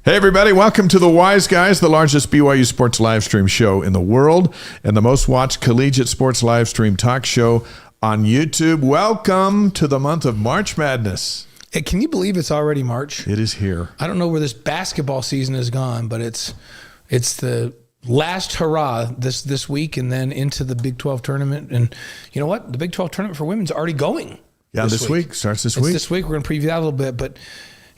Hey, everybody. Welcome to The Wise Guys, the largest BYU sports live stream show in the world and the most watched collegiate sports live stream talk show on YouTube. Welcome to the month of March Madness. Hey, can you believe it's already March? It is here. I don't know where this basketball season is gone, but it's the last hurrah this week and then into the Big 12 tournament. And you know what? The Big 12 tournament for women's already going. Yeah, this week. Starts this week. This week. We're going to preview that a little bit, but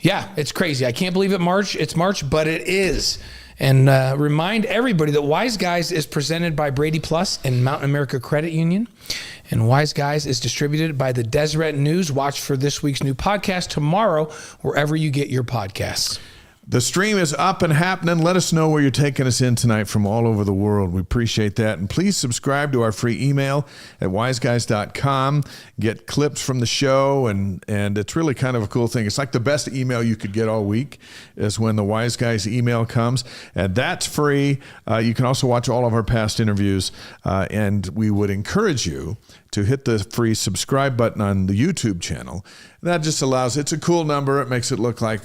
yeah, it's crazy. I can't believe it's March, but it is. And remind everybody that Wise Guys is presented by BradyPlus and Mountain America Credit Union. And Wise Guys is distributed by the Deseret News. Watch for this week's new podcast tomorrow, wherever you get your podcasts. The stream is up and happening. Let us know where you're taking us in tonight from all over the world. We appreciate that. And please subscribe to our free email at wiseguys.com. Get clips from the show, and it's really kind of a cool thing. It's like the best email you could get all week is when the Wise Guys email comes, and that's free. You can also watch all of our past interviews, and we would encourage you to hit the free subscribe button on the YouTube channel. That just allows, it's a cool number. It makes it look like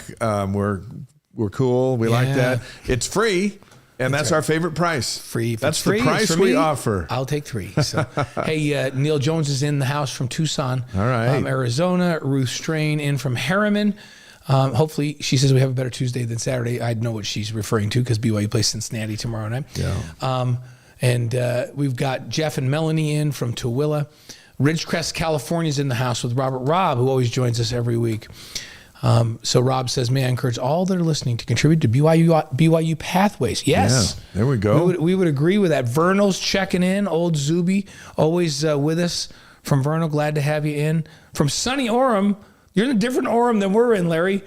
we're cool. We like that. It's free, and that's right. Our favorite price. Free. That's free, the price we offer. I'll take 3. So, hey, Neil Jones is in the house from Tucson, all right, Arizona. Ruth Strain in from Harriman. Hopefully, she says we have a better Tuesday than Saturday. I know what she's referring to because BYU plays Cincinnati tomorrow night. Yeah. And we've got Jeff and Melanie in from Tooele. Ridgecrest, California is in the house with Robert Robb, who always joins us every week. So Rob says, may I encourage all that are listening to contribute to BYU Pathways? Yes. Yeah, there we go. We would agree with that. Vernal's checking in. Old Zuby, always with us. From Vernal, glad to have you in. From sunny Orem, you're in a different Orem than we're in, Larry,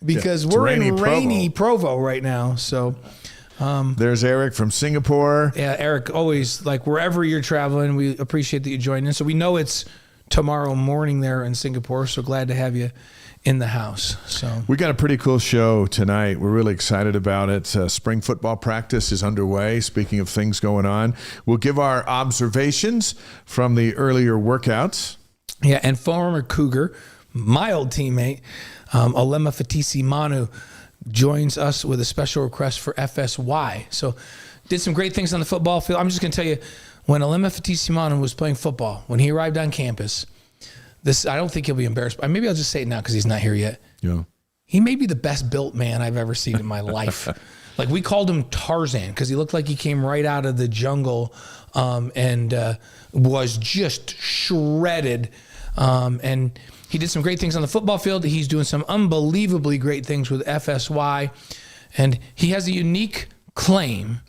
because we're in rainy Provo right now. So there's Eric from Singapore. Yeah, Eric, always, like, wherever you're traveling, we appreciate that you join in. So we know it's tomorrow morning there in Singapore, so glad to have you in the house. So we got a pretty cool show tonight. We're really excited about it. Spring football practice is underway. Speaking of things going on, we'll give our observations from the earlier workouts. Yeah, and former Cougar, my old teammate, Alema Fitisemanu, joins us with a special request for FSY. So did some great things on the football field. I'm just going to tell you, when Alema Fitisemanu was playing football, when he arrived on campus, I don't think he'll be embarrassed. Maybe I'll just say it now because he's not here yet. Yeah, he may be the best built man I've ever seen in my life. Like, we called him Tarzan because he looked like he came right out of the jungle and was just shredded. And he did some great things on the football field. He's doing some unbelievably great things with FSY. And he has a unique claim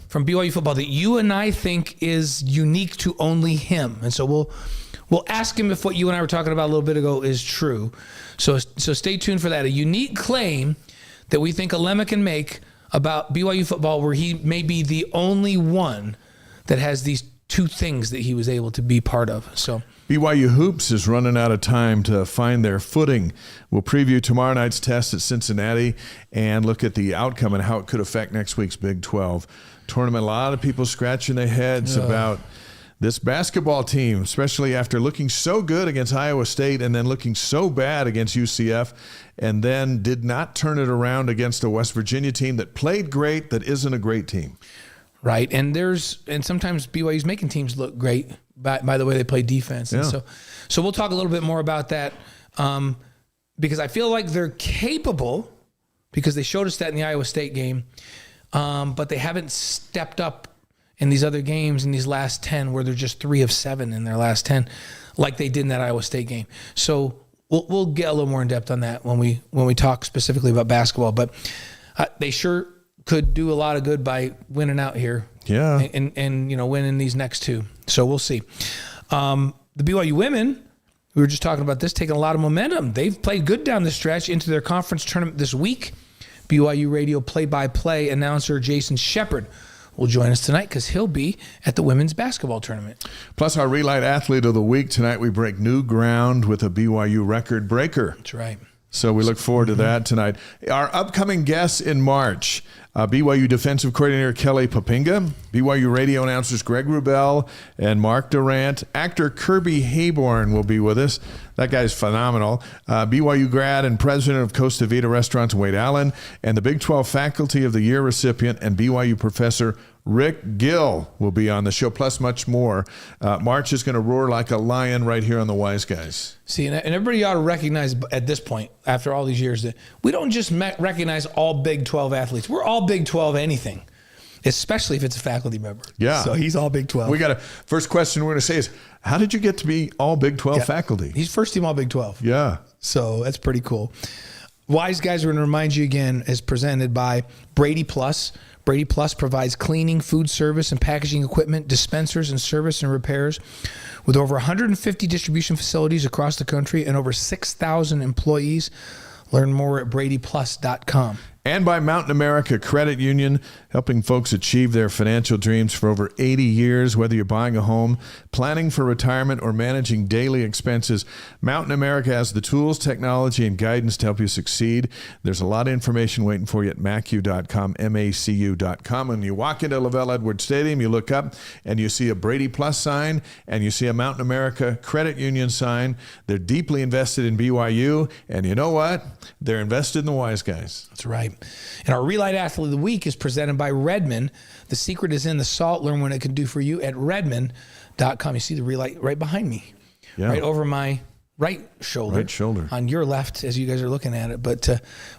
from BYU football that you and I think is unique to only him. And so we'll ask him if what you and I were talking about a little bit ago is true. So stay tuned for that. A unique claim that we think Alema can make about BYU football, where he may be the only one that has these two things that he was able to be part of. So BYU Hoops is running out of time to find their footing. We'll preview tomorrow night's test at Cincinnati and look at the outcome and how it could affect next week's Big 12 tournament. A lot of people scratching their heads about this basketball team, especially after looking so good against Iowa State and then looking so bad against UCF, and then did not turn it around against a West Virginia team that played great, that isn't a great team. Right, and sometimes BYU's making teams look great by the way they play defense. And so we'll talk a little bit more about that because I feel like they're capable, because they showed us that in the Iowa State game, but they haven't stepped up in these other games in these last 10, where they're just 3 of 7 in their last 10, like they did in that Iowa State game. So we'll get a little more in depth on that when we talk specifically about basketball. But they sure could do a lot of good by winning out here. Yeah. And winning these next 2. So we'll see. The BYU women, we were just talking about this, taking a lot of momentum. They've played good down the stretch into their conference tournament this week. BYU radio play-by-play announcer Jason Shepard will join us tonight because he'll be at the women's basketball tournament. Plus, our Re-Lyte Athlete of the Week tonight, we break new ground with a BYU record breaker. That's right. So we look forward to that tonight. Our upcoming guests in March, BYU defensive coordinator Kelly Papinga, BYU radio announcers Greg Wrubell and Mark Durant. Actor Kirby Hayborn will be with us. That guy's phenomenal. BYU grad and president of Costa Vida Restaurants, Wade Allen, and the Big 12 Faculty of the Year recipient and BYU professor Rick Gill will be on the show, plus much more. March is going to roar like a lion right here on the Wise Guys. See, and everybody ought to recognize at this point, after all these years, that we don't just recognize all Big 12 athletes. We're all Big 12 anything, especially if it's a faculty member. Yeah. So he's all Big 12. We got first question we're going to say is, how did you get to be all Big 12 faculty? He's first team all Big 12. Yeah. So that's pretty cool. Wise Guys, we're going to remind you again, is presented by BradyPlus. BradyPlus provides cleaning, food service, and packaging equipment, dispensers, and service and repairs with over 150 distribution facilities across the country and over 6,000 employees. Learn more at BradyPlus.com. And by Mountain America Credit Union, helping folks achieve their financial dreams for over 80 years. Whether you're buying a home, planning for retirement, or managing daily expenses, Mountain America has the tools, technology, and guidance to help you succeed. There's a lot of information waiting for you at macu.com, macu.com. When you walk into Lavelle Edwards Stadium, you look up and you see a Brady Plus sign and you see a Mountain America Credit Union sign. They're deeply invested in BYU, and you know what? They're invested in the Wise Guys. That's right. And our Re-Lyte Athlete of the Week is presented by Redmond. The secret is in the salt. Learn what it can do for you at redmond.com. You see the Re-Lyte right behind me, right over my right shoulder. Right shoulder. On your left as you guys are looking at it. But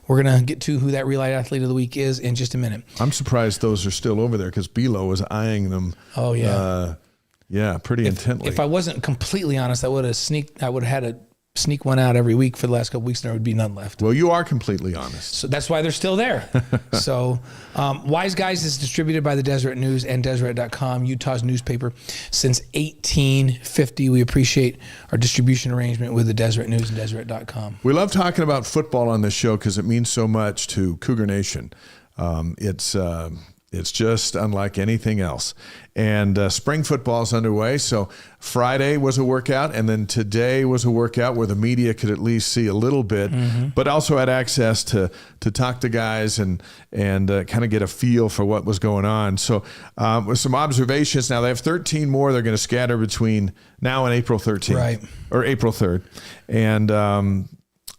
we're going to get to who that Re-Lyte Athlete of the Week is in just a minute. I'm surprised those are still over there because Bilo was eyeing them. Oh, yeah. Pretty intently. If I wasn't completely honest, I would have had to sneak one out every week for the last couple weeks, and there would be none left. Well, you are completely honest. So that's why they're still there. So Wise Guys is distributed by the Deseret News and Deseret.com, Utah's newspaper, since 1850. We appreciate our distribution arrangement with the Deseret News and Deseret.com. We love talking about football on this show because it means so much to Cougar Nation. It's just unlike anything else. And spring football is underway. So Friday was a workout, and then today was a workout where the media could at least see a little bit, but also had access to talk to guys and kind of get a feel for what was going on. So with some observations, now they have 13 more they're going to scatter between now and April 13th. Right. Or April 3rd.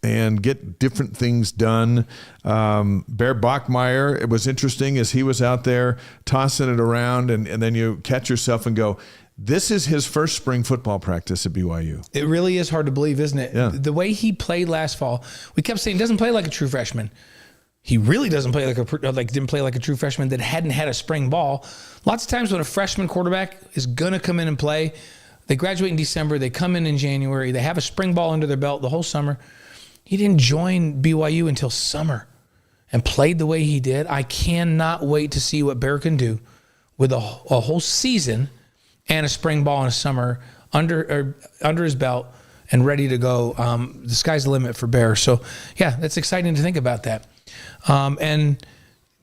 And get different things done. Bear Bachmeyer, it was interesting as he was out there tossing it around, and then you catch yourself and go, this is his first spring football practice at BYU. It really is hard to believe, isn't it? Yeah. The way he played last fall, we kept saying, doesn't play like a true freshman. He really doesn't play didn't play like a true freshman that hadn't had a spring ball. Lots of times when a freshman quarterback is going to come in and play, they graduate in December, they come in January, they have a spring ball under their belt the whole summer. He didn't join BYU until summer and played the way he did. I cannot wait to see what Bear can do with a whole season and a spring ball in a summer under his belt and ready to go. The sky's the limit for Bear. So, yeah, that's exciting to think about that. And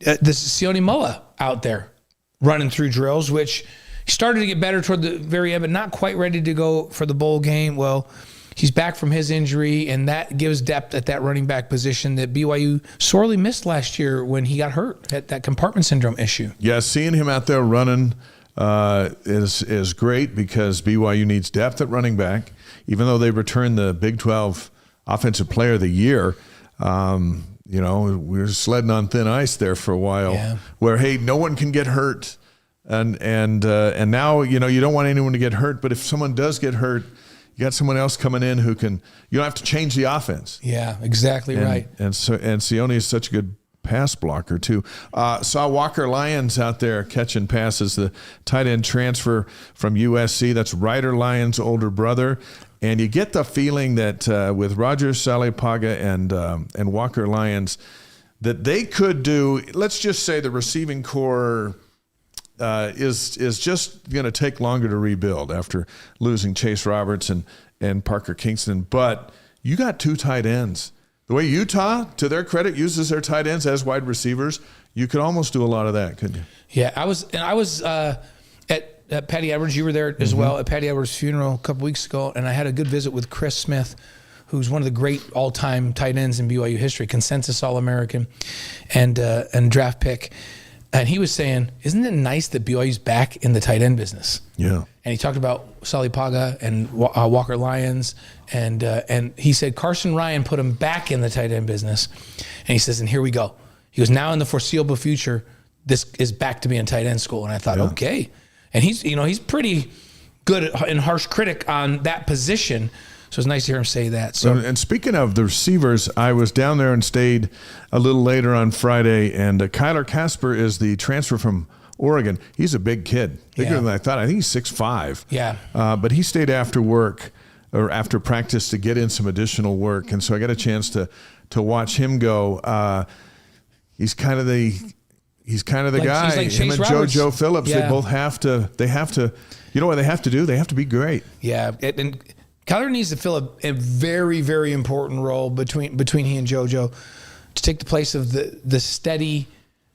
this is Sione Moa out there running through drills, which started to get better toward the very end, but not quite ready to go for the bowl game. Well, he's back from his injury, and that gives depth at that running back position that BYU sorely missed last year when he got hurt at that compartment syndrome issue. Yeah, seeing him out there running is great because BYU needs depth at running back. Even though they returned the Big 12 Offensive Player of the Year, we were sledding on thin ice there for a while where, hey, no one can get hurt. And now, you don't want anyone to get hurt, but if someone does get hurt, you got someone else coming in who can. You don't have to change the offense. Yeah, exactly right. And Sione is such a good pass blocker too. Saw Walker Lyons out there catching passes, the tight end transfer from USC. That's Ryder Lyons' older brother. And you get the feeling that with Roger Salipaga and Walker Lyons, that they could do. Let's just say the receiving core is just going to take longer to rebuild after losing Chase Roberts and Parker Kingston. But you got two tight ends. The way Utah, to their credit, uses their tight ends as wide receivers, you could almost do a lot of that, couldn't you? Yeah, I was at Patty Edwards. You were there as well at Patty Edwards' funeral a couple weeks ago, and I had a good visit with Chris Smith, who's one of the great all-time tight ends in BYU history, consensus All-American and draft pick. And he was saying, isn't it nice that BYU's back in the tight end business? Yeah. And he talked about Paga and Walker Lyons. And he said Carson Ryan put him back in the tight end business. And he says, and here we go. He goes, now in the foreseeable future, this is back to being tight end school. And I thought, okay. And he's pretty good and harsh critic on that position. So it's nice to hear him say that. So, and speaking of the receivers, I was down there and stayed a little later on Friday, and Kyler Casper is the transfer from Oregon. He's a big kid, bigger than I thought. I think he's 6'5". Yeah. But he stayed after work or after practice to get in some additional work, and so I got a chance to watch him go. He's kind of the guy. Like him and JoJo Phillips, they both have to. You know what they have to do? They have to be great. Yeah, and Kyler needs to fill a very, very important role between he and JoJo to take the place of the steady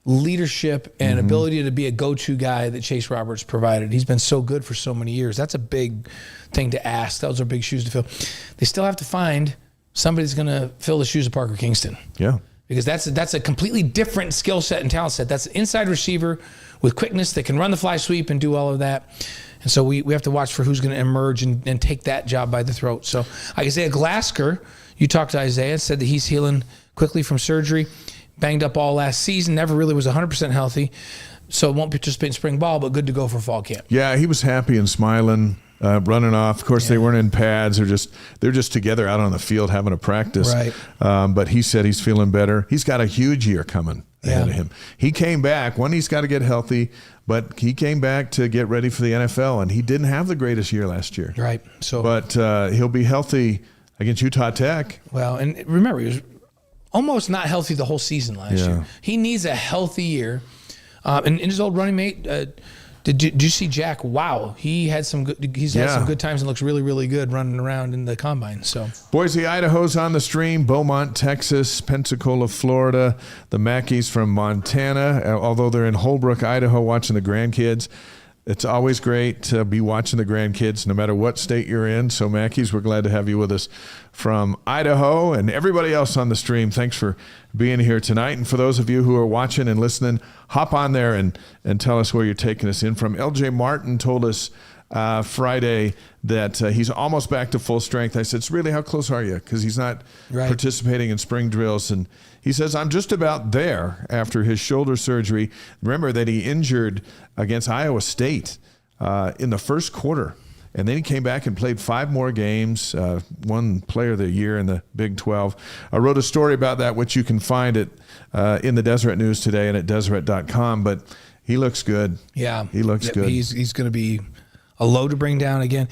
leadership and ability to be a go-to guy that Chase Roberts provided. He's been so good for so many years. That's a big thing to ask. Those are big shoes to fill. They still have to find somebody that's going to fill the shoes of Parker Kingston. Yeah. Because that's a completely different skill set and talent set. That's an inside receiver with quickness that can run the fly sweep and do all of that. And so we have to watch for who's going to emerge and take that job by the throat. So Isaiah Glasker, you talked to Isaiah, said that he's healing quickly from surgery, banged up all last season, never really was 100% healthy. So won't participate in spring ball, but good to go for fall camp. Yeah, he was happy and smiling, running off. Of course, they weren't in pads. They're just together out on the field having a practice. Right. But he said he's feeling better. He's got a huge year coming ahead of him. He came back. He's got to get healthy, but he came back to get ready for the NFL, and he didn't have the greatest year last year. Right. So, but he'll be healthy against Utah Tech. Well, and remember, he was almost not healthy the whole season last year. He needs a healthy year. And his old running mate, did you see Jack? Wow, he's had some good times and looks really, really good running around in the combine. So Boise, Idaho's on the stream. Beaumont, Texas. Pensacola, Florida. The Mackeys from Montana. Although they're in Holbrook, Idaho, watching the grandkids. It's always great to be watching the grandkids, no matter what state you're in. So Mackeys, we're glad to have you with us from Idaho, and everybody else on the stream. Thanks for being here tonight. And for those of you who are watching and listening, hop on there and tell us where you're taking us in from. LJ Martin told us Friday that he's almost back to full strength. I said, so really, how close are you? Because he's not participating in spring drills. And he says, I'm just about there after his shoulder surgery. Remember that he injured against Iowa State in the first quarter. And then he came back and played 5 more games, won Player of the Year in the Big 12. I wrote a story about that, which you can find in the Deseret News today and at Deseret.com. But he looks good. Yeah. He looks good. He's going to be a load to bring down again.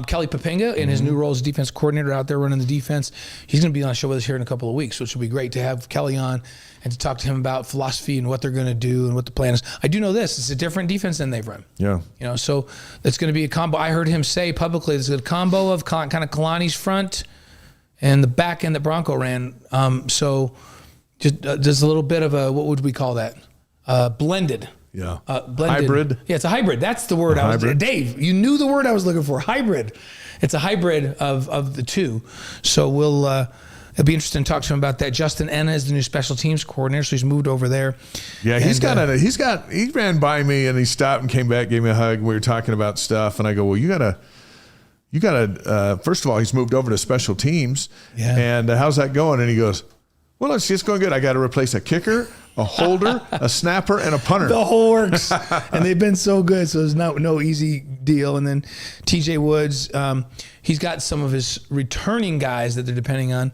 Kelly Papinga, in his new role as defense coordinator out there running the defense, he's going to be on the show with us here in a couple of weeks, which will be great to have Kelly on and to talk to him about philosophy and what they're going to do and what the plan is. I do know this. It's a different defense than they've run. Yeah. So it's going to be a combo. I heard him say publicly there's a combo of kind of Kalani's front and the back end that Bronco ran. So just there's a little bit of a, what would we call that? Blended. Yeah. Blended. Hybrid. Yeah, it's a hybrid. That's the word Dave, you knew the word I was looking for. Hybrid. It's a hybrid of the two. So it'll be interesting to talk to him about that. Justin Enna is the new special teams coordinator, so he's moved over there. Yeah, he ran by me and he stopped and came back, gave me a hug. We were talking about stuff, and I go, well, you gotta. First of all, he's moved over to special teams. Yeah. And how's that going? And he goes, well, it's just going good. I got to replace a kicker, a holder, a snapper, and a punter. The whole works. And they've been so good, so it's no easy deal. And then TJ Woods, he's got some of his returning guys that they're depending on.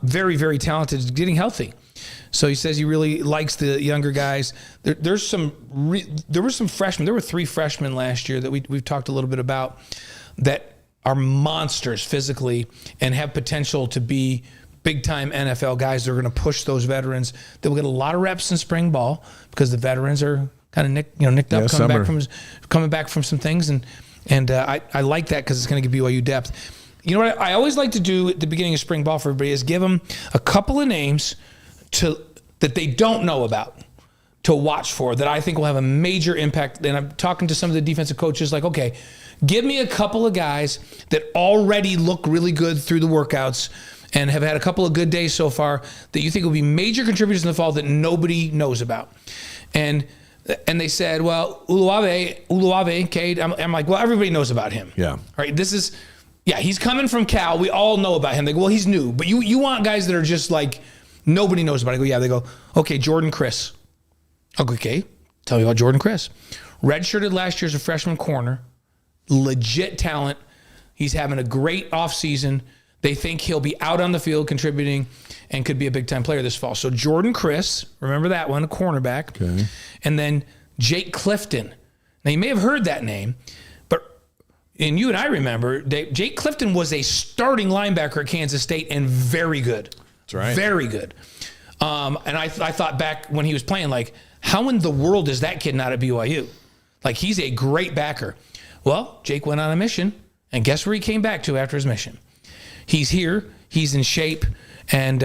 Very, very talented, getting healthy. So he says he really likes the younger guys. There were some freshmen. There were 3 freshmen last year that we've talked a little bit about that are monsters physically and have potential to be big-time NFL guys. They're going to push those veterans. They will get a lot of reps in spring ball because the veterans are kind of nicked up, coming back from some things, and I like that because it's going to give BYU depth. You know what I always like to do at the beginning of spring ball for everybody is give them a couple of names that they don't know about, to watch for that I think will have a major impact. And I'm talking to some of the defensive coaches like, okay, give me a couple of guys that already look really good through the workouts and have had a couple of good days so far that you think will be major contributors in the fall that nobody knows about. And they said, well, Uluave, Cade. I'm like, well, everybody knows about him. Yeah. All right. He's coming from Cal. We all know about him. They go, well, he's new. But you want guys that are just like, nobody knows about it. I go, yeah. They go, okay, Jordan Chris. Okay, tell me about Jordan Chris. Redshirted last year as a freshman corner. Legit talent. He's having a great offseason. They think he'll be out on the field contributing and could be a big-time player this fall. So Jordan Chris, remember that one, a cornerback. Okay. And then Jake Clifton. Now, you may have heard that name, and you and I remember, Jake Clifton was a starting linebacker at Kansas State and very good. That's right. Very good. And I thought back when he was playing, like, how in the world is that kid not at BYU? Like, he's a great backer. Well, Jake went on a mission, and guess where he came back to after his mission? He's here. He's in shape. And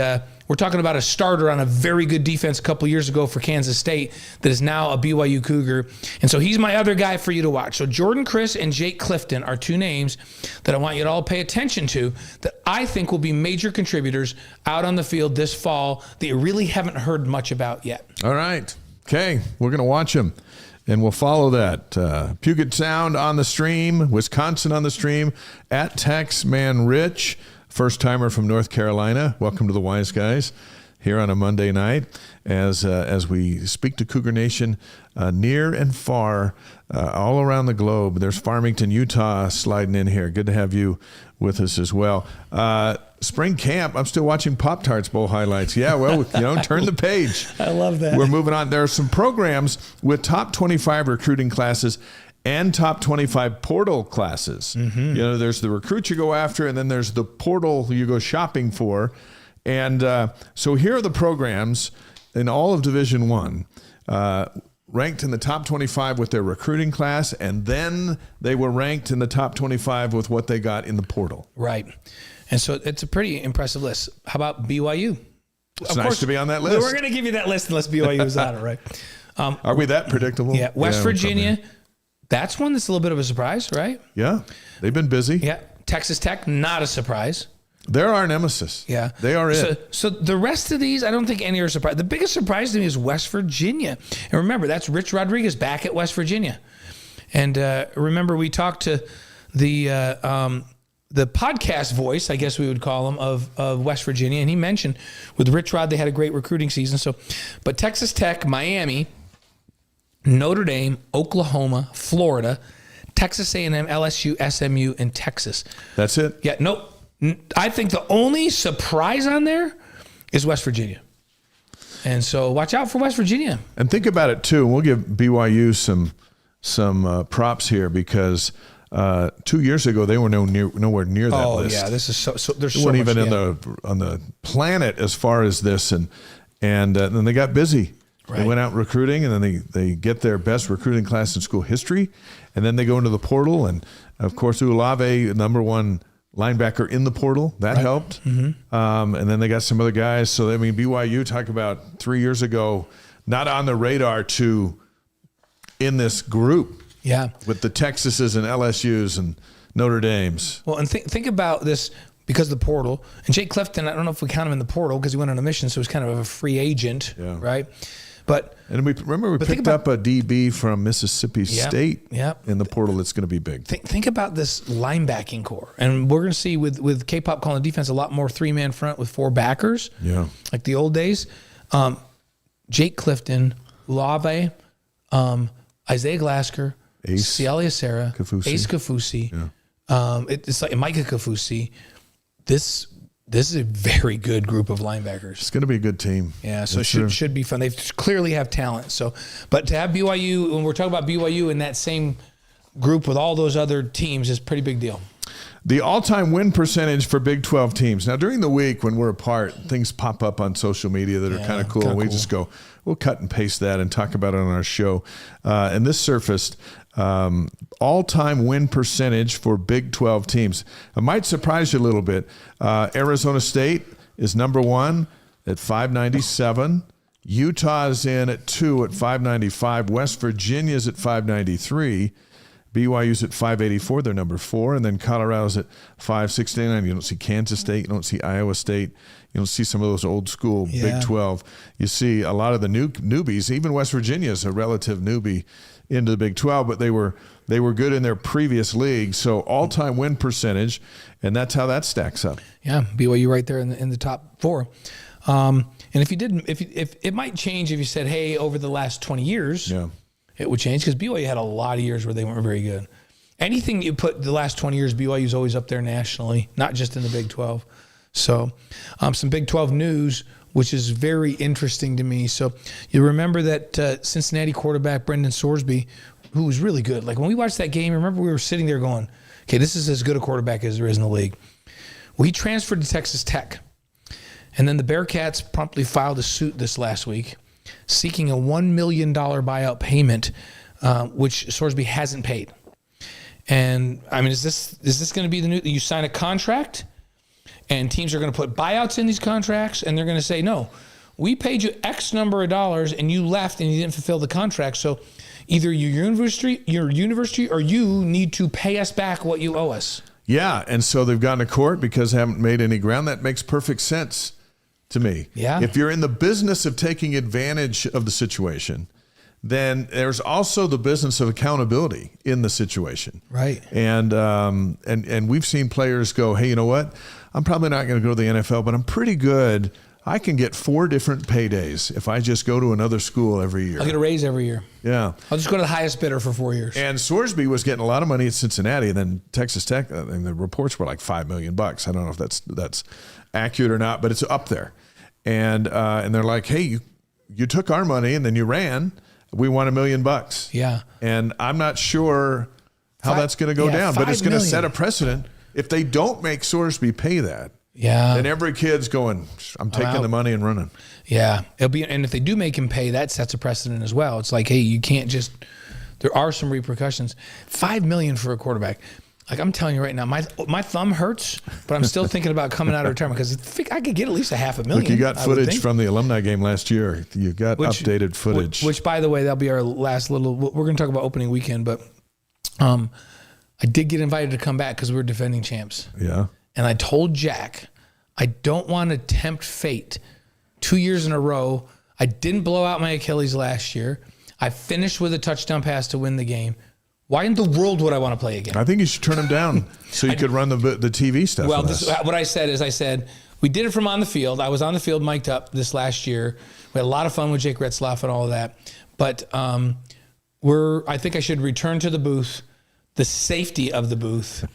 we're talking about a starter on a very good defense a couple years ago for Kansas State that is now a BYU Cougar. And so he's my other guy for you to watch. So Jordan Chris and Jake Clifton are two names that I want you to all pay attention to that I think will be major contributors out on the field this fall that you really haven't heard much about yet. All right. Okay. We're going to watch them. And we'll follow that. Puget Sound on the stream, Wisconsin on the stream, at Taxman Rich, first-timer from North Carolina. Welcome to the Wise Guys here on a Monday night as we speak to Cougar Nation near and far, all around the globe. There's Farmington, Utah sliding in here. Good to have you with us as well. Spring camp, I'm still watching Pop-Tarts Bowl highlights. Yeah, well, turn the page. I love that. We're moving on. There are some programs with top 25 recruiting classes and top 25 portal classes. Mm-hmm. There's the recruit you go after, and then there's the portal you go shopping for. And so here are the programs in all of Division I, ranked in the top 25 with their recruiting class, and then they were ranked in the top 25 with what they got in the portal. Right. And so it's a pretty impressive list. How about BYU? It's nice to be on that list. We're going to give you that list unless BYU is on it, right? Are we that predictable? Yeah. West Virginia, that's one that's a little bit of a surprise, right? Yeah. They've been busy. Yeah. Texas Tech, not a surprise. They're our nemesis. Yeah. They are it. So the rest of these, I don't think any are surprised. The biggest surprise to me is West Virginia. And remember, that's Rich Rodriguez back at West Virginia. And remember, we talked to the podcast voice, I guess we would call him, of West Virginia. And he mentioned with Rich Rod, they had a great recruiting season. But Texas Tech, Miami, Notre Dame, Oklahoma, Florida, Texas A&M, LSU, SMU, and Texas. That's it? Yeah, nope. I think the only surprise on there is West Virginia. And so watch out for West Virginia. And think about it, too. We'll give BYU some props here because 2 years ago they were nowhere near that list. Oh, yeah. This is so there's they so weren't much, even on the planet as far as this. And then they got busy. Right. They went out recruiting, and then they get their best recruiting class in school history. And then they go into the portal. And, of course, Ulave, number one linebacker in the portal. That helped. Mm-hmm. And then they got some other guys. So, BYU, talk about 3 years ago, not on the radar to in this group. Yeah. With the Texases and LSUs and Notre Dames. Well, and think about this because of the portal. And Jake Clifton, I don't know if we count him in the portal because he went on a mission, so he's kind of a free agent, right? And we picked up a DB from Mississippi State in the portal that's going to be big. Think about this linebacking core. And we're going to see with K-Pop calling defense a lot more three-man front with four backers, like the old days. Jake Clifton, Lave, Isaiah Glasker, Cialia Serra, Ace Kafusi. It's like Micah Kafusi. This is a very good group of linebackers. It's going to be a good team. Yeah, so it should be fun. They clearly have talent. So, but to have BYU, when we're talking about BYU in that same group with all those other teams, is a pretty big deal. The all-time win percentage for Big 12 teams. Now, during the week when we're apart, things pop up on social media that are kind of cool. And we just go, we'll cut and paste that and talk about it on our show. And this surfaced all-time win percentage for Big 12 teams. It might surprise you a little bit. Arizona State is number one at 597. Utah's in at 2 at 595. West Virginia's at 593. BYU's at 584. They're number 4. And then Colorado's at 569. You don't see Kansas State. You don't see Iowa State. You don't see some of those old school Big 12. You see a lot of the newbies. Even West Virginia is a relative newbie into the Big 12, but they were good in their previous league. So all-time win percentage, and that's how that stacks up. Yeah, BYU right there in the top 4. And if you didn't, if it might change if you said, hey, over the last 20 years, it would change, because BYU had a lot of years where they weren't very good. Anything you put the last 20 years, BYU's always up there nationally, not just in the Big 12. So some Big 12 news, which is very interesting to me. So you remember that Cincinnati quarterback Brendan Sorsby, who was really good. Like when we watched that game, remember we were sitting there going, okay, this is as good a quarterback as there is in the league. Well, he transferred to Texas Tech. And then the Bearcats promptly filed a suit this last week seeking a $1 million buyout payment, which Sorsby hasn't paid. And I mean, is this going to be the new, you sign a contract and teams are going to put buyouts in these contracts, and they're going to say, no, we paid you X number of dollars and you left and you didn't fulfill the contract. So either your university or you need to pay us back what you owe us. Yeah, and so they've gone to court because they haven't made any ground. That makes perfect sense to me. Yeah. If you're in the business of taking advantage of the situation, then there's also the business of accountability in the situation. Right. And we've seen players go, hey, you know what? I'm probably not going to go to the NFL, but I'm pretty good. I can get 4 different paydays if I just go to another school every year. I'll get a raise every year. Yeah. I'll just go to the highest bidder for 4 years. And Sorsby was getting a lot of money at Cincinnati, and then Texas Tech, and the reports were like $5 million. I don't know if that's accurate or not, but it's up there. And they're like, hey, you took our money and then you ran. We want $1 million. Yeah. And I'm not sure how that's going to go down, but it's going to set a precedent. If they don't make Sorsby pay that, then every kid's going, I'm taking the money and running. Yeah. And if they do make him pay, that sets a precedent as well. It's like, hey, you can't just, there are some repercussions. $5 million for a quarterback. Like I'm telling you right now, my thumb hurts, but I'm still thinking about coming out of retirement because I could get at least $500,000. Look, you got footage from the alumni game last year. You got updated footage. Which, by the way, that'll be our last little. We're going to talk about opening weekend, but I did get invited to come back because we were defending champs. Yeah. And I told Jack, I don't want to tempt fate. 2 years in a row, I didn't blow out my Achilles last year. I finished with a touchdown pass to win the game. Why in the world would I want to play again? I think you should turn him down so you could run the TV stuff. Well, what I said is we did it from on the field. I was on the field mic'd up this last year. We had a lot of fun with Jake Retzlaff and all of that. But I think I should return to the booth, the safety of the booth.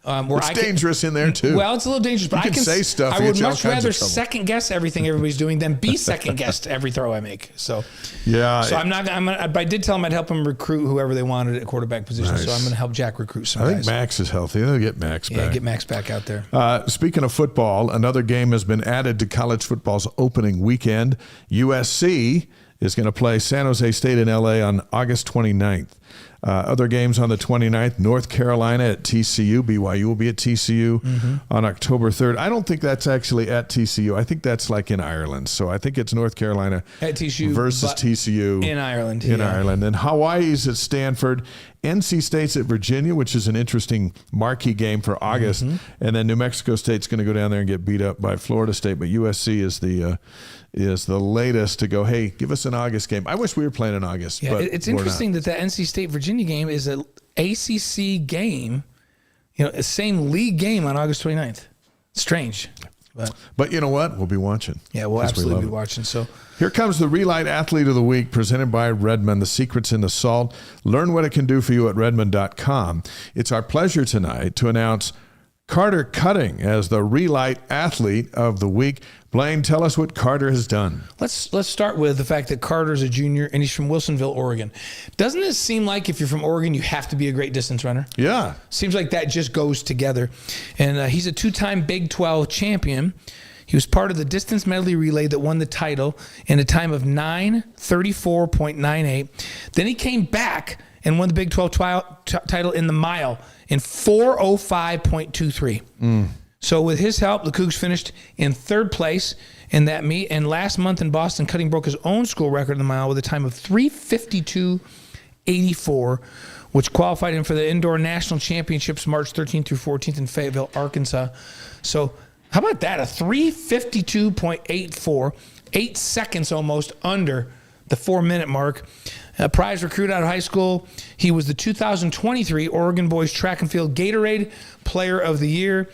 It's dangerous in there too. Well, it's a little dangerous, but I can say stuff. I would much rather second guess everything everybody's doing than be second guessed every throw I make. So yeah. So I did tell him I'd help him recruit whoever they wanted at quarterback position. Nice. So I'm going to help Jack recruit some guys. I think Max is healthy. They'll get Max back. Yeah, get Max back out there. Speaking of football, another game has been added to college football's opening weekend. USC is going to play San Jose State in LA on August 29th. Other games on the 29th, North Carolina at TCU. BYU will be at TCU on October 3rd. I don't think that's actually at TCU. I think that's like in Ireland. So I think it's North Carolina at TCU versus TCU. In Ireland. In Ireland. And Hawaii's at Stanford. NC State's at Virginia, which is an interesting marquee game for August. And then New Mexico State's going to go down there and get beat up by Florida State. But USC is the latest to go, hey, give us an August game. I wish we were playing in August. Yeah, but it's interesting that the NC State-Virginia game is an ACC game, a same league game on August 29th. Strange. But you know what? We'll be watching. Yeah, we'll absolutely be watching. So here comes the Re-Lyte Athlete of the Week presented by Redmond. The secret's in the salt. Learn what it can do for you at Redmond.com. It's our pleasure tonight to announce Carter Cutting as the Re-Lyte Athlete of the Week. Blaine, tell us what Carter has done. Let's start with the fact that Carter's a junior and he's from Wilsonville, Oregon. Doesn't it seem like if you're from Oregon, you have to be a great distance runner? Yeah. Seems like that just goes together. And he's a 2-time Big 12 champion. He was part of the distance medley relay that won the title in a time of 9:34.98. Then he came back and won the Big 12 title in the mile in 4:05.23. So with his help, the Cougs finished in third place in that meet. And last month in Boston, Cutting broke his own school record in the mile with a time of 3:52.84, which qualified him for the Indoor National Championships March 13th through 14th in Fayetteville, Arkansas. So how about that? A 3:52.84, 8 seconds almost under the 4-minute mark. A prize recruit out of high school. He was the 2023 Oregon Boys Track and Field Gatorade Player of the Year.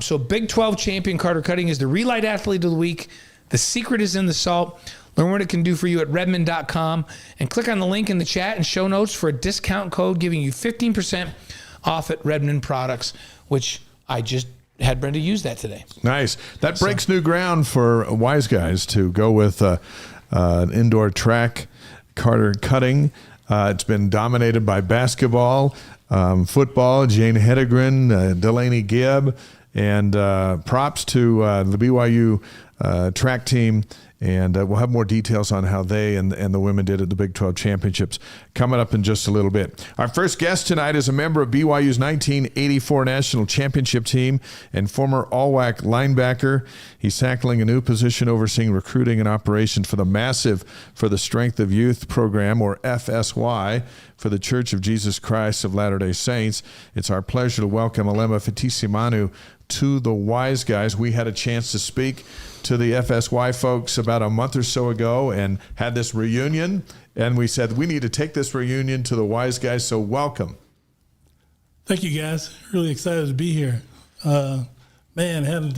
So Big 12 champion Carter Cutting is the Re-Lyte Athlete of the Week. The secret is in the salt. Learn what it can do for you at redmond.com and click on the link in the chat and show notes for a discount code giving you 15% off at Redmond products, which I just had Brenda use that today. Nice. That breaks new ground for Wise Guys to go with an indoor track, Carter Cutting. It's been dominated by basketball, football, Jane Hedegren, Delaney Gibb, and props to the BYU track team. And we'll have more details on how they and the women did at the Big 12 Championships coming up in just a little bit. Our first guest tonight is a member of BYU's 1984 National Championship team and former All-WAC linebacker. He's tackling a new position overseeing recruiting and operations for the massive For the Strength of Youth program, or FSY, for the Church of Jesus Christ of Latter-day Saints. It's our pleasure to welcome Alema Fitisemanu to the Wise Guys. We had a chance to speak to the FSY folks about a month or so ago and had this reunion, and we said we need to take this reunion to the Wise Guys, so welcome. Thank you, guys. Really excited to be here. Man, hadn't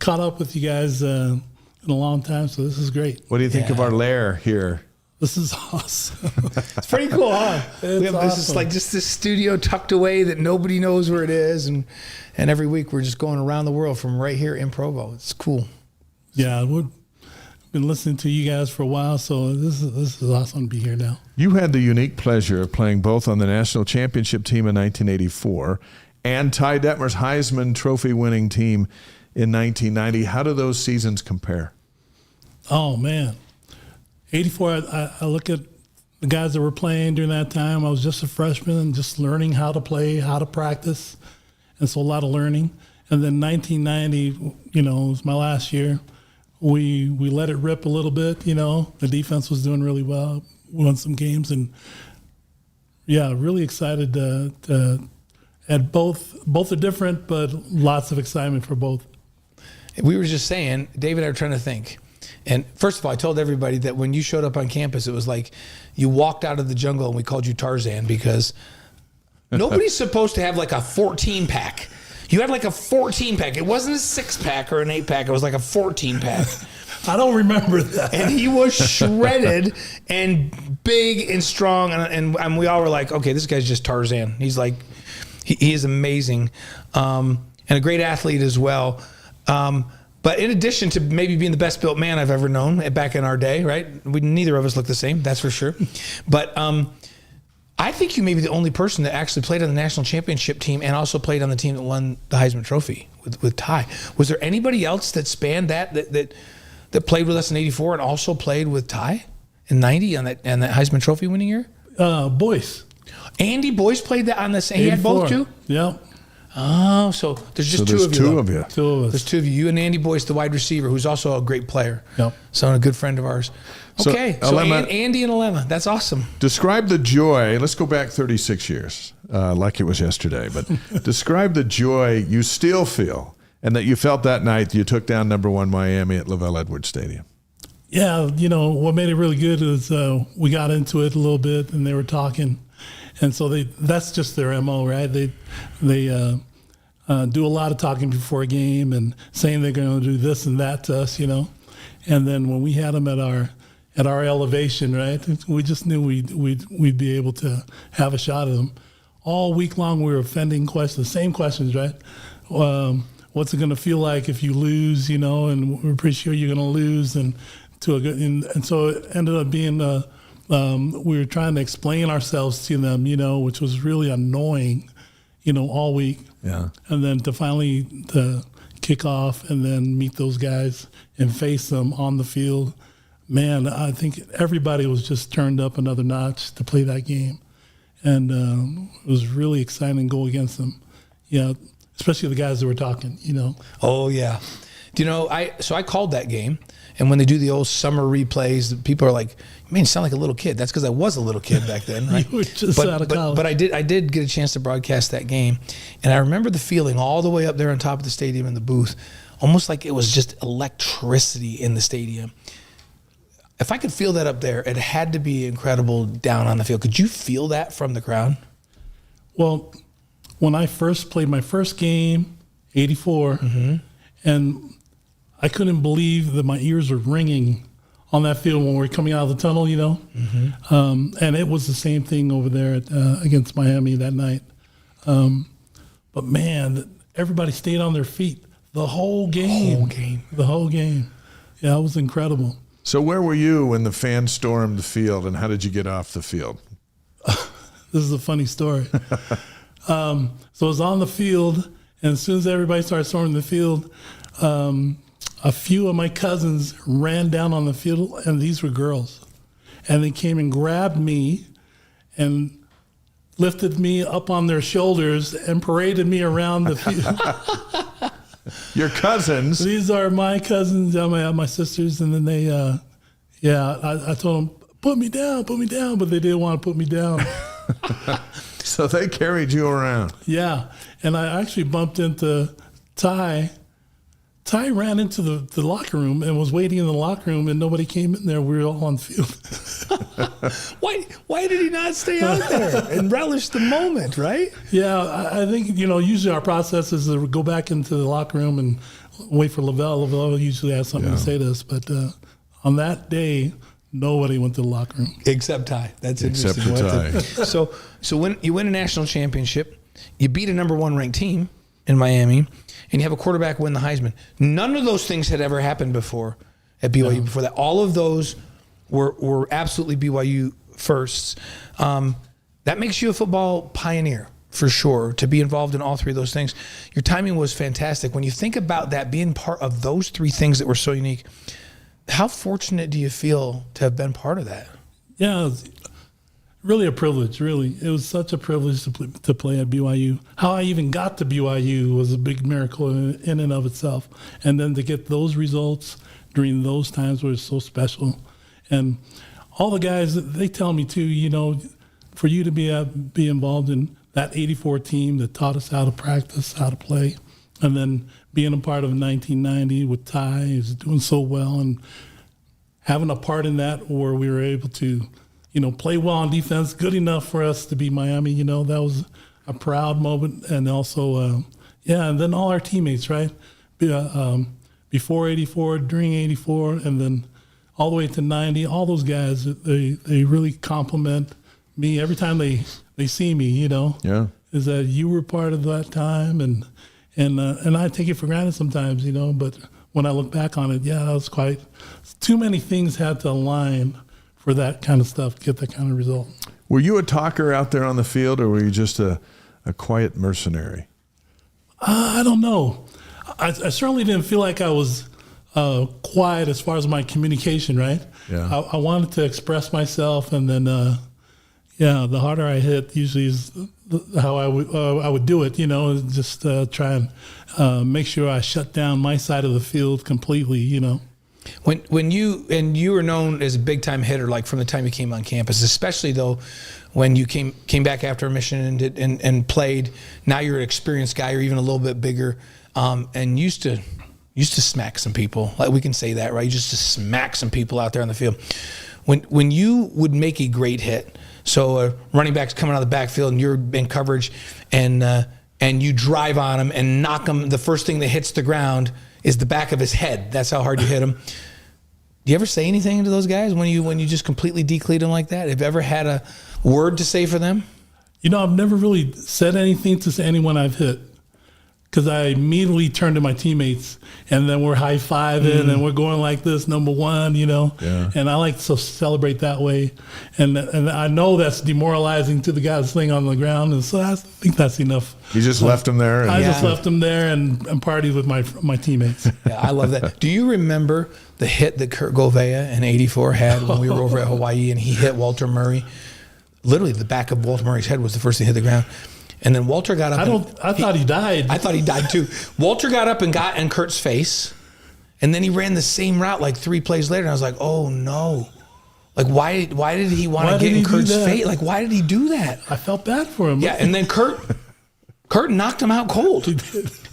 caught up with you guys in a long time, so this is great. What do you think of our lair here? This is awesome. It's pretty cool, huh? It's awesome. This is like just this studio tucked away that nobody knows where it is, and every week we're just going around the world from right here in Provo. It's cool. Yeah, we've been listening to you guys for a while, so this is awesome to be here now. You had the unique pleasure of playing both on the national championship team in 1984 and Ty Detmer's Heisman Trophy-winning team in 1990. How do those seasons compare? Oh, man. 84, I look at the guys that were playing during that time. I was just a freshman and just learning how to play, how to practice, and so a lot of learning. And then 1990, it was my last year. We let it rip a little bit, The defense was doing really well. We won some games, and really excited at both are different, but lots of excitement for both. We were just saying, David and I were trying to think. And first of all, I told everybody that when you showed up on campus, it was like you walked out of the jungle and we called you Tarzan, because nobody's supposed to have like a 14-pack. You had like a 14-pack. It wasn't a 6-pack or an 8-pack. It was like a 14-pack. I don't remember that. And he was shredded and big and strong. And we all were like, okay, this guy's just Tarzan. He's like, he is amazing. And a great athlete as well. But in addition to maybe being the best built man I've ever known back in our day, right? Neither of us look the same, that's for sure. But I think you may be the only person that actually played on the national championship team and also played on the team that won the Heisman Trophy with Ty. Was there anybody else that spanned that played with us in 84 and also played with Ty in 90 on that Heisman Trophy winning year? Boyce. Andy Boyce played that on the same. He had both too? Yep. Oh, so there's just two of you. Two of you. Two of us. There's two of you. You and Andy Boyce, the wide receiver, who's also a great player. Yep. So a good friend of ours. Okay, so Alema, Andy and Alema, that's awesome. Describe the joy. Let's go back 36 years, like it was yesterday. But describe the joy you still feel and that you felt that night you took down #1 Miami at LaVell Edwards Stadium. Yeah, what made it really good is we got into it a little bit and they were talking. And so that's just their MO, right? They do a lot of talking before a game and saying they're going to do this and that to us, And then when we had them at our elevation, right, we just knew we'd be able to have a shot at them. All week long we were fending questions, the same questions, right? What's it going to feel like if you lose, and we're pretty sure you're going to lose, and so it ended up being we were trying to explain ourselves to them, which was really annoying, all week. Yeah. And then to finally kick off and then meet those guys and face them on the field, man, I think everybody was just turned up another notch to play that game. And it was really exciting to go against them. Yeah, especially the guys that were talking, Oh yeah. Do you know, I called that game, and when they do the old summer replays, people are like, man, you sound like a little kid. That's because I was a little kid back then, right? You were just out of college. But I did get a chance to broadcast that game, and I remember the feeling all the way up there on top of the stadium in the booth, almost like it was just electricity in the stadium. If I could feel that up there, it had to be incredible down on the field. Could you feel that from the crowd? Well, when I first played my first game, 84, and I couldn't believe that my ears were ringing on that field when we were coming out of the tunnel, and it was the same thing over there against Miami that night. But man, everybody stayed on their feet the whole game. The whole game. Yeah, it was incredible. So where were you when the fans stormed the field, and how did you get off the field? This is a funny story. So I was on the field, and as soon as everybody started storming the field, a few of my cousins ran down on the field, and these were girls. And they came and grabbed me and lifted me up on their shoulders and paraded me around the field. Your cousins? These are my cousins, my sisters, and then they, I told them, put me down, but they didn't want to put me down. So they carried you around. Yeah, and I actually bumped into Ty. Ty ran into the locker room and was waiting in the locker room, and nobody came in there. We were all on the field. Why did he not stay out there and relish the moment, right? Yeah, I think, usually our process is to go back into the locker room and wait for Lavelle. Lavelle usually has something to say to us, but on that day, nobody went to the locker room. Except Ty. That's interesting. Except for Ty. So when you win a national championship, you beat a number 1 ranked team in Miami, and you have a quarterback win the Heisman. None of those things had ever happened before at BYU before that. All of those were absolutely BYU firsts. That makes you a football pioneer for sure, to be involved in all 3 of those things. Your timing was fantastic. When you think about that, being part of those 3 things that were so unique, how fortunate do you feel to have been part of that? Yeah, it was really a privilege, really. It was such a privilege to play at BYU. How I even got to BYU was a big miracle in and of itself. And then to get those results during those times was so special. And all the guys, they tell me too, for you to be involved in that 84 team that taught us how to practice, how to play, and then being a part of 1990 with Ty, is doing so well, and having a part in that where we were able to, play well on defense, good enough for us to beat Miami, that was a proud moment. And also, and then all our teammates, right? Before 84, during 84, and then all the way to 90, all those guys, they really compliment me every time they see me, Yeah. is that you were part of that time, and I take it for granted sometimes, but when I look back on it, that was too many things had to align for that kind of stuff, to get that kind of result. Were you a talker out there on the field, or were you just a quiet mercenary? I don't know. I certainly didn't feel like I was quiet as far as my communication, right? Yeah. I wanted to express myself, and then, the harder I hit usually is how I would do it, just try and make sure I shut down my side of the field completely, When you were known as a big time hitter, like from the time you came on campus, especially though when you came back after a mission and played. Now you're an experienced guy, you're even a little bit bigger, and used to smack some people. Like, we can say that, right? You used to smack some people out there on the field. When you would make a great hit, so a running back's coming out of the backfield and you're in coverage, and you drive on him and knock him, the first thing that hits the ground is the back of his head. That's how hard you hit him. Do you ever say anything to those guys when you just completely decleat them like that? Have you ever had a word to say for them? I've never really said anything to anyone I've hit, because I immediately turn to my teammates, and then we're high-fiving and we're going like this, number 1, Yeah. And I like to celebrate that way. And I know that's demoralizing to the guy that's laying on the ground, and so I think that's enough. You just left him there? I just left him there and partied with my teammates. Yeah, I love that. Do you remember the hit that Kurt Govea in '84 had when we were over at Hawaii, and he hit Walter Murray? Literally, the back of Walter Murray's head was the first to hit the ground. And then Walter got up. I thought he died. I thought he died too. Walter got up and got in Kurt's face. And then he ran the same route like 3 plays later. And I was like, oh no. Like, why did he want to get in Kurt's face? Like, why did he do that? I felt bad for him. Yeah, and then Kurt knocked him out cold.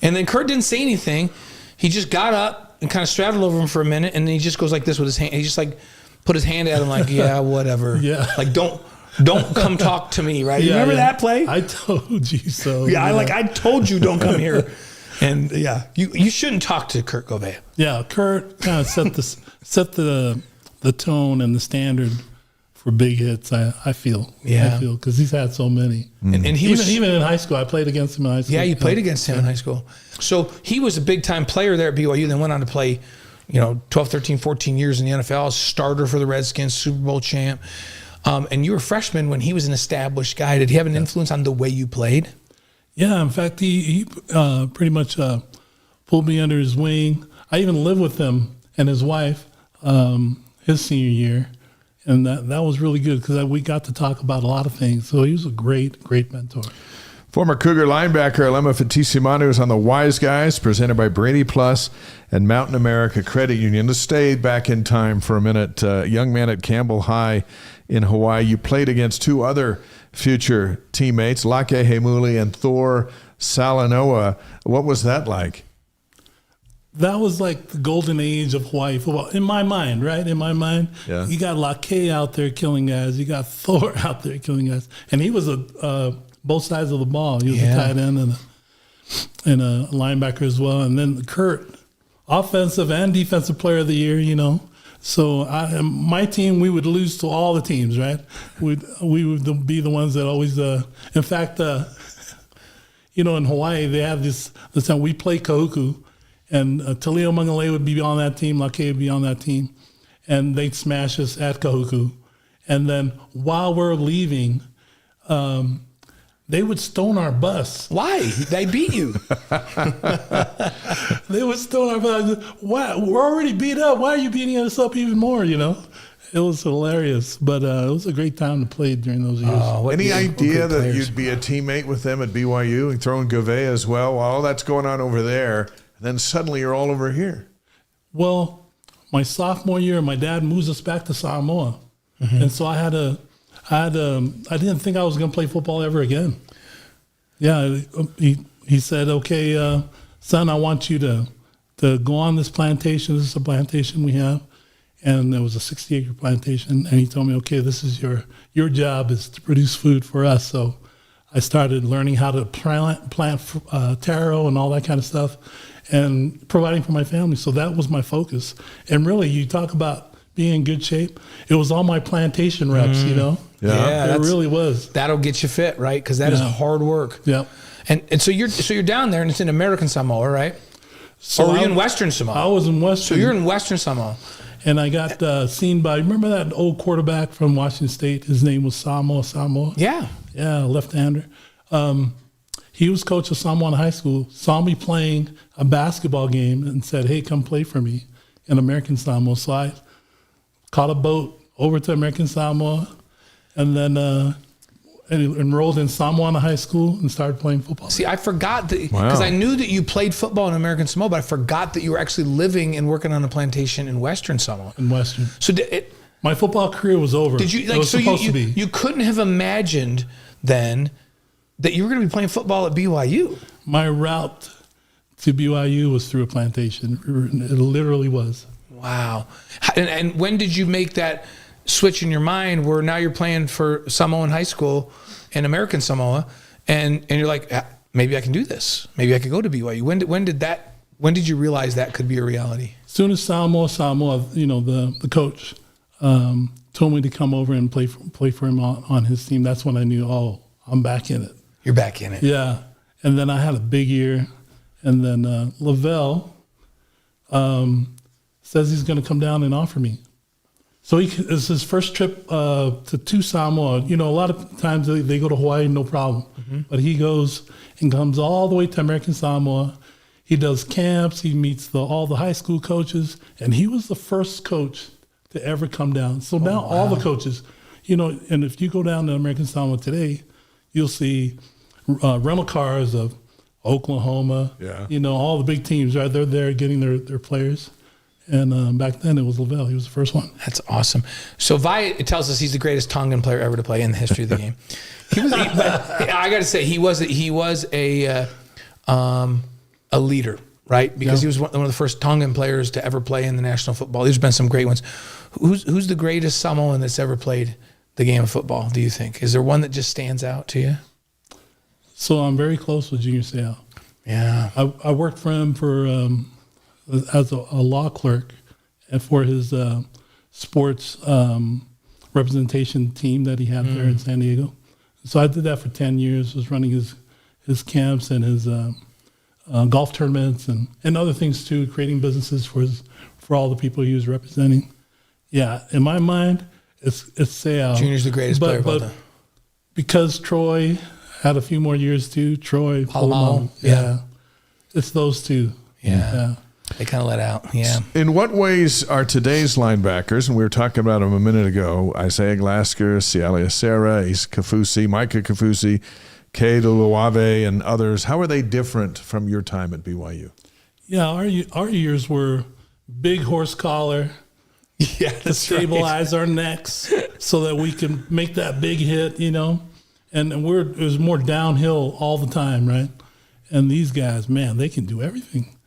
And then Kurt didn't say anything. He just got up and kind of straddled over him for a minute, and then he just goes like this with his hand. He just like put his hand at him like, yeah, whatever. Yeah. Like, don't come talk to me, right? You remember that play? I told you so. Yeah, I told you don't come here. And yeah, you shouldn't talk to Kurt Gouveia. Yeah, Kurt kind of set the tone and the standard for big hits. I feel because he's had so many. And he even in high school, I played against him in high school. Yeah, you played against him in high school. So he was a big time player there at BYU. Then went on to play, 12, 13, 14 years in the NFL, starter for the Redskins, Super Bowl champ. And you were a freshman when he was an established guy. Did he have an influence on the way you played? Yeah, in fact, he pretty much pulled me under his wing. I even lived with him and his wife his senior year, and that was really good because we got to talk about a lot of things. So he was a great mentor. Former Cougar linebacker Alema Fitisemanu is on the Wise Guys, presented by BradyPlus and Mountain America Credit Union. Let's stay back in time for a minute. Young man at Campbell High in Hawaii. You played against 2 other future teammates, Lake Hemuli and Thor Salanoa. What was that like? That was like the golden age of Hawaii football, in my mind, right? In my mind, yeah. You got Lake out there killing guys. You got Thor out there killing guys. And he was both sides of the ball. He was a tight end and a linebacker as well. And then Kurt, offensive and defensive player of the year, So my team, we would lose to all the teams, right? We would be the ones that always, in fact, in Hawaii, they have this time we play Kahuku, and Talio Mangale would be on that team, Lake would be on that team, and they'd smash us at Kahuku. And then while we're leaving, they would stone our bus. Why? They beat you. They would stone our bus. Why? We're already beat up. Why are you beating us up even more, It was hilarious, but it was a great time to play during those years. Any idea that you'd be a teammate with them at BYU and throwing Gouveia as well? While all that's going on over there, and then suddenly you're all over here. Well, my sophomore year, my dad moves us back to Samoa. Mm-hmm. And so I didn't think I was going to play football ever again. Yeah, he said, okay, son, I want you to go on this plantation. This is a plantation we have. And there was a 60-acre plantation. And he told me, okay, this is your job is to produce food for us. So I started learning how to plant taro and all that kind of stuff and providing for my family. So that was my focus. And really, you talk about being in good shape. It was all my plantation reps, Yeah, it really was. That'll get you fit, right? Because that is hard work. Yeah. And so you're down there, and it's in American Samoa, right? So or were you in Western Samoa? I was in Western. So you're in Western Samoa. And I got seen by, remember that old quarterback from Washington State? His name was Samoa. Yeah. Yeah, left-hander. He was coach of Samoa High School, saw me playing a basketball game and said, hey, come play for me in American Samoa. So I caught a boat over to American Samoa and then enrolled in Samoa High School and started playing football. See, I forgot that because I knew that you played football in American Samoa, but I forgot that you were actually living and working on a plantation in Western Samoa. In Western. So my football career was over. Did you it was supposed to be. You couldn't have imagined then that you were going to be playing football at BYU? My route to BYU was through a plantation. It literally was. Wow. And when did you make that switch in your mind where now you're playing for Samoan high school in American Samoa and you're like, maybe I can do this. Maybe I could go to BYU. When did you realize that could be a reality? As soon as Samoa, the coach told me to come over and play for him on his team, that's when I knew, I'm back in it. You're back in it. Yeah. And then I had a big year. And then Lavelle says he's going to come down and offer me. So it's his first trip to Samoa. A lot of times they go to Hawaii, no problem. Mm-hmm. But he goes and comes all the way to American Samoa. He does camps. He meets all the high school coaches. And he was the first coach to ever come down. So now all the coaches, and if you go down to American Samoa today, you'll see rental cars of Oklahoma. Yeah. All the big teams, right? They're there getting their players. And back then it was Lavelle. He was the first one. That's awesome. So it tells us he's the greatest Tongan player ever to play in the history of the game. I got to say he was a leader, right? Because he was one of the first Tongan players to ever play in the national football. There's been some great ones. Who's the greatest Samoan that's ever played the game of football? Do you think? Is there one that just stands out to you? So I'm very close with Junior Seau. Yeah, I worked for him as a law clerk and for his sports representation team that he had there in San Diego. So I did that for 10 years, was running his camps and his golf tournaments and other things too, creating businesses for all the people he was representing. Yeah, in my mind, it's Seau. Junior's the greatest player of all time. Because Troy had a few more years too, Troy, Palomalo, yeah. It's those two. Yeah. They kind of let out, yeah. In what ways are today's linebackers, and we were talking about them a minute ago, Isaiah Glasker, Sialia Serra, Issa Kafusi, Micah Kafusi, Kay Duluave, and others, how are they different from your time at BYU? Yeah, our years were big horse collar, to stabilize our necks so that we can make that big hit, and it was more downhill all the time, right? And these guys, man, they can do everything.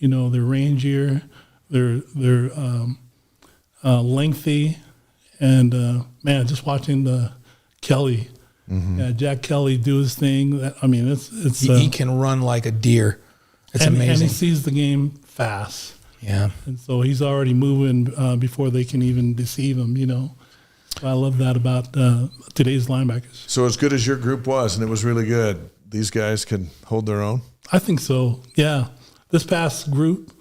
They're rangier, they're lengthy, and man, just watching Kelly, Jack Kelly do his thing. It's he can run like a deer. It's amazing, and he sees the game fast. Yeah, and so he's already moving before they can even deceive him. So I love that about today's linebackers. So as good as your group was, and it was really good, these guys can hold their own? I think so, yeah. This past group,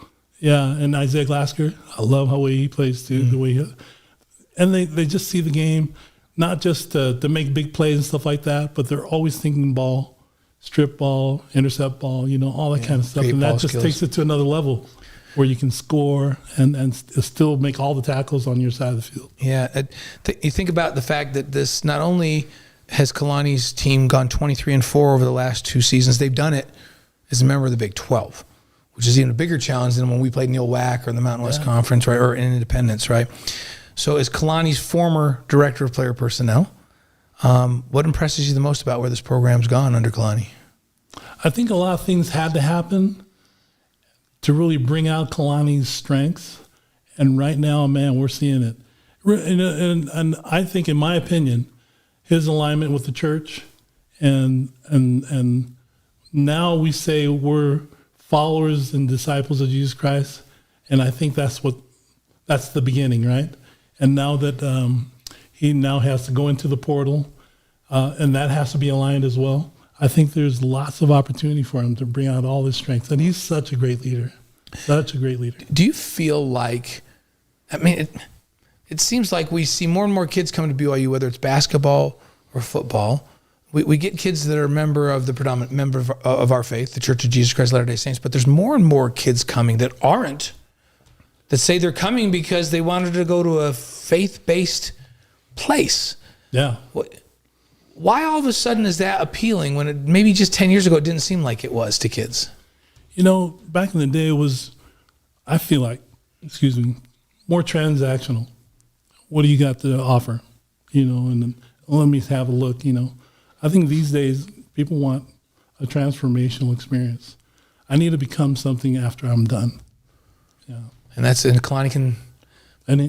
and Isaiah Glasker, I love how he plays too, the way and they just see the game, not just to make big plays and stuff like that, but they're always thinking ball, strip ball, intercept ball, all that kind of stuff. And that just takes it to another level where you can score and still make all the tackles on your side of the field. Yeah, you think about the fact that this not only has Kalani's team gone 23-4 over the last 2 seasons, they've done it as a member of the Big 12. Which is even a bigger challenge than when we played Neil Wack or in the Mountain West Conference, right, or in Independence, right? So as Kalani's former director of player personnel, what impresses you the most about where this program's gone under Kalani? I think a lot of things had to happen to really bring out Kalani's strengths. And right now, man, we're seeing it. And I think, in my opinion, his alignment with the church and now we say we're followers and disciples of Jesus Christ, and I think that's the beginning, right? And now that he now has to go into the portal, and that has to be aligned as well. I think there's lots of opportunity for him to bring out all his strengths, and he's such a great leader. Do you feel like, it seems like we see more and more kids coming to BYU, whether it's basketball or football. We get kids that are a member of the predominant member of our faith, the Church of Jesus Christ of Latter-day Saints, but there's more and more kids coming that aren't, that say they're coming because they wanted to go to a faith-based place. Yeah. Why all of a sudden is that appealing when it maybe just 10 years ago it didn't seem like it was to kids? Back in the day it was, I feel like, more transactional. What do you got to offer? And then let me have a look, I think these days people want a transformational experience. I need to become something after I'm done. Yeah. And Kalani can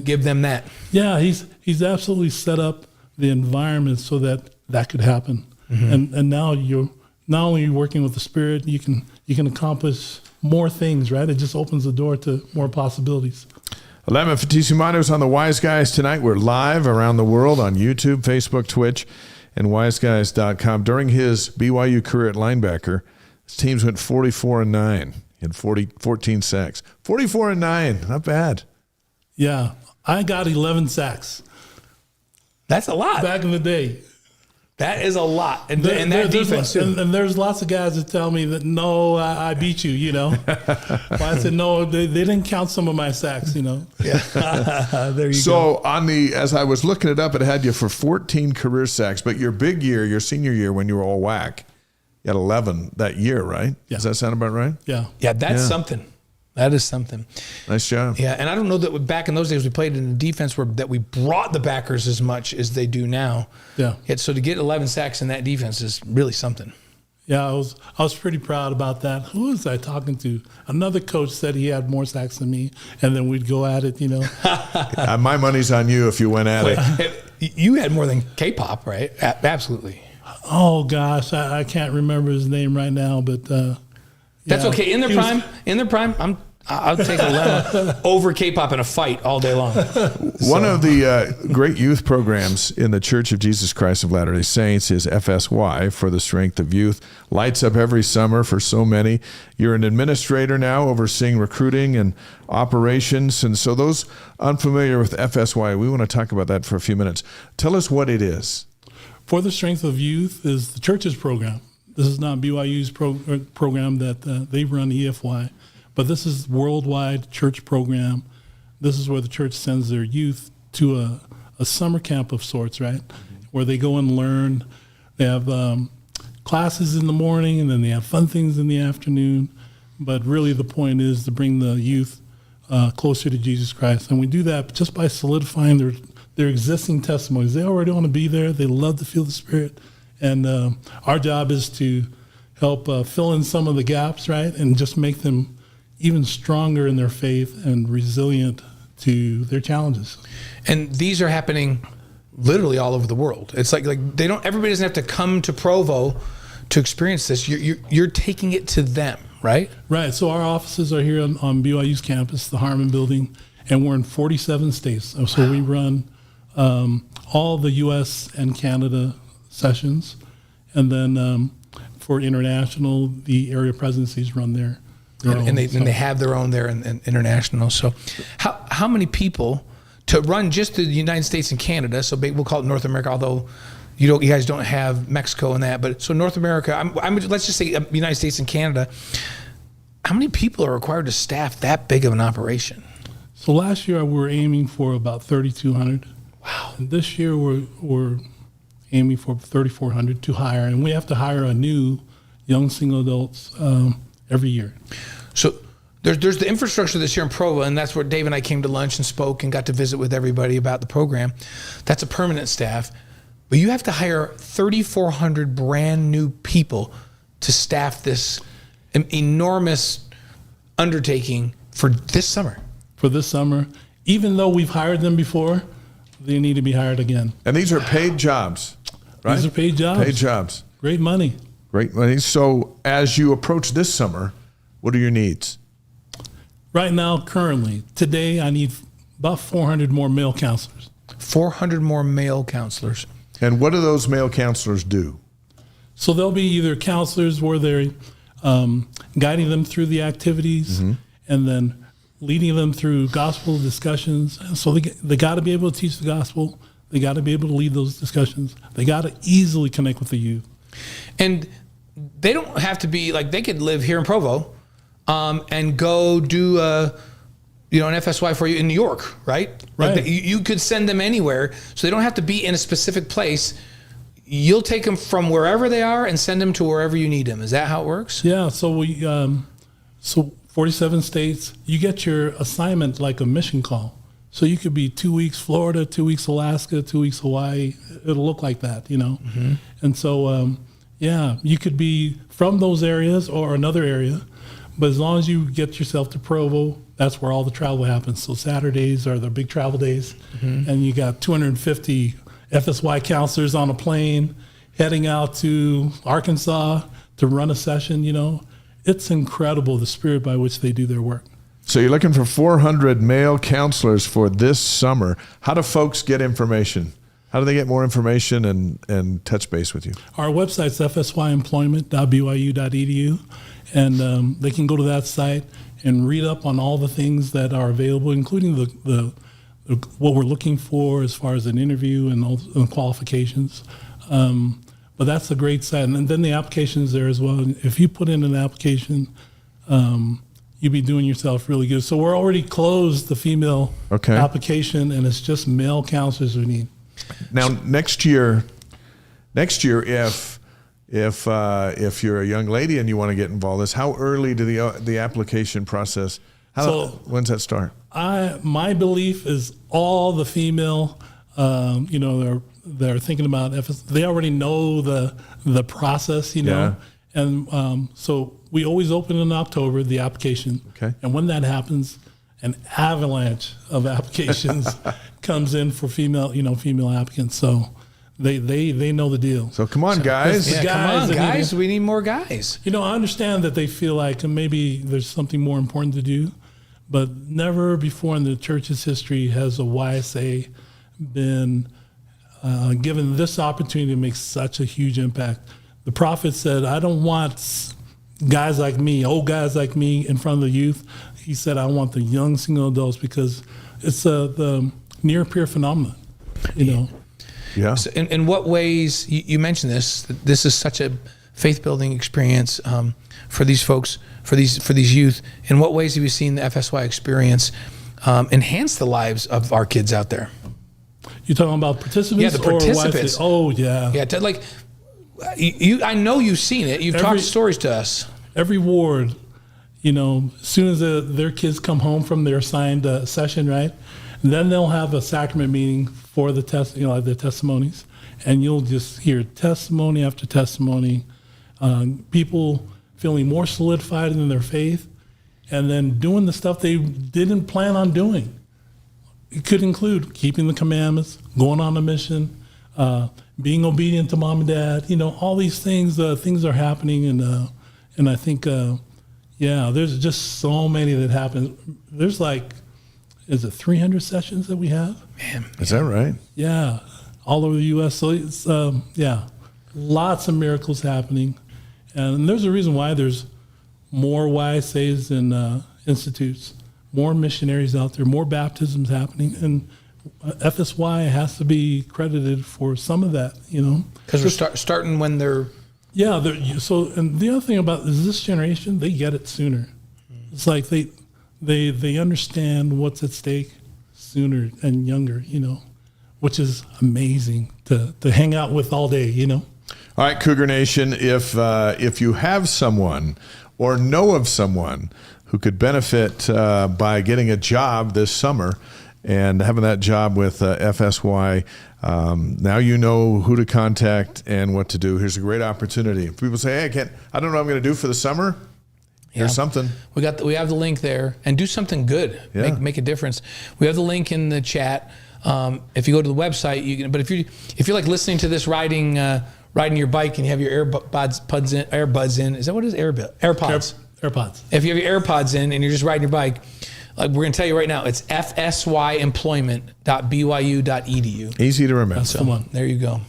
give them that. Yeah, he's absolutely set up the environment so that could happen. Mm-hmm. And now you're not only working with the Spirit, you can accomplish more things, right? It just opens the door to more possibilities. Alema Fitisemanu is on the Wise Guys tonight. We're live around the world on YouTube, Facebook, Twitch, and wiseguys.com. During his BYU career at linebacker, his teams went 44-9. He had 14 sacks. 44-9, not bad. Yeah, I got 11 sacks. That's a lot. Back in the day. That is a lot. And that defense, too. And there's lots of guys that tell me that, no, I beat you, But I said, no, they didn't count some of my sacks, Yeah. There you go. So as I was looking it up, it had you for 14 career sacks. But your big year, your senior year when you were all whack, You had 11 that year, right? Yeah. Does that sound about right? Yeah. Yeah, that's something. That is something. Nice job. Yeah, and I don't know that back in those days we played in a defense that we brought the backers as much as they do now. Yeah. Yet, so to get 11 sacks in that defense is really something. Yeah, I was pretty proud about that. Who was I talking to? Another coach said he had more sacks than me, and then we'd go at it, My money's on you if you went at it. You had more than K-pop, right? Absolutely. Oh gosh, I can't remember his name right now, but that's okay. In their prime, I'll take Alema over K-pop in a fight all day long. One of the great youth programs in the Church of Jesus Christ of Latter-day Saints is FSY, for the Strength of Youth. Lights up every summer for so many. You're an administrator now, overseeing recruiting and operations. And so those unfamiliar with FSY, we want to talk about that for a few minutes. Tell us what it is. For the Strength of Youth is the church's program. This is not BYU's program that they run, EFY. But this is worldwide church program. This is where the church sends their youth to a summer camp of sorts, right? Where they go and learn. They have classes in the morning, and then they have fun things in the afternoon. But really the point is to bring the youth closer to Jesus Christ. And we do that just by solidifying their existing testimonies. They already want to be there. They love to feel the Spirit. And our job is to help fill in some of the gaps, right? And just make them even stronger in their faith and resilient to their challenges. And these are happening literally all over the world. It's like everybody doesn't have to come to Provo to experience this. You're taking it to them, right? Right. So our offices are here on BYU's campus, the Harmon Building, and we're in 47 states. So we run all the U.S. and Canada sessions, and then for international, the area presidencies run there. And they have their own there in international. So how many people to run just the United States and Canada? So we'll call it North America, although you guys don't have Mexico and that. But so North America, let's just say United States and Canada. How many people are required to staff that big of an operation? So last year we were aiming for about 3,200. Wow. And this year we're aiming for 3,400 to hire, and we have to hire a new young single adults every year. So there's the infrastructure this year in Provo, and that's where Dave and I came to lunch and spoke and got to visit with everybody about the program. That's a permanent staff. But you have to hire 3,400 brand new people to staff this enormous undertaking for this summer. For this summer, even though we've hired them before, they need to be hired again. And these are paid jobs, right? These are paid jobs. Paid jobs. Great money. Great money. So as you approach this summer, what are your needs? Right now, currently, today, I need about 400 more male counselors. 400 more male counselors. And what do those male counselors do? So they'll be either counselors where they're guiding them through the activities and then leading them through gospel discussions. So they got to be able to teach the gospel. They got to be able to lead those discussions. They got to easily connect with the youth. And they don't have to be they could live here in Provo and go do an FSY for you in New York, right? Right. You could send them anywhere, so they don't have to be in a specific place. You'll take them from wherever they are and send them to wherever you need them. Is that how it works? Yeah. So we 47 states. You get your assignment like a mission call. So you could be 2 weeks Florida, 2 weeks Alaska, 2 weeks Hawaii. It'll look like that, And so you could be from those areas or another area. But as long as you get yourself to Provo, that's where all the travel happens. So Saturdays are the big travel days. And you got 250 FSY counselors on a plane heading out to Arkansas to run a session, It's incredible the spirit by which they do their work. So you're looking for 400 male counselors for this summer. How do folks get information? How do they get more information and touch base with you? Our website's fsyemployment.byu.edu. And they can go to that site and read up on all the things that are available, including the what we're looking for as far as an interview and all the qualifications. But that's a great site. And then the application is there as well. And if you put in an application, you'll be doing yourself really good. So we're already closed the female application, and it's just male counselors we need. Now, next year, if if you're a young lady and you want to get involved in this, how early do the application process? When's that start? My belief is all the female, they're thinking about FS. They already know the process, and so we always open in October the application. Okay. And when that happens, an avalanche of applications comes in for female applicants. So they know the deal. So come on, guys. Yeah, come on, guys. We need more guys. I understand that they feel like maybe there's something more important to do, but never before in the church's history has a YSA been given this opportunity to make such a huge impact. The prophet said, I don't want guys like me, old guys like me in front of the youth. He said, I want the young single adults because it's the near peer phenomenon, Yeah. So in what ways, you mentioned this is such a faith-building experience for these folks, for these youth. In what ways have you seen the FSY experience enhance the lives of our kids out there? You're talking about participants? Yeah, the participants. Oh, yeah. Yeah, I know you've seen it. You've talked stories to us. Every ward, as soon as their kids come home from their assigned session, right? Then they'll have a sacrament meeting for the their testimonies, and you'll just hear testimony after testimony, people feeling more solidified in their faith, and then doing the stuff they didn't plan on doing. It could include keeping the commandments, going on a mission, being obedient to mom and dad. All these things. Things are happening, and I think, there's just so many that happen. There's is it 300 sessions that we have? Man, is that right? Yeah, all over the U.S. So it's lots of miracles happening, and there's a reason why there's more YSAs and institutes, more missionaries out there, more baptisms happening, and FSY has to be credited for some of that. Because we're starting when they're. Yeah. And the other thing about is this generation, they get it sooner. It's like they understand what's at stake sooner and younger, which is amazing to hang out with all day, All right, Cougar Nation, if you have someone or know of someone who could benefit by getting a job this summer and having that job with FSY, now you know who to contact and what to do. Here's a great opportunity. If people say, hey, I don't know what I'm going to do for the summer. Here's something. We have the link there, and do something good. Yeah. Make a difference. We have the link in the chat. If you go to the website, you can. But if you're like listening to this riding your bike and you have your AirBuds in, is that what it is? AirPods. AirPods. If you have your AirPods in and you're just riding your bike, we're going to tell you right now, it's fsyemployment.byu.edu. Easy to remember. That's the one. There you go.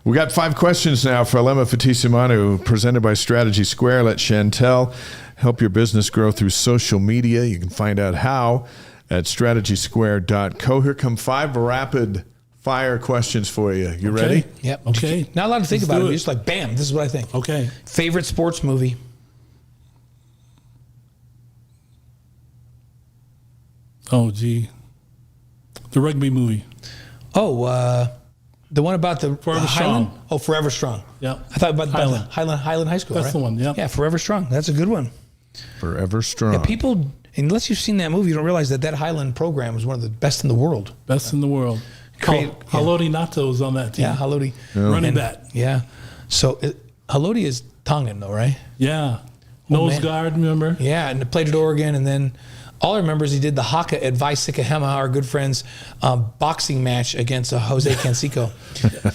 We got 5 questions now for Alema Fitisemanu, presented by Strategy Square. Let Chantel help your business grow through social media. You can find out how at strategysquare.co. Here come 5 rapid fire questions for you. You ready? Yep. Okay. Not allowed to think about it. You're just like, bam, this is what I think. Okay. Favorite sports movie? Oh, gee. The rugby movie. Oh, the one about the Forever Highland? Strong. Oh, Forever Strong. Yeah. I thought about Highland High School, That's right? the one, yeah. Yeah, Forever Strong. That's a good one. Forever Strong. Yeah, people, unless you've seen that movie, you don't realize that Highland program was one of the best in the world. Best in the world. Haloti Nato was on that team. Yeah, Haloti. Running back. Yeah. So Haloti is Tongan, though, right? Yeah. Nose guard, remember? Yeah, and played at Oregon, and then all I remember is he did the haka at Visikahema, our good friend's boxing match against Jose Canseco,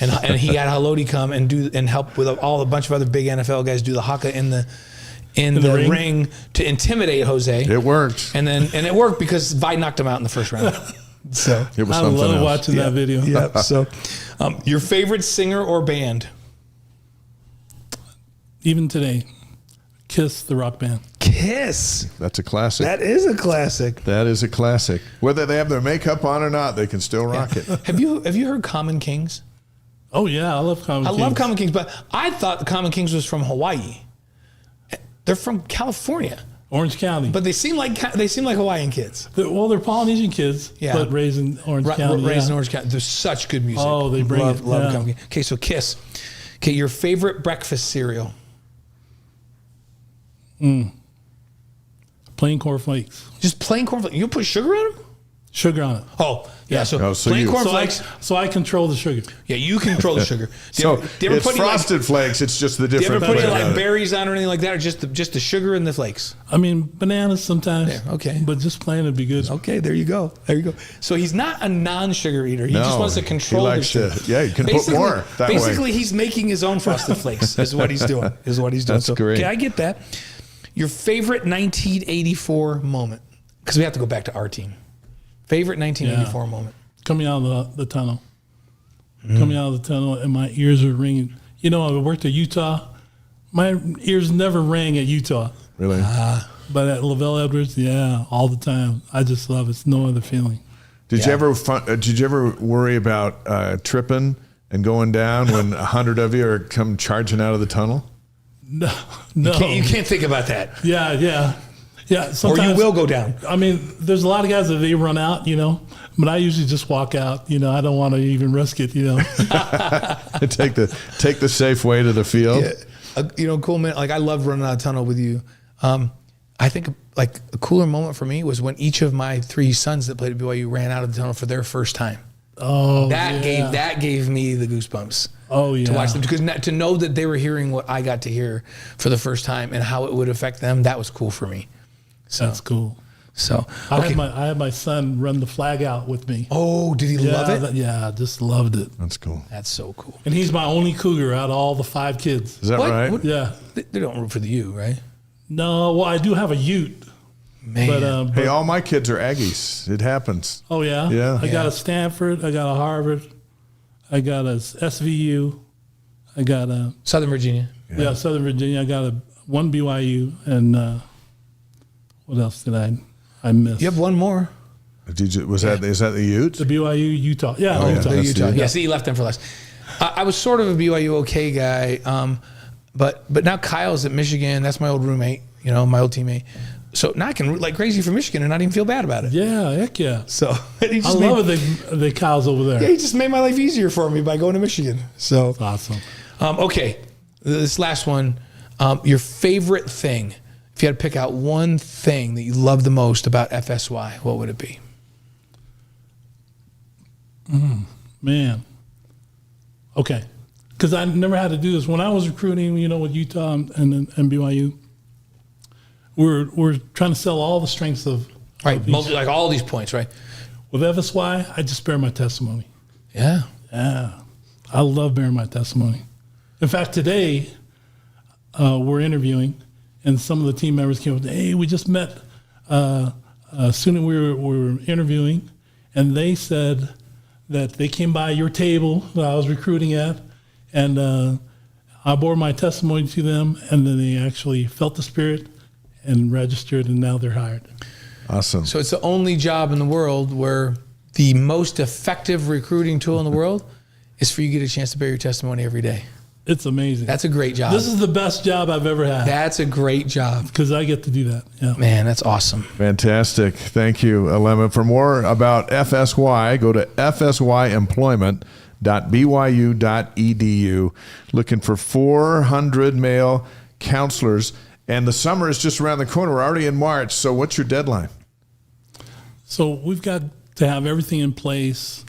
and he had Haloti come and help with a bunch of other big NFL guys do the haka in the ring to intimidate Jose. It worked, and it worked because Vi knocked him out in the first round. So it was I something love else. watching that video. Yeah. So, your favorite singer or band? Even today, Kiss, the rock band. Kiss. That's a classic. That is a classic. That is a classic. Whether they have their makeup on or not, they can still rock it. Have you heard Common Kings? Oh yeah, I love Common Kings. I love Common Kings, but I thought the Common Kings was from Hawaii. They're from California, Orange County. but they seem like Hawaiian kids. They're Polynesian kids, but raised in Orange County. Raised in Orange County. They're such good music. Oh, they bring love it. Love Yeah. Common Kings. Okay, so Kiss. Okay, your favorite breakfast cereal? Plain cornflakes. Just plain cornflakes. You put sugar on them? Sugar on it. Oh, yeah. So, so plain you- cornflakes. So I control the sugar. Yeah, you control the sugar. So do you ever it's put Frosted Flakes. It's just the Do you different. ever put any flavor like of it. berries on or anything like that, or just the sugar and the flakes? I mean, bananas sometimes. Yeah, okay. But just plain would be good. Okay, there you go. There you go. So he's not a non-sugar eater. He just No, wants to he control the likes sugar. to- yeah, you can put more that way. Basically, he's making his own Frosted Flakes. Is what he's doing. That's great. Okay, I get that. Your favorite 1984 moment? Because we have to go back to our team. Favorite 1984 moment? Coming out of the tunnel. Coming out of the tunnel, and my ears are ringing. You know, I worked at Utah. My ears never rang at Utah. Really? But at Lavelle Edwards, yeah, all the time. I just love it. It's no other feeling. Did you ever worry about tripping and going down when 100 of you are come charging out of the tunnel? No. You can't think about that. Yeah. Or Sometimes, you will go down. I mean, there's a lot of guys that they run out, but I usually just walk out. I don't want to even risk it. take the safe way to the field. Yeah. Cool man. Like I love running out of tunnel with you. I think like a cooler moment for me was when each of my 3 sons that played at BYU ran out of the tunnel for their first time. Oh, That gave me the goosebumps. Oh yeah. To watch them, because to know that they were hearing what I got to hear for the first time and how it would affect them, that was cool for me. So That's cool. So I okay. had my son run the flag out with me. Oh, did he love it? Yeah, just loved it. That's cool. That's so cool. And he's my only Cougar out of all the 5 kids. Is that What? right? What- Yeah. They don't root for the U, right? No, well, I do have a Ute. Man. But Hey, all my kids are Aggies. It happens. oh yeah, Yeah. I got a Stanford. I got a Harvard. I got a SVU. I got a Southern Virginia. Southern Virginia. I got one BYU, and what else did I miss? You have one more. Is that the Utes? The BYU Utah. Yeah, Oh, yeah. Utah. That's Utah. the- Yeah, see, you left them for last. I was sort of a BYU okay guy, but now Kyle's at Michigan. That's my old roommate, my old teammate. So now I can root like crazy for Michigan and not even feel bad about it. Yeah, heck yeah. So he I just love it. The cows over there. Yeah, he just made my life easier for me by going to Michigan. So Awesome. okay, this last one, your favorite thing. If you had to pick out one thing that you love the most about FSY, what would it be? Man. Okay. Because I never had to do this. When I was recruiting, with Utah and BYU, we're trying to sell all the strengths of Right, each. like all these points, right? With FSY, I just bear my testimony. Yeah. Yeah. I love bearing my testimony. In fact, today, we're interviewing, and some of the team members came up, hey, we just met a student we were interviewing, and they said that they came by your table that I was recruiting at, and I bore my testimony to them, and then they actually felt the spirit and registered, and now they're hired. Awesome. So it's the only job in the world where the most effective recruiting tool in the world is for you to get a chance to bear your testimony every day. It's amazing. That's a great job. This is the best job I've ever had That's a great job. because I get to do that. Yeah. Man, that's awesome. Fantastic. Thank you, Alema. For more about FSY, go to fsyemployment.byu.edu. Looking for 400 male counselors. And the summer is just around the corner. We're already in March. So what's your deadline? So we've got to have everything in place,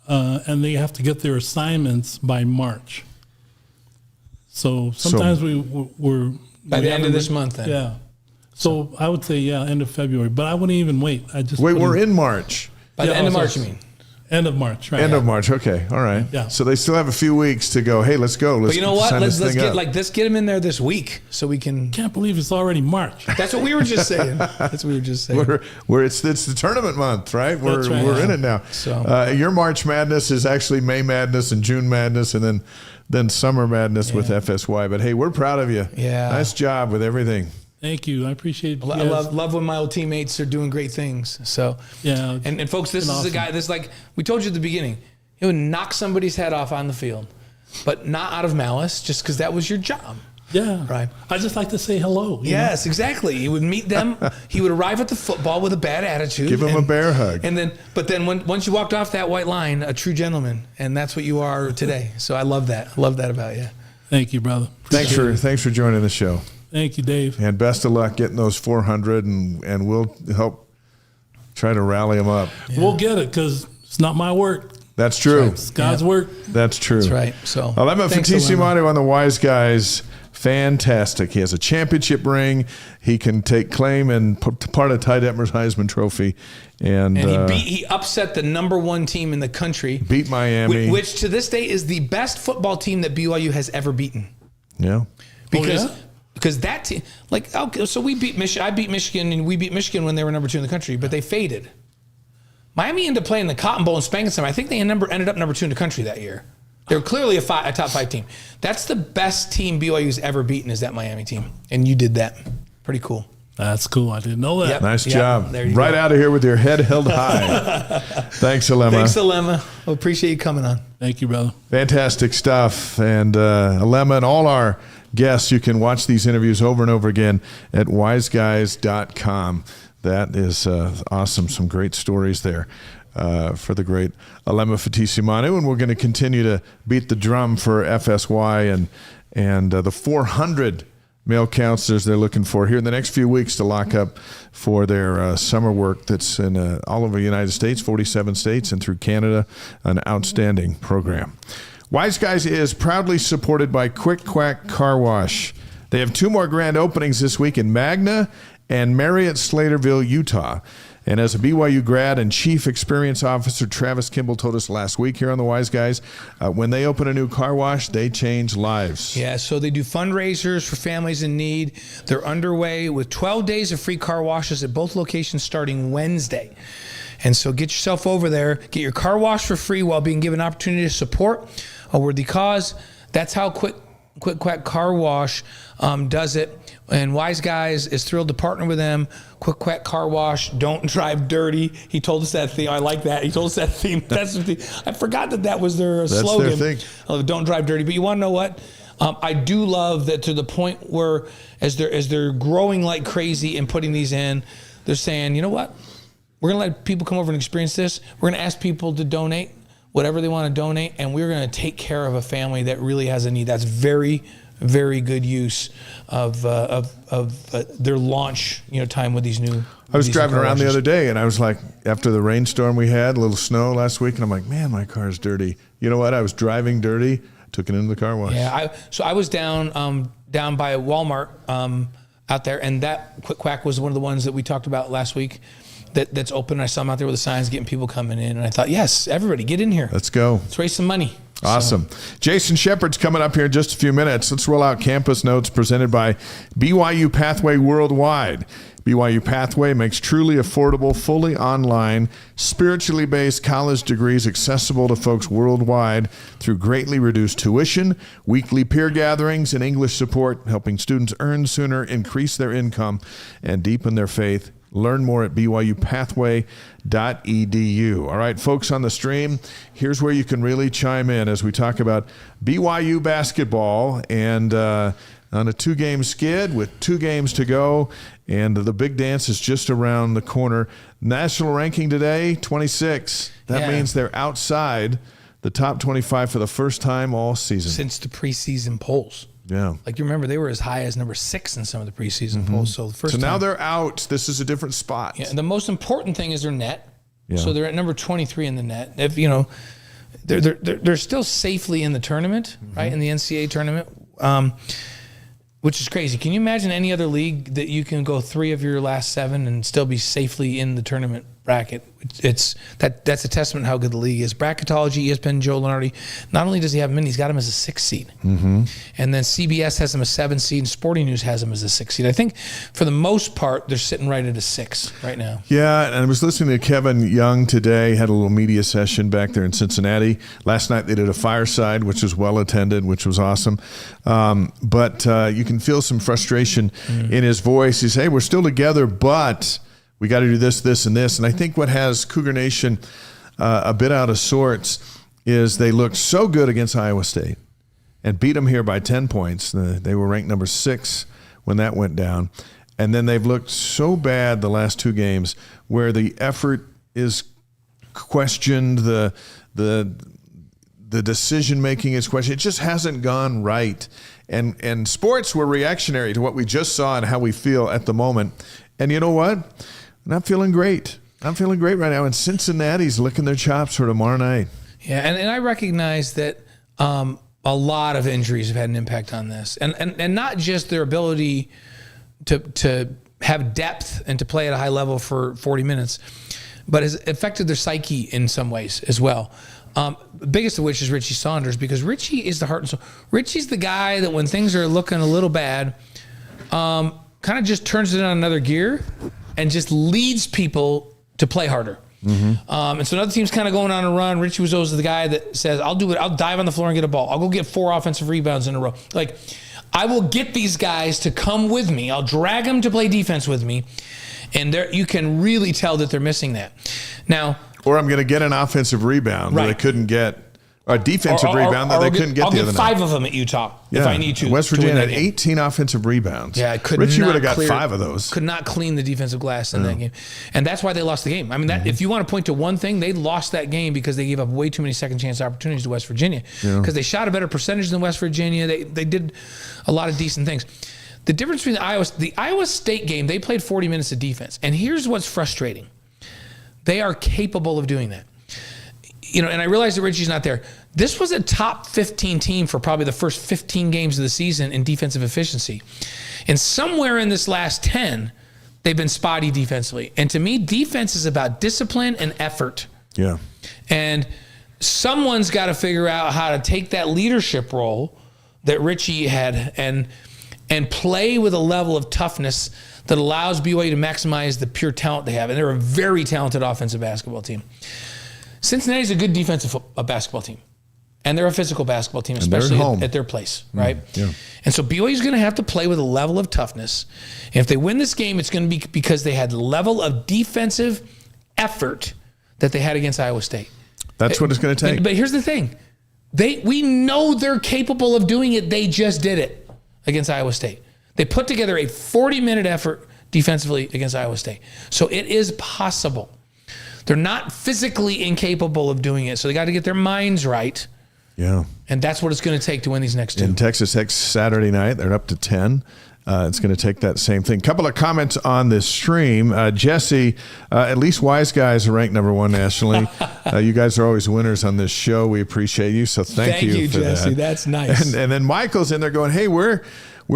and they have to get their assignments by March. So sometimes we're By the end of this month, then. Yeah. So I would say end of February, but I wouldn't even wait. Wait, we're in March. By the end of also- March, you mean? End of March, right? End of March. Okay. All right. Yeah. So they still have a few weeks to go. Hey, let's go. Let's But you know what? sign Let's this thing get up. let's get him in there this week so we can. Can't believe it's already March. That's what we were just saying. That's what we were just saying. It's the tournament month, right? That's right. We're in it now. So- your March Madness is actually May Madness and June Madness, and then Summer Madness with FSY. But hey, we're proud of you. Yeah. Nice job with everything. Thank you. I appreciate you I guys. love when my old teammates are doing great things. So Yeah. and folks, this is awesome. a guy that's like we told you at the beginning. He would knock somebody's head off on the field, but not out of malice, just because that was your job. Yeah. Right. I just like to say hello. you know? Yes, exactly. He would meet them. He would arrive at the football with a bad attitude. Give him a bear hug. And then, once you walked off that white line, a true gentleman, and that's what you are today. So I love that. I love that about you. Thank you, brother. Thanks for joining the show. Thank you, Dave. And best of luck getting those 400, and we'll help try to rally them up. Yeah. We'll get it because it's not my work. That's true. It's God's work. That's true. That's right. So Alema Fitisemanu on the Wise Guys. Fantastic. He has a championship ring. He can take claim and part of Ty Detmer's Heisman Trophy. And he upset the #1 team in the country. Beat Miami. Which to this day is the best football team that BYU has ever beaten. Yeah. Because that team, so we beat Michigan. I beat Michigan, and we beat Michigan when they were #2 in the country, but they faded. Miami ended up playing the Cotton Bowl and spanking them. I think they ended up #2 in the country that year. They were clearly a top 5 team. That's the best team BYU's ever beaten, is that Miami team, and you did that. Pretty cool. That's cool. I didn't know that. Yep. Nice job. There you right go. Out of here with your head held high. Thanks, Alema. Thanks, Alema. I appreciate you coming on. Thank you, brother. Fantastic stuff. And Alema and all our guests, you can watch these interviews over and over again at wiseguys.com. That is awesome. Some great stories there for the great Alema Fatisimanu. And we're going to continue to beat the drum for FSY and the 400 male counselors they're looking for here in the next few weeks to lock up for their summer work that's in all over the United States, 47 states, and through Canada. An outstanding program. Wise Guys is proudly supported by Quack Car Wash. They have 2 more grand openings this week in Magna and Marriott Slaterville, Utah. And as a BYU grad and Chief Experience Officer Travis Kimball told us last week here on the Wise Guys, when they open a new car wash, they change lives. Yeah, so they do fundraisers for families in need. They're underway with 12 days of free car washes at both locations starting Wednesday. And so get yourself over there, get your car washed for free while being given an opportunity to support a worthy cause. That's how Quack Car Wash does it. And Wise Guys is thrilled to partner with them. Quack Car Wash, don't drive dirty. He told us that theme. I like that. He told us that theme. That's the theme. I forgot that was their slogan. Their thing. Don't drive dirty. But you want to know what? I do love that, to the point where as they're growing like crazy and putting these in, they're saying, you know what? We're going to let people come over and experience this. We're going to ask people to donate whatever they want to donate, and we're going to take care of a family that really has a need. That's very, very good use of their launch, time with these new. I was driving around the other day, and I was like, after the rainstorm we had, a little snow last week, and I'm like, man, my car's dirty. You know what? I was driving dirty, took it into the car wash. Yeah, I was down by Walmart out there, and that Quack was one of the ones that we talked about last week. That's open. I saw them out there with the signs, getting people coming in, and I thought, yes, everybody, get in here. Let's go. Let's raise some money. Awesome. Jason Shepard's coming up here in just a few minutes. Let's roll out campus notes presented by BYU Pathway Worldwide. BYU Pathway makes truly affordable, fully online, spiritually based college degrees accessible to folks worldwide through greatly reduced tuition, weekly peer gatherings, and English support, helping students earn sooner, increase their income, and deepen their faith. Learn more at byupathway.edu. All right, folks on the stream, here's where you can really chime in as we talk about BYU basketball and on a 2-game skid with 2 games to go, and the big dance is just around the corner. National ranking today, 26. That means they're outside the top 25 for the first time all season. Since the preseason polls. Yeah. Like, you remember, they were as high as number 6 in some of the preseason polls. So now they're out. This is a different spot. Yeah, the most important thing is their net. Yeah. So they're at number 23 in the net. If they're still safely in the tournament, right? In the NCAA tournament, which is crazy. Can you imagine any other league that you can go 3 of your last 7 and still be safely in the tournament bracket? That's a testament to how good the league is. Bracketology, ESPN, Joe Lenardi, not only does he have him in, he's got him as a 6 seed. And then CBS has him a 7 seed, and Sporting News has him as a 6 seed. I think for the most part, they're sitting right at a 6 right now. Yeah, and I was listening to Kevin Young today, had a little media session back there in Cincinnati. Last night they did a fireside, which was well attended, which was awesome. But you can feel some frustration in his voice. He says, hey, we're still together, but we got to do this, this, and this. And I think what has Cougar Nation a bit out of sorts is they looked so good against Iowa State and beat them here by 10 points. They were ranked number 6 when that went down. And then they've looked so bad the last 2 games where the effort is questioned, the The decision making is questioned. It just hasn't gone right. And sports were reactionary to what we just saw and how we feel at the moment. And you know what? I'm not feeling great. I'm feeling great right now. And Cincinnati's licking their chops for tomorrow night. Yeah, and I recognize that a lot of injuries have had an impact on this. And not just their ability to have depth and to play at a high level for 40 minutes, but has affected their psyche in some ways as well. Biggest of which is Richie Saunders, because Richie is the heart and soul. Richie's the guy that when things are looking a little bad, kind of just turns it on another gear and just leads people to play harder. And so another team's kind of going on a run. Richie was always the guy that says, I'll do it. I'll dive on the floor and get a ball. I'll go get 4 offensive rebounds in a row. Like, I will get these guys to come with me. I'll drag them to play defense with me. And there, you can really tell that they're missing that. Now, or I'm going to get an offensive rebound that I couldn't get, or a defensive rebound that they couldn't get the other night. I'll get 5 of them at Utah if I need to. West Virginia had 18 offensive rebounds. Yeah, Richie would have got 5 of those. Could not clean the defensive glass in that game. And that's why they lost the game. I mean, that if you want to point to one thing, they lost that game because they gave up way too many second chance opportunities to West Virginia. Because they shot a better percentage than West Virginia. They did a lot of decent things. The difference between the Iowa State game, they played 40 minutes of defense. And here's what's frustrating. They are capable of doing that. You know, and I realize that Richie's not there. This was a top 15 team for probably the first 15 games of the season in defensive efficiency. And somewhere in this last 10, they've been spotty defensively. And to me, defense is about discipline and effort. Yeah. And someone's got to figure out how to take that leadership role that Richie had and play with a level of toughness that allows BYU to maximize the pure talent they have. And they're a very talented offensive basketball team. Cincinnati's a good defensive basketball team. And they're a physical basketball team, especially at their place, right? Yeah. And so BYU's going to have to play with a level of toughness. And if they win this game, it's going to be because they had the level of defensive effort that they had against Iowa State. That's what it's going to take. But here's the thing. We know they're capable of doing it. They just did it against Iowa State. They put together a 40-minute effort defensively against Iowa State. So it is possible. They're not physically incapable of doing it. So they got to get their minds right. Yeah. And that's what it's going to take to win these next 2. In Texas Tech Saturday night, they're up to 10. It's going to take that same thing. Couple of comments on this stream. Jesse, at least Wise Guys are ranked number 1 nationally. You guys are always winners on this show. We appreciate you. So thank you for Jesse. that. That's nice. And then Michael's in there going, hey, where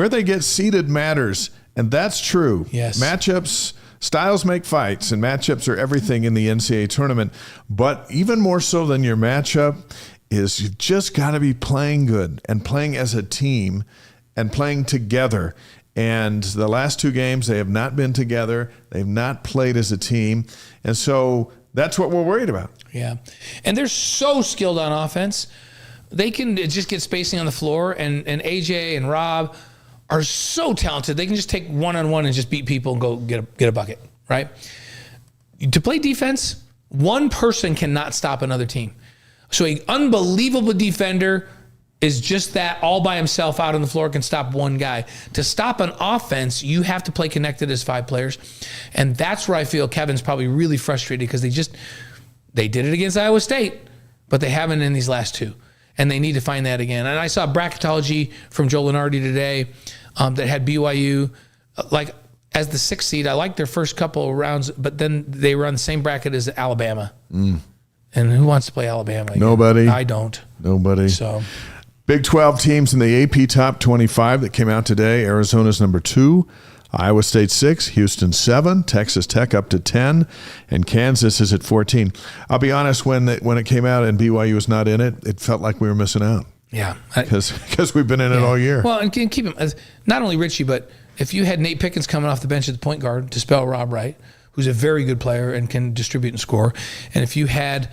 they get seated matters. And that's true. Yes. Matchups, styles make fights, and matchups are everything in the NCAA tournament. But even more so than your matchup is you've just got to be playing good and playing as a team and playing together. And the last 2 games, they have not been together. They've not played as a team. And so that's what we're worried about. Yeah. And they're so skilled on offense. They can just get spacing on the floor. And AJ and Rob are so talented. They can just take one-on-one and just beat people and go get a bucket, right? To play defense, one person cannot stop another team. So an unbelievable defender is just that all by himself out on the floor can stop one guy. To stop an offense, you have to play connected as 5 players. And that's where I feel Kevin's probably really frustrated because they did it against Iowa State, but they haven't in these last 2. And they need to find that again. And I saw Bracketology from Joe Lenardi today that had BYU like as the 6th seed. I liked their first couple of rounds, but then they were on the same bracket as Alabama. And who wants to play Alabama again? Nobody. I don't. Nobody. So Big 12 teams in the AP Top 25 that came out today. Arizona's number 2, Iowa State 6, Houston 7, Texas Tech up to 10, and Kansas is at 14. I'll be honest, when it came out and BYU was not in it, it felt like we were missing out. Yeah. Because we've been in it all year. Well, and keep him, not only Richie, but if you had Nate Pickens coming off the bench at the point guard to spell Rob right, who's a very good player and can distribute and score, and if you had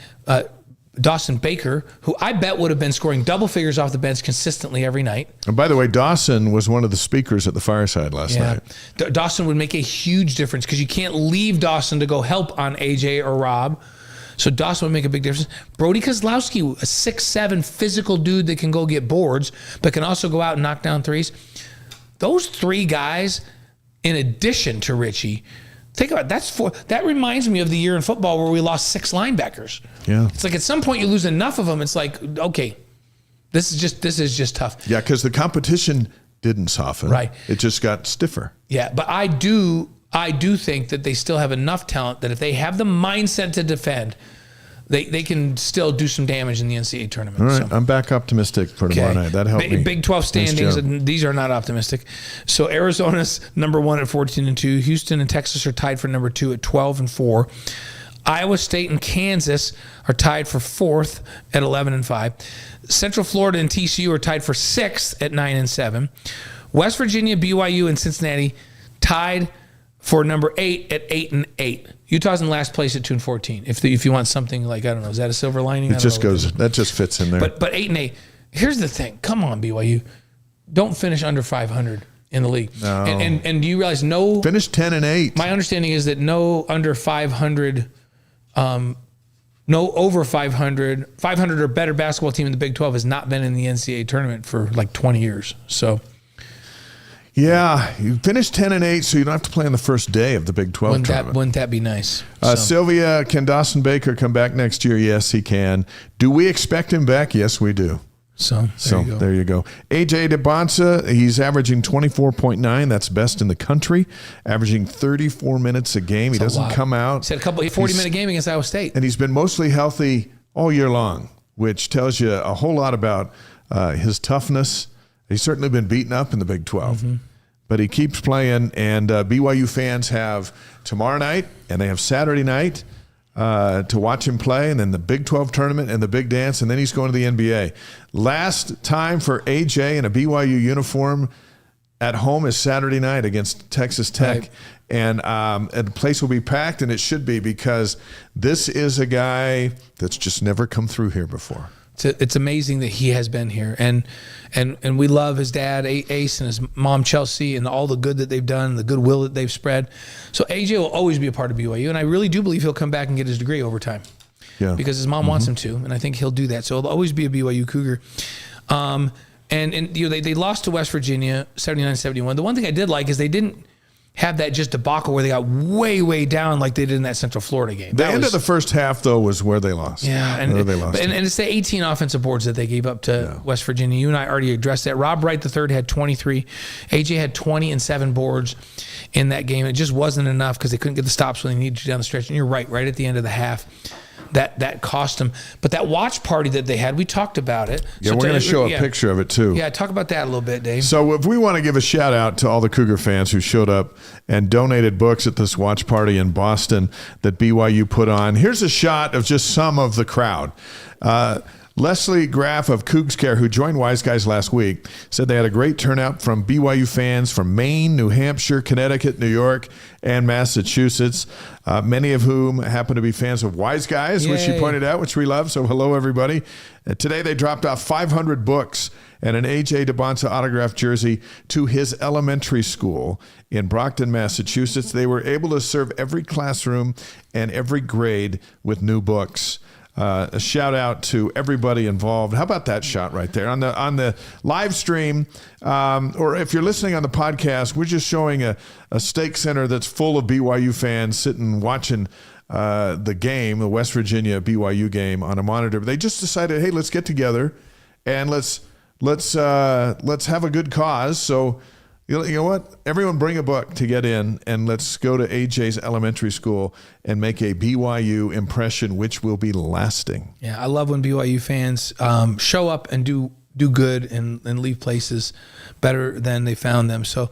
Dawson Baker, who I bet would have been scoring double figures off the bench consistently every night. And by the way, Dawson was one of the speakers at the fireside last night. Dawson would make a huge difference because you can't leave Dawson to go help on AJ or Rob. So Dawson would make a big difference. Brody Kozlowski, a 6'7" physical dude that can go get boards, but can also go out and knock down threes. Those 3 guys, in addition to Richie, Think about it. That reminds me of the year in football where we lost 6 linebackers. Yeah. It's like at some point you lose enough of them. It's like, okay, this is just tough. Yeah, because the competition didn't soften. Right. It just got stiffer. Yeah, but I do think that they still have enough talent that if they have the mindset to defend, they can still do some damage in the NCAA tournament. All right, I'm back optimistic for tomorrow night. That helped me. Big 12 standings, and these are not optimistic. So Arizona's number 1 at 14-2. Houston and Texas are tied for number 2 at 12-4. Iowa State and Kansas are tied for 4th at 11-5. Central Florida and TCU are tied for 6th at 9-7. West Virginia, BYU, and Cincinnati tied for number 8 at 8-8. Utah's in last place at 2-14. If you want something like, I don't know, is that a silver lining? That just fits in there. But 8-8. Here's the thing. Come on, BYU. Don't finish under 500 in the league. No. And do you realize finish 10-8. My understanding is that no under 500, no over 500 or better basketball team in the Big 12 has not been in the NCAA tournament for like 20 years. So. Yeah, you finished 10-8, so you don't have to play on the first day of the Big 12 tournament. Wouldn't that be nice? Sylvia, can Dawson Baker come back next year? Yes, he can. Do we expect him back? Yes, we do. So there you go. AJ DeBonsa, he's averaging 24.9. That's best in the country. Averaging 34 minutes a game. He doesn't come out. He had a 40-minute game against Iowa State. And he's been mostly healthy all year long, which tells you a whole lot about his toughness. He's certainly been beaten up in the Big 12, but he keeps playing. And BYU fans have tomorrow night and they have Saturday night to watch him play, and then the Big 12 tournament and the big dance, and then he's going to the NBA. Last time for AJ in a BYU uniform at home is Saturday night against Texas Tech. Right. And the place will be packed, and it should be, because this is a guy that's just never come through here before. It's amazing that he has been here, and we love his dad Ace and his mom Chelsea and all the good that they've done, the goodwill that they've spread. So AJ will always be a part of BYU, and I really do believe he'll come back and get his degree over time. Yeah, because his mom wants him to, and I think he'll do that. So he'll always be a BYU Cougar. And you know, they lost to West Virginia 79-71. The one thing I did like is they didn't have that just debacle where they got way down like they did in that Central Florida game. The end of the first half, though, was where they lost. Yeah, and it's the 18 offensive boards that they gave up to West Virginia. You and I already addressed that. Rob Wright III had 23. AJ had 20 and 7 boards in that game. It just wasn't enough because they couldn't get the stops when they needed to down the stretch. And you're right at the end of the half. That cost them. But that watch party that they had, we talked about it. Yeah, so we're going to show a picture of it too. Yeah, talk about that a little bit, Dave. So if we want to give a shout out to all the Cougar fans who showed up and donated books at this watch party in Boston that BYU put on, here's a shot of just some of the crowd. Leslie Graff of Cougs Care, who joined Wise Guys last week, said they had a great turnout from BYU fans from Maine, New Hampshire, Connecticut, New York, and Massachusetts, many of whom happen to be fans of Wise Guys, which she pointed out, which we love. So hello, everybody. Today they dropped off 500 books and an A.J. DeBonsa autographed jersey to his elementary school in Brockton, Massachusetts. They were able to serve every classroom and every grade with new books. A shout out to everybody involved. How about that shot right there on the live stream, or if you're listening on the podcast, we're just showing a stake center that's full of BYU fans sitting watching the game, the West Virginia BYU game, on a monitor. But they just decided, hey, let's get together and let's have a good cause. So you know what? Everyone bring a book to get in, and let's go to AJ's elementary school and make a BYU impression, which will be lasting. Yeah, I love when BYU fans show up and do good and leave places better than they found them. So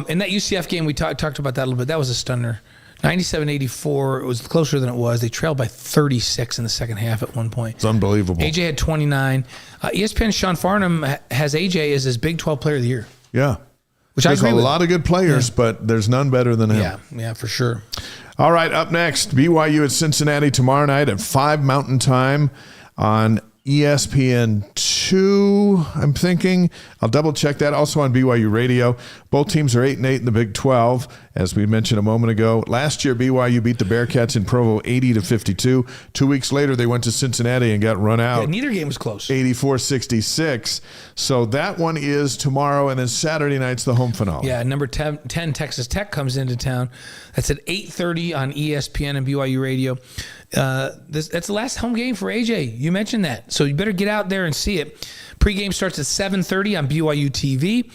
in that UCF game, we talked about that a little bit. That was a stunner. 97-84. It was closer than it was. They trailed by 36 in the second half at one point. It's unbelievable. AJ had 29. ESPN's Sean Farnham has AJ as his Big 12 Player of the Year. Yeah. Which there's I agree a lot of good players, but there's none better than him. Yeah, for sure. All right, up next, BYU at Cincinnati tomorrow night at 5 Mountain Time on ESPN2. 2, I'm thinking. I'll double check that. Also on BYU Radio. Both teams are 8-8 in the Big 12, as we mentioned a moment ago. Last year, BYU beat the Bearcats in Provo 80-52. 2 weeks later, they went to Cincinnati and got run out. Yeah, neither game was close. 84-66. So that one is tomorrow, and then Saturday night's the home finale. Yeah, number 10 Texas Tech comes into town. That's at 8:30 on ESPN and BYU Radio. That's the last home game for AJ. You mentioned that. So you better get out there and see it. Pregame starts at 7:30 on BYU TV.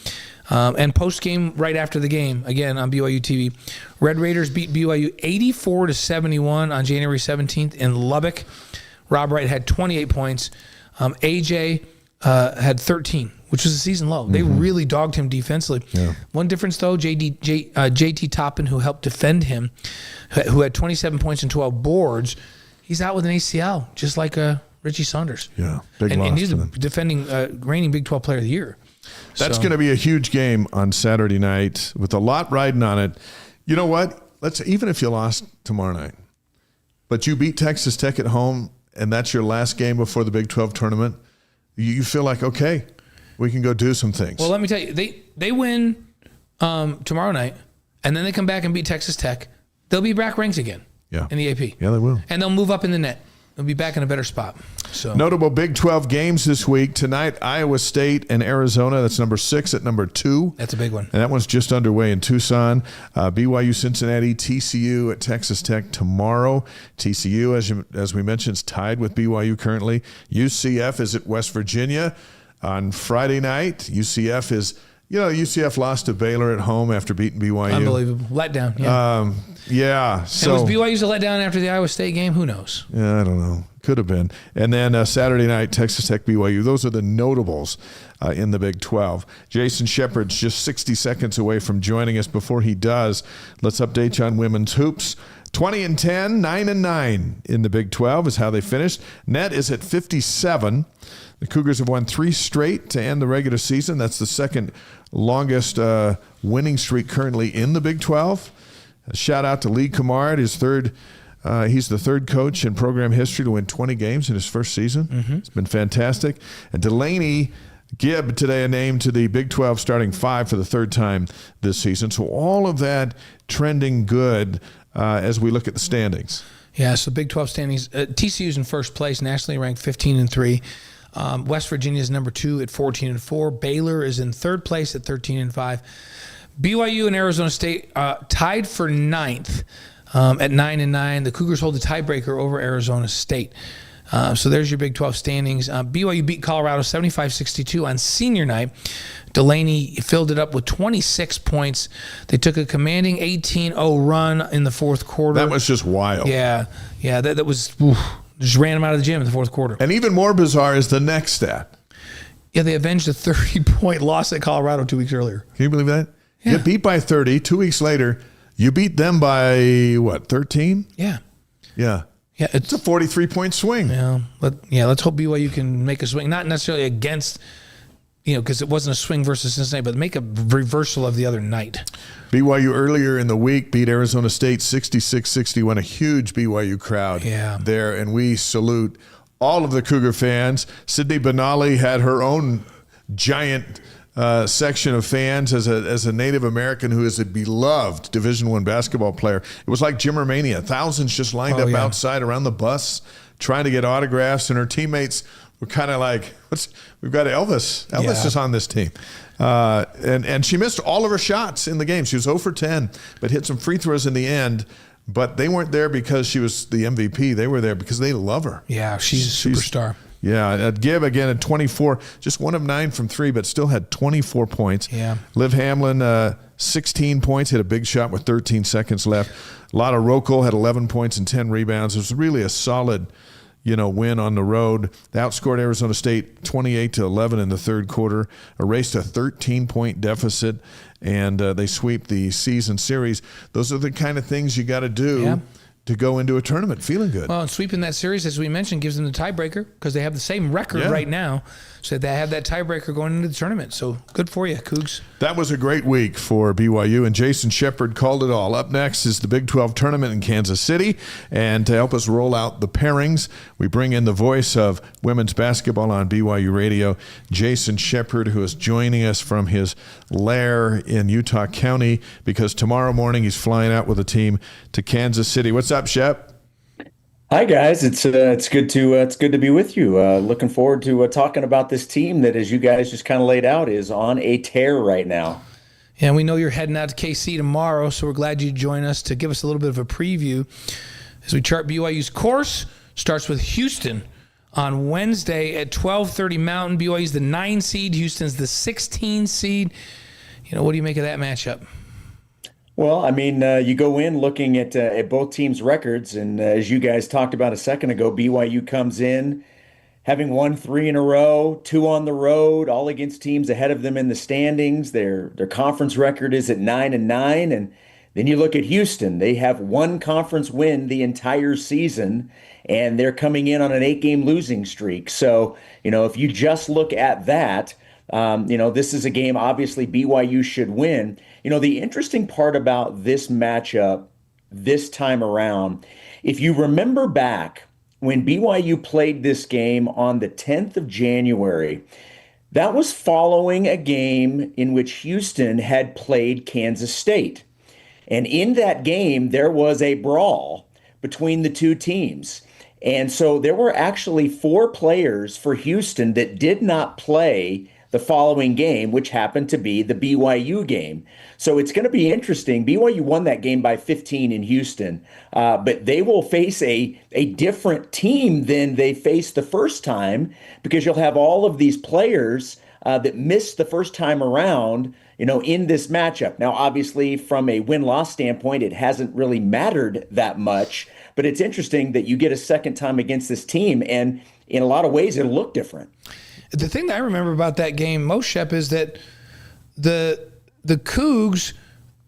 And postgame right after the game, again on BYU TV. Red Raiders beat BYU 84-71 on January 17th in Lubbock. Rob Wright had 28 points. AJ had 13, which was a season low. They really dogged him defensively. Yeah. One difference, though, JT Toppin, who helped defend him, who had 27 points and 12 boards, he's out with an ACL, just like Richie Saunders. Yeah, big loss. And he's the defending reigning Big 12 Player of the Year. That's going to be a huge game on Saturday night with a lot riding on it. You know what? Even if you lost tomorrow night, but you beat Texas Tech at home, and that's your last game before the Big 12 tournament, you feel like, okay, we can go do some things. Well, let me tell you, they win tomorrow night, and then they come back and beat Texas Tech. They'll be back ranked again in the AP. Yeah, they will. And they'll move up in the net. They'll be back in a better spot. So notable Big 12 games this week. Tonight, Iowa State and Arizona. That's number 6 at number 2. That's a big one. And that one's just underway in Tucson. BYU, Cincinnati, TCU at Texas Tech tomorrow. TCU, as we mentioned, is tied with BYU currently. UCF is at West Virginia on Friday night. UCF is... UCF lost to Baylor at home after beating BYU. Unbelievable. Letdown. Yeah. Yeah. So, and was BYU's a letdown after the Iowa State game? Who knows? Yeah, I don't know. Could have been. And then Saturday night, Texas Tech, BYU. Those are the notables in the Big 12. Jason Shepard's just 60 seconds away from joining us. Before he does, let's update you on women's hoops. 20-10, 9-9 in the Big 12 is how they finished. Net is at 57. The Cougars have won 3 straight to end the regular season. That's the second longest winning streak currently in the Big 12. A shout out to Lee Camard, his third. He's the third coach in program history to win 20 games in his first season. It's been fantastic. And Delaney Gibb today named to the Big 12 starting 5 for the third time this season. So all of that trending good as we look at the standings. Yeah, so Big 12 standings. TCU's in first place, nationally ranked 15-3. West Virginia is number 2 at 14-4. Baylor is in third place at 13-5. BYU and Arizona State tied for 9th at 9-9. The Cougars hold the tiebreaker over Arizona State. So there's your Big 12 standings. BYU beat Colorado 75-62 on senior night. Delaney filled it up with 26 points. They took a commanding 18-0 run in the fourth quarter. That was just wild. Yeah, that was just ran them out of the gym in the fourth quarter. And even more bizarre is the next stat. Yeah, they avenged a 30-point loss at Colorado 2 weeks earlier. Can you believe that? Yeah. You beat by 30. 2 weeks later, you beat them by, 13? Yeah. Yeah. Yeah, it's a 43-point swing. Yeah, let's hope BYU can make a swing. Not necessarily against, because it wasn't a swing versus Cincinnati, but make a reversal of the other night. BYU earlier in the week beat Arizona State 66-61, a huge BYU crowd there, and we salute all of the Cougar fans. Sydney Benali had her own giant section of fans as a Native American who is a beloved Division I basketball player. It was like Jimmermania. Thousands just lined up outside around the bus trying to get autographs, and her teammates were kind of like, we've got Elvis. Elvis is on this team. And she missed all of her shots in the game. She was 0 for 10, but hit some free throws in the end. But they weren't there because she was the MVP. They were there because they love her. Yeah, she's a superstar. Yeah, Gibb again at 24, just 1 of 9 from 3, but still had 24 points. Yeah. Liv Hamlin, 16 points, hit a big shot with 13 seconds left. Lotta Rokel had 11 points and 10 rebounds. It was really a solid, win on the road. They outscored Arizona State 28-11 in the third quarter, erased a 13-point deficit, and they sweep the season series. Those are the kind of things you got to do to go into a tournament feeling good. Well, and sweeping that series, as we mentioned, gives them the tiebreaker because they have the same record right now. So they have that tiebreaker going into the tournament. So good for you, Cougs. That was a great week for BYU, and Jason Shepard called it all. Up next is the Big 12 tournament in Kansas City, and to help us roll out the pairings, we bring in the voice of women's basketball on BYU Radio, Jason Shepard, who is joining us from his lair in Utah County because tomorrow morning he's flying out with a team to Kansas City. What's up, Shep? Hi guys, it's good to be with you. Looking forward to talking about this team that, as you guys just kind of laid out, is on a tear right now. Yeah, and we know you're heading out to KC tomorrow, so we're glad you joined us to give us a little bit of a preview as we chart BYU's course. Starts with Houston on Wednesday at 12:30 Mountain. BYU's the 9 seed, Houston's the 16 seed. What do you make of that matchup? Well, I mean, you go in looking at both teams' records, and as you guys talked about a second ago, BYU comes in having won 3 in a row, 2 on the road, all against teams ahead of them in the standings. Their conference record is at 9-9, and then you look at Houston. They have 1 conference win the entire season, and they're coming in on an 8-game losing streak. So, if you just look at that, this is a game obviously BYU should win. The interesting part about this matchup this time around, if you remember back when BYU played this game on the 10th of January, that was following a game in which Houston had played Kansas State. And in that game, there was a brawl between the two teams. And so there were actually 4 players for Houston that did not play the following game, which happened to be the BYU game. So it's going to be interesting. BYU won that game by 15 in Houston, but they will face a different team than they faced the first time because you'll have all of these players that missed the first time around, in this matchup. Now, obviously, from a win-loss standpoint, it hasn't really mattered that much, but it's interesting that you get a second time against this team, and in a lot of ways, it'll look different. The thing that I remember about that game most, Shep, is that the Cougs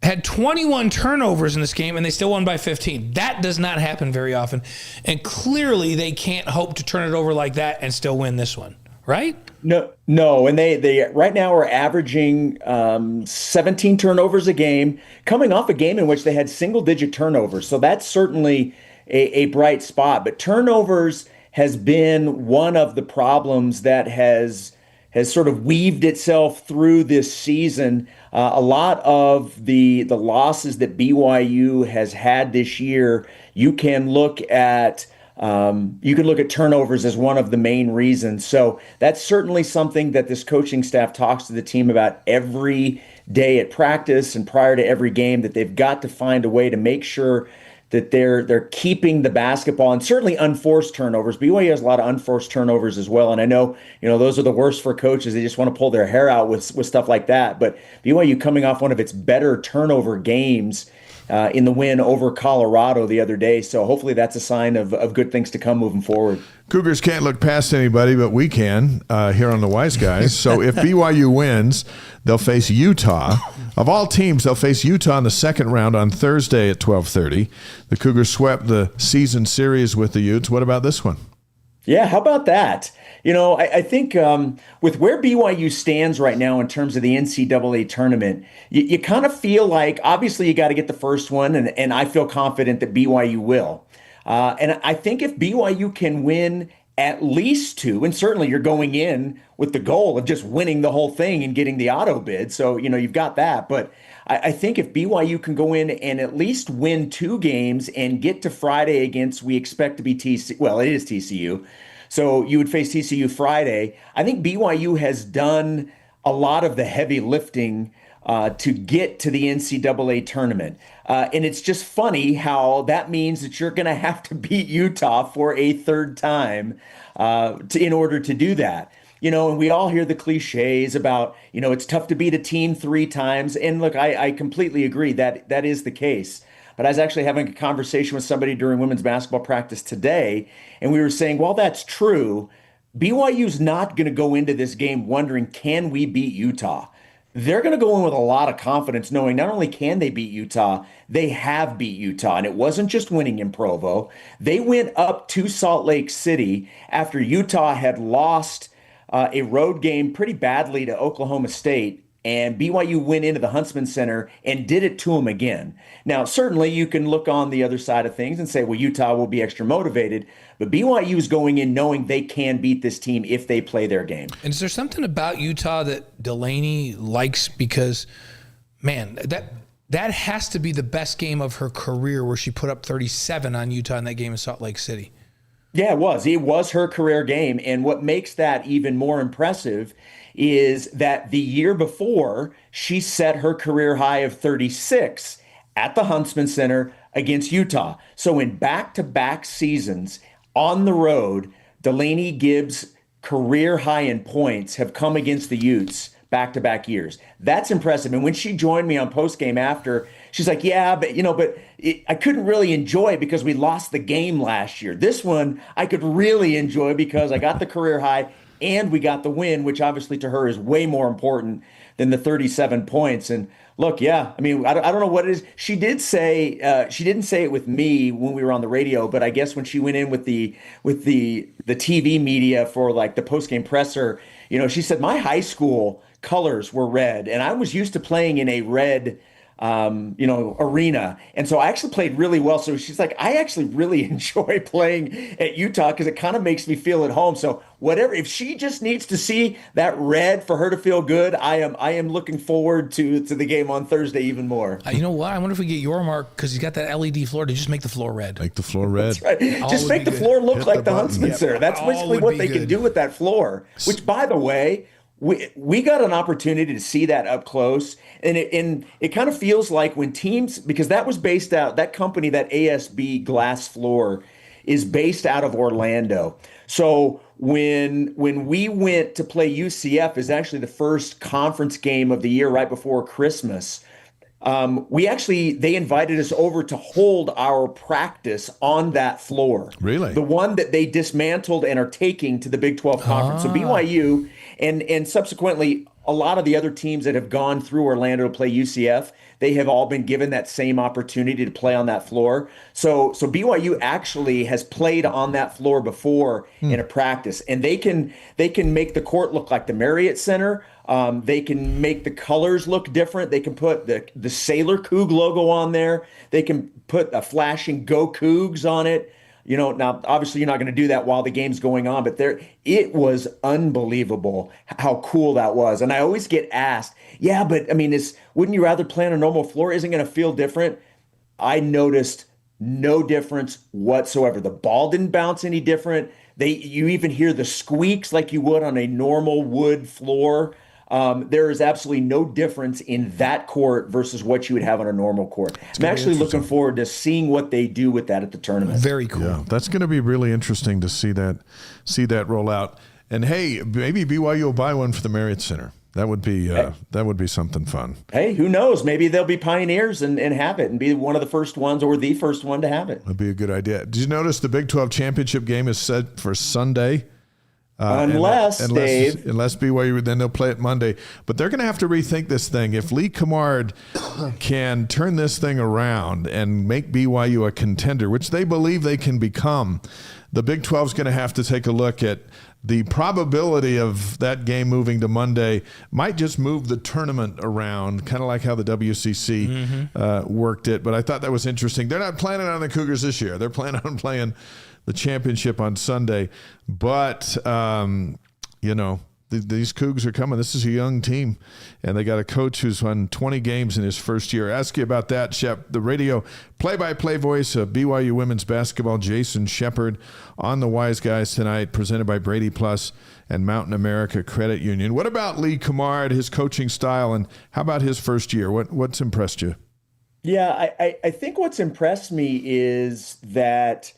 had 21 turnovers in this game, and they still won by 15. That does not happen very often. And clearly they can't hope to turn it over like that and still win this one, right? No. And they right now are averaging 17 turnovers a game, coming off a game in which they had single-digit turnovers. So that's certainly a bright spot. But turnovers has been one of the problems that has sort of weaved itself through this season. A lot of the losses that BYU has had this year, you can look at turnovers as one of the main reasons. So that's certainly something that this coaching staff talks to the team about every day at practice and prior to every game, that they've got to find a way to make sure that they're keeping the basketball, and certainly unforced turnovers. BYU has a lot of unforced turnovers as well, and I know those are the worst for coaches. They just want to pull their hair out with stuff like that. But BYU coming off one of its better turnover games in the win over Colorado the other day, so hopefully that's a sign of good things to come moving forward. Cougars can't look past anybody, but we can here on the Wise Guys. So if BYU wins, they'll face Utah. Of all teams, they'll face Utah in the second round on Thursday at 12:30. The Cougars swept the season series with the Utes. What about this one? Yeah, how about that? I think with where BYU stands right now in terms of the NCAA tournament, you kind of feel like, obviously, you got to get the first one, and I feel confident that BYU will. And I think if BYU can win at least 2, and certainly you're going in with the goal of just winning the whole thing and getting the auto bid, so you've got that. But I think if BYU can go in and at least win 2 games and get to Friday against, we expect to be TCU, well, it is TCU, so you would face TCU Friday. I think BYU has done a lot of the heavy lifting to get to the NCAA tournament. And it's just funny how that means that you're going to have to beat Utah for a third time in order to do that. And we all hear the cliches about, it's tough to beat a team 3 times. And look, I completely agree that is the case. But I was actually having a conversation with somebody during women's basketball practice today, and we were saying, well, that's true. BYU's not going to go into this game wondering, can we beat Utah? they're going to go in with a lot of confidence, knowing not only can they beat Utah, they have beat Utah. And it wasn't just winning in Provo. They went up to Salt Lake City after Utah had lost a road game pretty badly to Oklahoma State. And BYU went into the Huntsman Center and did it to them again. Now, certainly you can look on the other side of things and say, well, Utah will be extra motivated. But BYU is going in knowing they can beat this team if they play their game. And is there something about Utah that Delaney likes? Because, man, that has to be the best game of her career, where she put up 37 on Utah in that game in Salt Lake City. Yeah, it was. It was her career game. And what makes that even more impressive is that the year before, she set her career high of 36 at the Huntsman Center against Utah. So in back-to-back seasons on the road, Delaney Gibbs' career high in points have come against the Utes back-to-back years. That's impressive. And when she joined me on postgame after, she's like, yeah, but I couldn't really enjoy it because we lost the game last year. This one I could really enjoy because I got the career high and we got the win, which obviously to her is way more important than the 37 points. And look, yeah, I mean, I don't know what it is. She did say, she didn't say it with me when we were on the radio, but I guess when she went in with the TV media for like the postgame presser, she said, my high school colors were red and I was used to playing in a red arena. And so I actually played really well. So she's like, I actually really enjoy playing at Utah because it kind of makes me feel at home. So whatever, if she just needs to see that red for her to feel good, I am looking forward to the game on Thursday even more. You know what? I wonder if we get your mark, because he's got that LED floor, to just make the floor red. Make the floor red. That's right. Just make the floor look like the Huntsman Center. That's basically what they can do with that floor, which, by the way, we got an opportunity to see that up close, and it kind of feels like when teams, because that was based out, that company, that ASB glass floor is based out of Orlando. So when we went to play UCF, is actually the first conference game of the year right before Christmas. They invited us over to hold our practice on that floor. Really? The one that they dismantled and are taking to the Big 12 conference. So BYU and subsequently a lot of the other teams that have gone through Orlando to play UCF, they have all been given that same opportunity to play on that floor. So BYU actually has played on that floor before in a practice, and they can make the court look like the Marriott Center. They can make the colors look different. They can put the Sailor Coug logo on there. They can put a flashing Go Cougs on it. Now obviously you're not going to do that while the game's going on, but it was unbelievable how cool that was. And I always get asked, yeah, but I mean, wouldn't you rather play on a normal floor? Isn't going to feel different? I noticed no difference whatsoever. The ball didn't bounce any different. You even hear the squeaks like you would on a normal wood floor. There is absolutely no difference in that court versus what you would have on a normal court. I'm actually looking forward to seeing what they do with that at the tournament. Very cool. Yeah, that's going to be really interesting to see that roll out. And hey, maybe BYU will buy one for the Marriott Center. That would be something fun. Hey, who knows? Maybe they'll be pioneers and have it and be one of the first ones or the first one to have it. That'd be a good idea. Did you notice the Big 12 championship game is set for Sunday? Unless BYU, then they'll play it Monday. But they're going to have to rethink this thing. If Lee Cummard can turn this thing around and make BYU a contender, which they believe they can become, the Big 12 is going to have to take a look at the probability of that game moving to Monday. Might just move the tournament around, kind of like how the WCC worked it. But I thought that was interesting. They're not planning on the Cougars this year. They're planning on playing the championship on Sunday. But, these Cougs are coming. This is a young team, and they got a coach who's won 20 games in his first year. Ask you about that, Shep. The radio play-by-play voice of BYU women's basketball, Jason Shepard, on the Wise Guys tonight, presented by BradyPlus and Mountain America Credit Union. What about Lee Cummard, his coaching style, and how about his first year? What's impressed you? Yeah, I think what's impressed me is that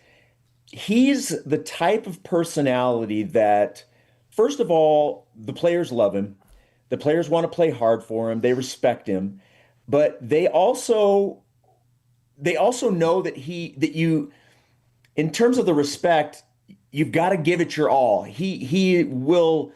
he's the type of personality that, first of all, the players love him. The players want to play hard for him. They respect him. But they also know that you, in terms of the respect, you've got to give it your all. He will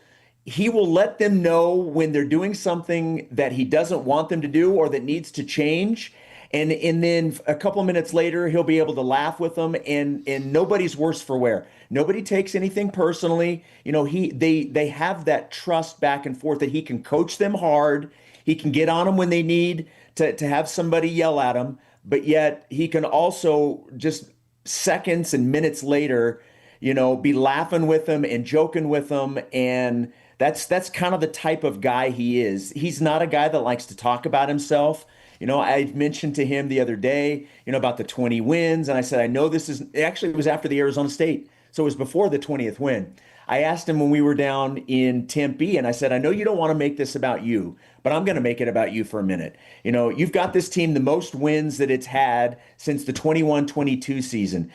he will let them know when they're doing something that he doesn't want them to do or that needs to change. And then a couple of minutes later, he'll be able to laugh with them, and nobody's worse for wear. Nobody takes anything personally. They have that trust back and forth that he can coach them hard. He can get on them when they need to have somebody yell at them, but yet he can also just seconds and minutes later, be laughing with them and joking with them. And that's kind of the type of guy he is. He's not a guy that likes to talk about himself. I mentioned to him the other day, about the 20 wins. And I said, I know it was after the Arizona State. So it was before the 20th win. I asked him when we were down in Tempe, and I said, I know you don't want to make this about you, but I'm going to make it about you for a minute. You've got this team the most wins that it's had since the 21-22 season.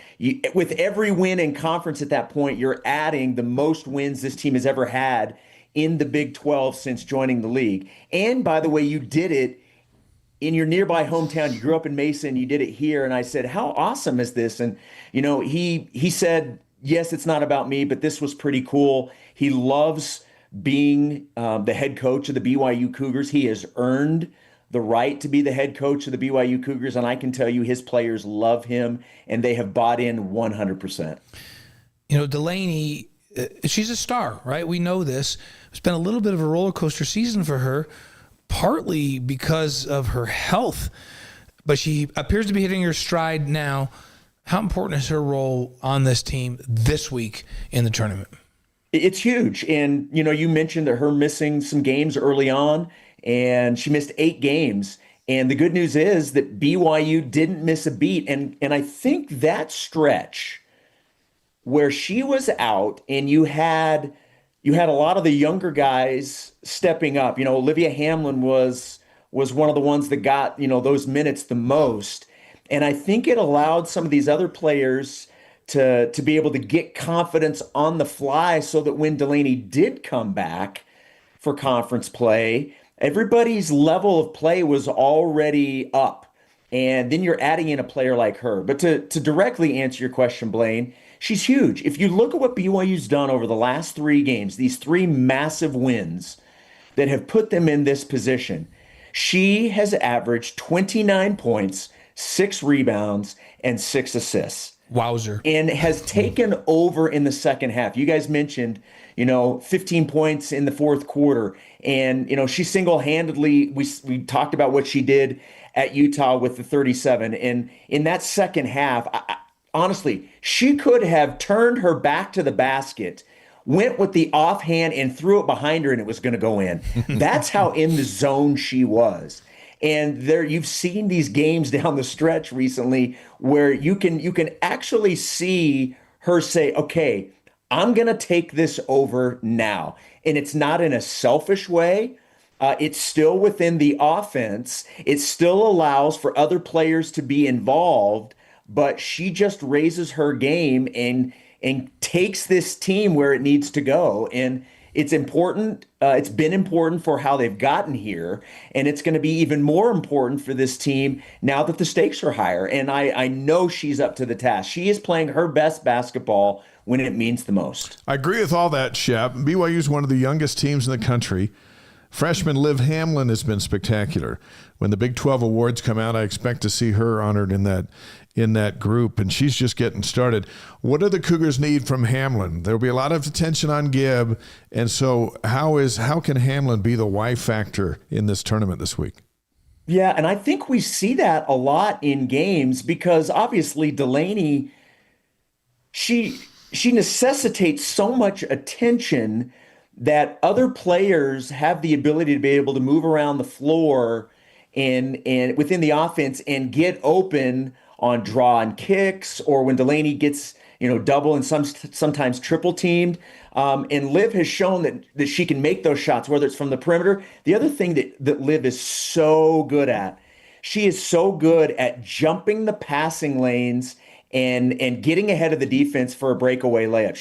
With every win in conference at that point, you're adding the most wins this team has ever had in the Big 12 since joining the league. And by the way, you did it in your nearby hometown. You grew up in Mason, you did it here. And I said, how awesome is this? And, he said, yes, it's not about me, but this was pretty cool. He loves being the head coach of the BYU Cougars. He has earned the right to be the head coach of the BYU Cougars. And I can tell you his players love him, and they have bought in 100%. Delaney, she's a star, right? We know this. It's been a little bit of a roller coaster season for her, partly because of her health, but she appears to be hitting her stride now. How important is her role on this team this week in the tournament? It's huge. And, you mentioned that her missing some games early on, and she missed 8 games. And the good news is that BYU didn't miss a beat. And I think that stretch where she was out and you had a lot of the younger guys stepping up. Olivia Hamlin was one of the ones that got, those minutes the most. And I think it allowed some of these other players to be able to get confidence on the fly so that when Delaney did come back for conference play, everybody's level of play was already up. And then you're adding in a player like her. But to directly answer your question, Blaine, she's huge. If you look at what BYU's done over the last 3 games, these 3 massive wins that have put them in this position, she has averaged 29 points, 6 rebounds, and 6 assists. Wowzer. And has taken over in the second half. You guys mentioned, 15 points in the fourth quarter. And, she single-handedly, we talked about what she did at Utah with the 37. And in that second half, honestly, she could have turned her back to the basket, went with the offhand and threw it behind her, and it was going to go in. That's how in the zone she was. And you've seen these games down the stretch recently where you can actually see her say, okay, I'm going to take this over now. And it's not in a selfish way. It's still within the offense. It still allows for other players to be involved, but she just raises her game and takes this team where it needs to go. And it's important. It's been important for how they've gotten here, and it's going to be even more important for this team now that the stakes are higher. And I know she's up to the task. She is playing her best basketball when it means the most. I agree with all that, Shep. BYU is one of the youngest teams in the country. Freshman Liv Hamlin has been spectacular. When the Big 12 awards come out, I expect to see her honored in that group, and she's just getting started. What do the Cougars need from Hamlin? There'll be a lot of attention on Gibb, and so how can Hamlin be the Y factor in this tournament this week? Yeah, and I think we see that a lot in games because obviously Delaney, she necessitates so much attention that other players have the ability to be able to move around the floor and within the offense and get open on draw and kicks, or when Delaney gets double and sometimes triple teamed. And Liv has shown that she can make those shots, whether it's from the perimeter. The other thing that Liv is so good at, she is so good at jumping the passing lanes and getting ahead of the defense for a breakaway layup.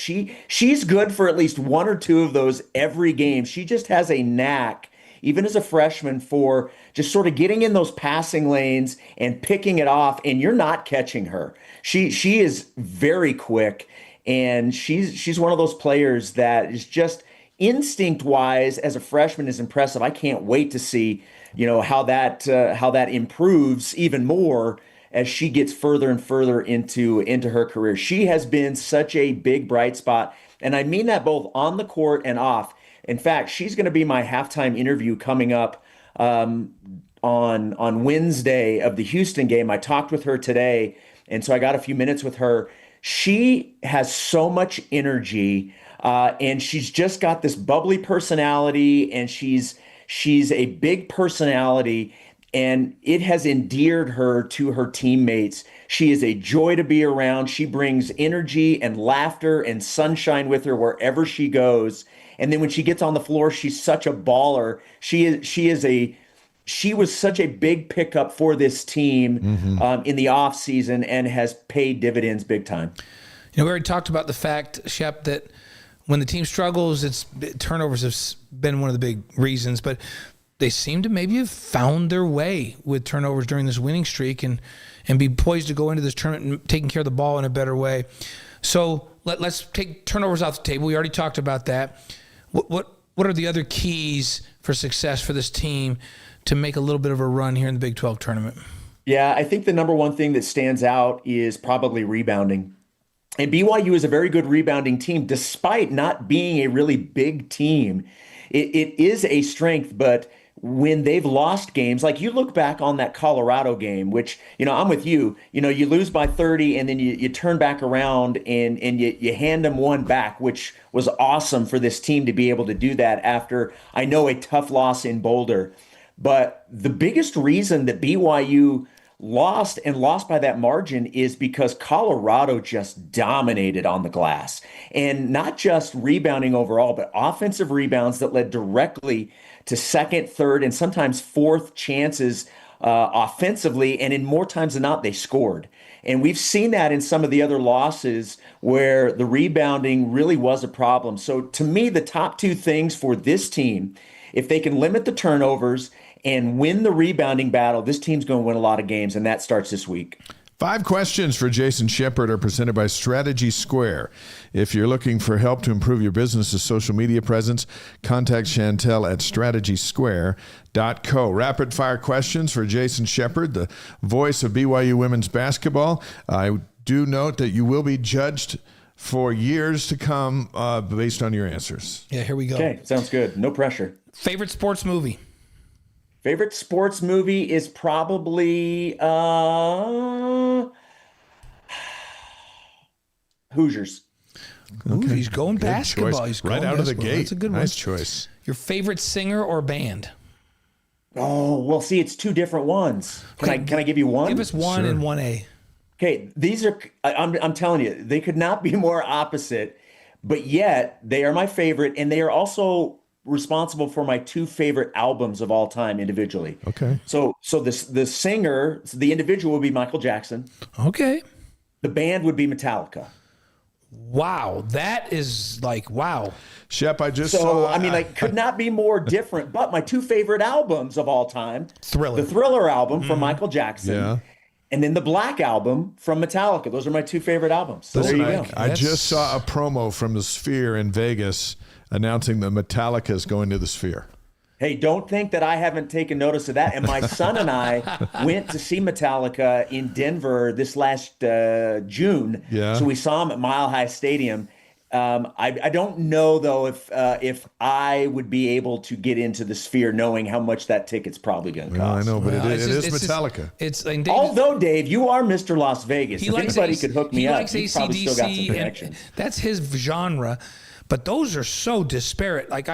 She's good for at least 1 or 2 of those every game. She just has a knack, even as a freshman, for just sort of getting in those passing lanes and picking it off, and you're not catching her. She is very quick, and she's one of those players that is just instinct wise, as a freshman, is impressive. I can't wait to see, how that improves even more as she gets further and further into her career. She has been such a big bright spot, and I mean that both on the court and off. In fact, she's going to be my halftime interview coming up on Wednesday of the Houston game. I talked with her today, and so I got a few minutes with her. She has so much energy, and she's just got this bubbly personality, and she's a big personality, and it has endeared her to her teammates. She is a joy to be around. She brings energy and laughter and sunshine with her wherever she goes. And then when she gets on the floor, she's such a baller. She was such a big pickup for this team in the offseason and has paid dividends big time. We already talked about the fact, Shep, that when the team struggles, turnovers have been one of the big reasons, but they seem to maybe have found their way with turnovers during this winning streak and be poised to go into this tournament and taking care of the ball in a better way. So let's take turnovers off the table. We already talked about that. What are the other keys for success for this team to make a little bit of a run here in the Big 12 tournament? Yeah, I think the number one thing that stands out is probably rebounding. And BYU is a very good rebounding team, despite not being a really big team. It is a strength, but when they've lost games, like you look back on that Colorado game, which, I'm with you, you lose by 30 and then you turn back around and you hand them one back, which was awesome for this team to be able to do that after, I know, a tough loss in Boulder. But the biggest reason that BYU lost by that margin is because Colorado just dominated on the glass, and not just rebounding overall, but offensive rebounds that led directly to second, third, and sometimes fourth chances offensively. And in more times than not, they scored. And we've seen that in some of the other losses where the rebounding really was a problem. So to me, the top two things for this team, if they can limit the turnovers and win the rebounding battle, this team's going to win a lot of games, and that starts this week. 5 questions for Jason Shepard are presented by Strategy Square. If you're looking for help to improve your business's social media presence, contact Chantel at strategysquare.co. Rapid fire questions for Jason Shepard, the voice of BYU women's basketball. I do note that you will be judged for years to come based on your answers. Yeah, here we go. Okay, sounds good. No pressure. Favorite sports movie? Favorite sports movie is probably Hoosiers. Ooh, he's going Good basketball. choice. He's right going out of the basketball. gate. That's a good Nice one. choice. Your favorite singer or band? Oh, well, see, it's 2 different ones. Can I give you one? Give us one and 1A. Okay, these are, I'm telling you, they could not be more opposite, but yet they are my favorite, and they are also responsible for my 2 favorite albums of all time individually. Okay. So the singer, the individual would be Michael Jackson. Okay. The band would be Metallica. Wow, that is like, wow. Shep, I just So, saw. I mean, could not be more different, but my 2 favorite albums of all time, Thriller. the Thriller album from Michael Jackson. Yeah. And then the Black Album from Metallica. Those are my 2 favorite albums. So Listen, there you go. I just saw a promo from the Sphere in Vegas announcing that Metallica is going to the Sphere. Hey, don't think that I haven't taken notice of that. And my son and I went to see Metallica in Denver this last June. Yeah. So we saw them at Mile High Stadium. I don't know, though, if I would be able to get into the Sphere knowing how much that ticket's probably going to Well, cost. I know, but Well, it it's is just- Metallica. It's and Although, Dave, you are Mr. Las Vegas. he If likes anybody AC could hook me he up, likes he's probably still got some AC, connections. and that's his genre. But those are so disparate. Like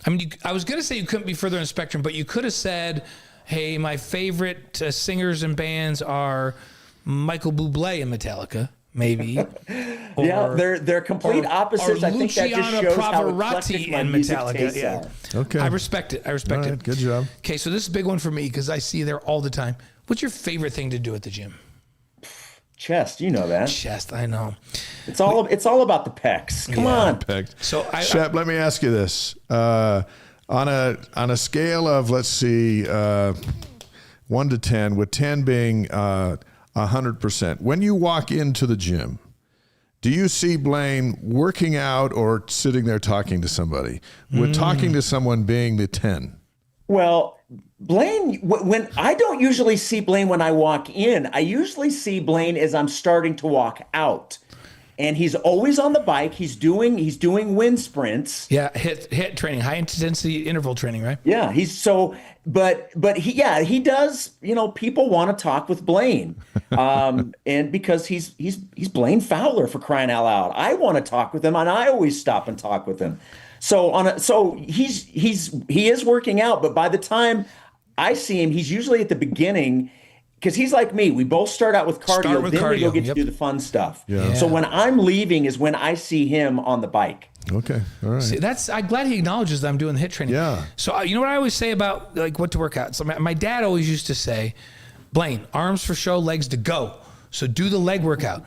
I mean, I was going to say you couldn't be further in the spectrum, but you could have said, hey, my favorite singers and bands are Michael Bublé and Metallica, maybe. Yeah, they're complete opposites. Or I think that just Luciano shows how eclectic Pavarotti my and music Metallica. tastes Yeah. are. Okay. I respect it. I respect All it. right, good job. Okay, so this is a big one for me because I see you there all the time. What's your favorite thing to do at the gym? Chest, you know that. Chest, I know. It's all about the pecs. Come on. Perfect. So Shep, let me ask you this: on a scale of, let's see, 1 to 10, with 10 being 100%, when you walk into the gym, Do you see Blaine working out or sitting there talking to somebody? With talking to someone being the 10. Well, Blaine, when I don't usually see Blaine when I walk in, I usually see Blaine as I'm starting to walk out. And he's always on the bike. He's doing wind sprints. Yeah, hit training, high intensity interval training, right? Yeah, but he does. People want to talk with Blaine, and because he's Blaine Fowler, for crying out loud. I want to talk with him, and I always stop and talk with him. So he is working out, but by the time I see him, he's usually at the beginning. Because he's like me. We both start out with cardio, then we go get to do the fun stuff. Yeah. So when I'm leaving is when I see him on the bike. Okay, all right. See, I'm glad he acknowledges that I'm doing the hit training. Yeah. So you know what I always say about like what to work out? So my dad always used to say, Blaine, arms for show, legs to go. So do the leg workout.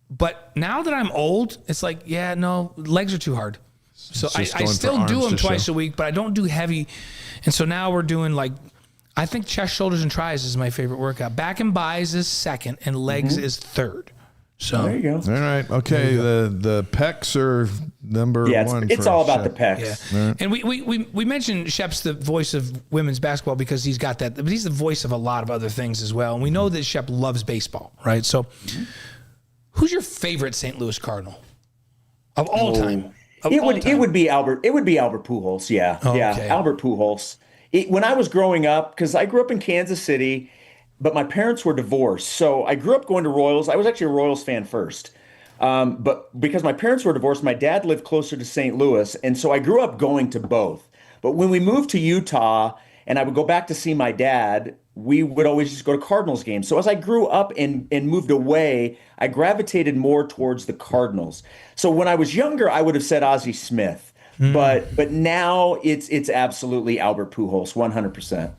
But now that I'm old, it's like, yeah, no, legs are too hard. So I still do them twice a week, but I don't do heavy. And so now we're doing like, I think chest, shoulders, and tries is my favorite workout. Back and buys is second, and legs is third. So there you go. All right. Okay. The pecs are number one. It's all about Shep. the pecs. Yeah. And we mentioned Shep's the voice of women's basketball because he's got that, but he's the voice of a lot of other things as well. And we know that Shep loves baseball, right? So who's your favorite St. Louis Cardinal of all time? It would be Albert Pujols. Yeah. Oh, yeah. okay. Albert Pujols. When I was growing up, because I grew up in Kansas City, but my parents were divorced. So I grew up going to Royals. I was actually a Royals fan first. But because my parents were divorced, my dad lived closer to St. Louis. And so I grew up going to both. But when we moved to Utah and I would go back to see my dad, we would always just go to Cardinals games. So as I grew up and moved away, I gravitated more towards the Cardinals. So when I was younger, I would have said Ozzie Smith. But now it's absolutely Albert Pujols, 100%.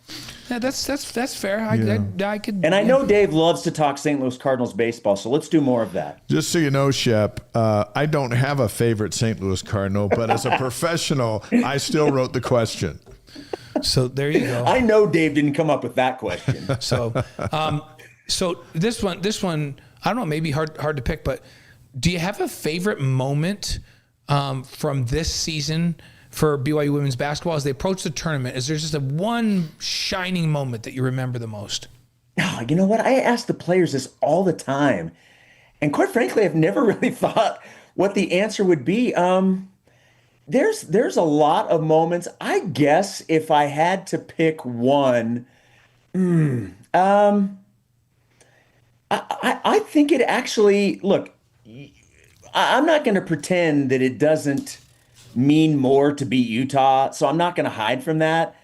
Yeah, that's fair. I could. And I know Dave loves to talk St. Louis Cardinals baseball, so let's do more of that. Just so you know, Shep, I don't have a favorite St. Louis Cardinal, but as a professional, I still wrote the question. So there you go. I know Dave didn't come up with that question. So this one, I don't know, maybe hard to pick, but do you have a favorite moment from this season for BYU women's basketball as they approach the tournament? Is there just one shining moment that you remember the most? Oh, you know what? I ask the players this all the time. And quite frankly, I've never really thought what the answer would be. There's a lot of moments. I guess if I had to pick one, I think it actually, look, I'm not going to pretend that it doesn't mean more to beat Utah, so I'm not going to hide from that.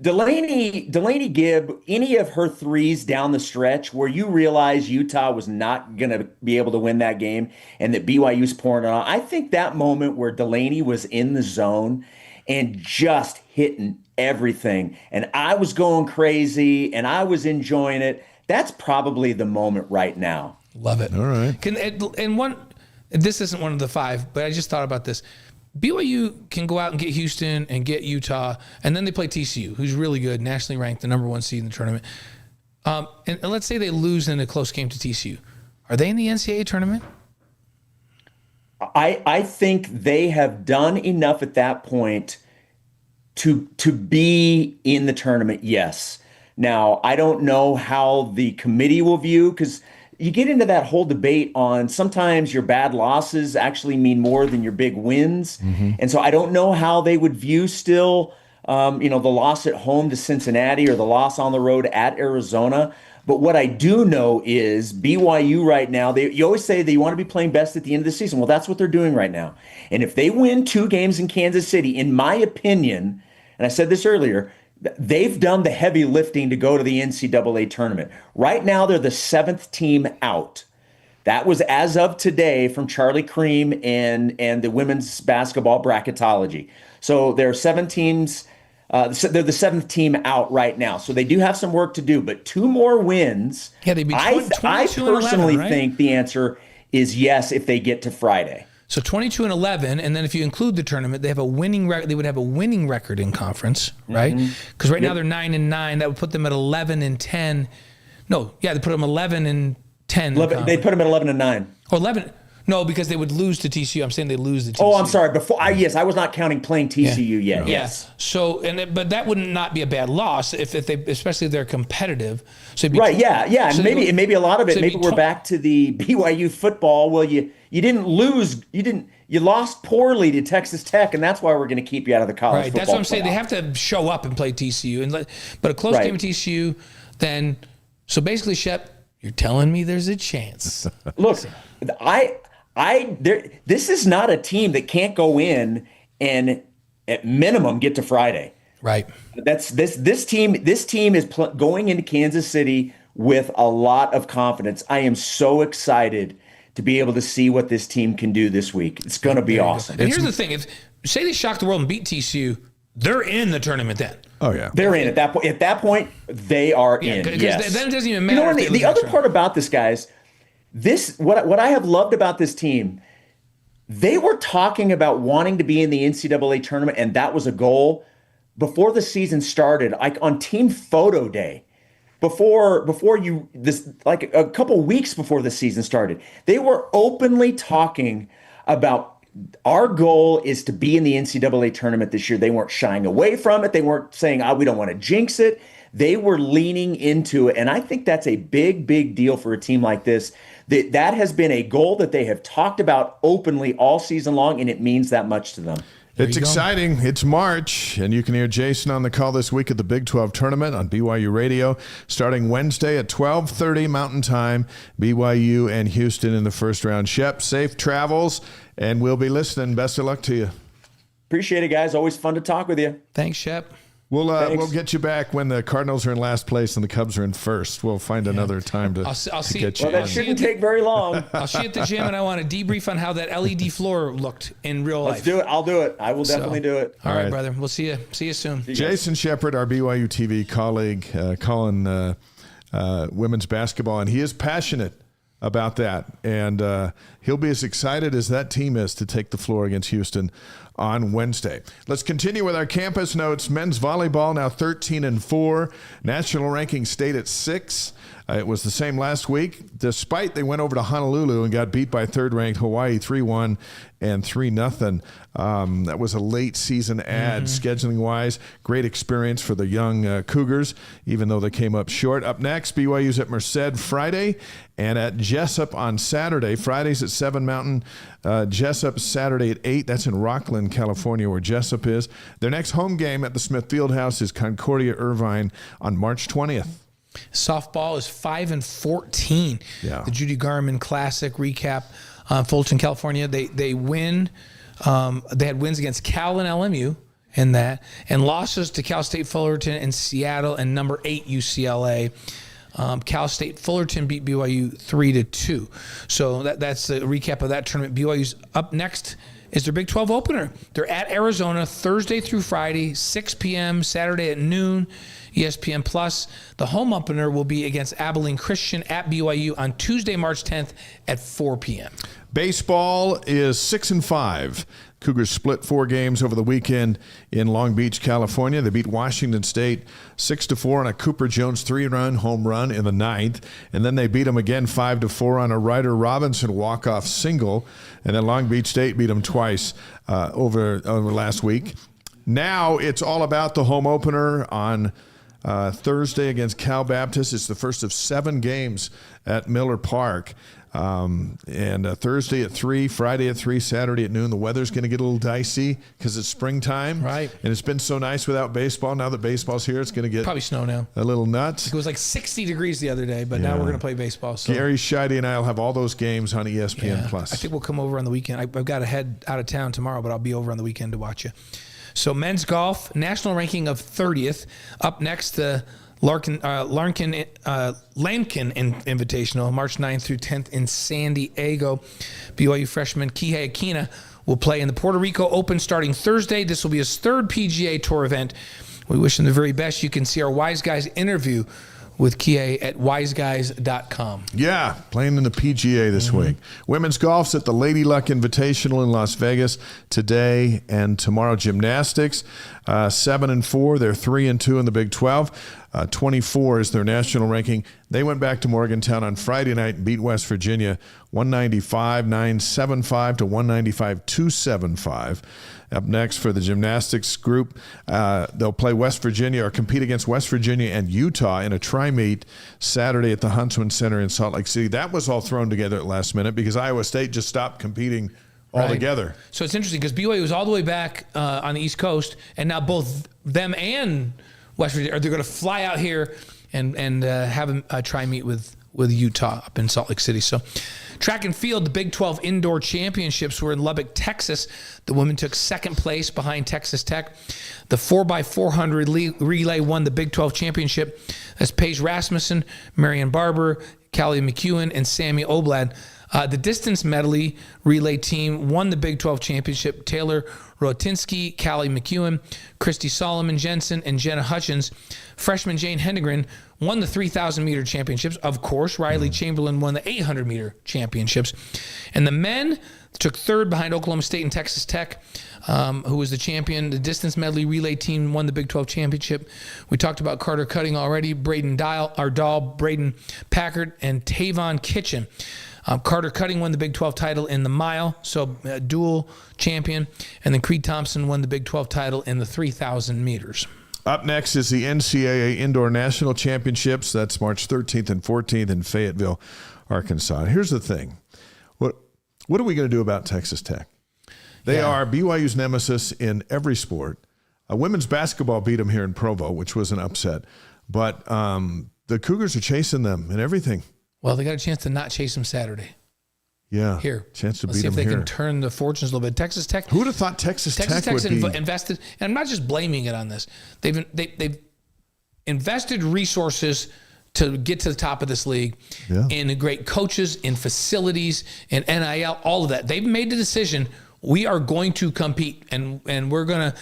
Delaney Gibb, any of her threes down the stretch where you realize Utah was not going to be able to win that game and that BYU's pouring it on, I think that moment where Delaney was in the zone and just hitting everything, and I was going crazy and I was enjoying it, that's probably the moment right now. Love it. All right. This isn't one of the five, but I just thought about this. BYU can go out and get Houston and get Utah, and then they play TCU, who's really good, nationally ranked, the number one seed in the tournament. And let's say they lose in a close game to TCU. Are they in the NCAA tournament? I think they have done enough at that point to be in the tournament, yes. Now, I don't know how the committee will view, because you get into that whole debate on sometimes your bad losses actually mean more than your big wins. Mm-hmm. And so I don't know how they would view still, the loss at home to Cincinnati or the loss on the road at Arizona. But what I do know is BYU right now, you always say that you want to be playing best at the end of the season. Well, that's what they're doing right now. And if they win 2 games in Kansas City, in my opinion, and I said this earlier, they've done the heavy lifting to go to the NCAA tournament. Right now, they're the 7th team out. That was as of today from Charlie Cream and the women's basketball bracketology. So there are 7 teams. They're the 7th team out right now. So they do have some work to do, but 2 more wins. Yeah, they'd be I personally 11, right? think the answer is yes if they get to Friday. So 22-11, and then if you include the tournament, they have a winning record. They would have a winning record in conference, right? Because right now they're 9-9. That would put them at 11-10. No, yeah, they put them 11-10. They put them at 11-9. Or 11. No, because they would lose to TCU. I'm saying they lose to TCU. Oh, I'm sorry. Yes, I was not counting playing TCU yet. Yeah. Yes. So, but that would not be a bad loss if they, especially if they're competitive. So it'd be Right. Yeah. So And maybe a lot of it. so Maybe we're back to the BYU football. Well, you didn't lose. You lost poorly to Texas Tech, and that's why we're going to keep you out of the college Right. football That's what I'm saying. playoff. They have to show up and play TCU, but a close game with TCU. Then, so basically, Shep, you're telling me there's a chance. Look, this is not a team that can't go in and at minimum get to Friday. Right. This team is going into Kansas City with a lot of confidence. I am so excited to be able to see what this team can do this week. It's going to be awesome. And here's the thing: if say they shock the world and beat TCU, they're in the tournament then. Oh yeah, they're in at that point. At that point, they are in. Yes. Then it doesn't even matter. You know what? The other part about this, guys, what I have loved about this team, they were talking about wanting to be in the NCAA tournament, and that was a goal before the season started. Like on team photo day, like a couple weeks before the season started, they were openly talking about our goal is to be in the NCAA tournament this year. They weren't shying away from it. They weren't saying, we don't want to jinx it. They were leaning into it. And I think that's a big, big deal for a team like this. That has been a goal that they have talked about openly all season long, and it means that much to them. It's exciting. It's March, and you can hear Jason on the call this week at the Big 12 tournament on BYU Radio, starting Wednesday at 12:30 Mountain Time. BYU and Houston in the first round. Shep, safe travels, and we'll be listening. Best of luck to you. Appreciate it, guys. Always fun to talk with you. Thanks, Shep. We'll get you back when the Cardinals are in last place and the Cubs are in first. We'll find another time to get you. Well, that shouldn't take very long. I'll see you at the gym, and I want to debrief on how that LED floor looked in real life. Let's do it. I'll do it. I will definitely do it. All right, brother. We'll see you. See you soon. Jason Shepard, our BYU TV colleague, calling women's basketball, and he is passionate about that. And he'll be as excited as that team is to take the floor against Houston on Wednesday. Let's continue with our campus notes. Men's volleyball now 13-4. National ranking stayed at 6. It was the same last week, despite they went over to Honolulu and got beat by third-ranked Hawaii 3-1 and 3-0. That was a late season ad scheduling-wise. Great experience for the young Cougars, even though they came up short. Up next, BYU's at Merced Friday and at Jessup on Saturday. Friday's at 7 Mountain. Jessup Saturday at 8. That's in Rockland, California, where Jessup is. Their next home game at the Smith Fieldhouse is Concordia Irvine on March 20th. Softball is 5-14. Yeah. The Judy Garman Classic recap. Fulton, California. They win. They had wins against Cal and LMU in that, and losses to Cal State Fullerton and Seattle and number 8 UCLA. Cal State Fullerton beat BYU 3-2. So that's the recap of that tournament. BYU's up next is their Big 12 opener. They're at Arizona Thursday through Friday, 6 p.m., Saturday at noon, ESPN Plus. The home opener will be against Abilene Christian at BYU on Tuesday, March 10th at 4 p.m. Baseball is 6-5. Cougars split 4 games over the weekend in Long Beach, California. They beat Washington State 6-4 on a Cooper Jones 3-run home run in the 9th. And then they beat them again 5-4 on a Ryder Robinson walk-off single. And then Long Beach State beat them twice over last week. Now it's all about the home opener on Thursday against Cal Baptist. It's the first of 7 games at Miller Park. And Thursday at 3, Friday at 3, Saturday at noon. The weather's going to get a little dicey because it's springtime. Right. And it's been so nice without baseball. Now that baseball's here, it's going to get probably snow now. A little nuts. It was like 60 degrees the other day, but now we're going to play baseball. So. Gary Scheide and I will have all those games on ESPN Plus. I think we'll come over on the weekend. I've got to head out of town tomorrow, but I'll be over on the weekend to watch you. So men's golf, national ranking of 30th. Up next, the Lankin Invitational, March 9th through 10th in San Diego. BYU freshman Kihei Akina will play in the Puerto Rico Open starting Thursday. This will be his 3rd PGA Tour event. We wish him the very best. You can see our Wise Guys interview with Kihei at wiseguys.com. Yeah, playing in the PGA this week. Women's golf's at the Lady Luck Invitational in Las Vegas today and tomorrow. Gymnastics, 7-4. They're 3-2 in the Big 12. 24 is their national ranking. They went back to Morgantown on Friday night and beat West Virginia 195-975 to 195-275. Up next for the gymnastics group, they'll play West Virginia or compete against West Virginia and Utah in a tri-meet Saturday at the Huntsman Center in Salt Lake City. That was all thrown together at last minute because Iowa State just stopped competing altogether. Right. So it's interesting because BYU was all the way back on the East Coast, and now both them and West Virginia, they're going to fly out here and have a tri-meet with Utah up in Salt Lake City. So track and field, the Big 12 Indoor Championships were in Lubbock, Texas. The women took second place behind Texas Tech. The 4x400 relay won the Big 12 Championship. That's Paige Rasmussen, Marion Barber, Callie McEwen, and Sammy Oblad. The distance medley relay team won the Big 12 Championship. Taylor Rotinsky, Callie McEwen, Christy Solomon Jensen, and Jenna Hutchins. Freshman Jane Hendegren won the 3,000-meter championships. Of course, Riley Chamberlain won the 800-meter championships. And the men took third behind Oklahoma State and Texas Tech, who was the champion. The distance medley relay team won the Big 12 championship. We talked about Carter Cutting already, Braden Dahl, Braden Packard, and Tavon Kitchen. Carter Cutting won the Big 12 title in the mile, so dual champion. And then Creed Thompson won the Big 12 title in the 3,000 meters. Up next is the NCAA Indoor National Championships. That's March 13th and 14th in Fayetteville, Arkansas. Here's the thing. What are we going to do about Texas Tech? They are BYU's nemesis in every sport. Women's basketball beat them here in Provo, which was an upset. But the Cougars are chasing them in everything. Well, they got a chance to not chase them Saturday. Yeah. Here. Chance to Let's beat see if them they here. can turn the fortunes a little bit. Texas Tech. Who would have thought Texas Tech would be invested, and I'm not just blaming it on this. They've invested resources to get to the top of this league in great coaches, in facilities, in NIL, all of that. They've made the decision, we are going to compete, and we're going to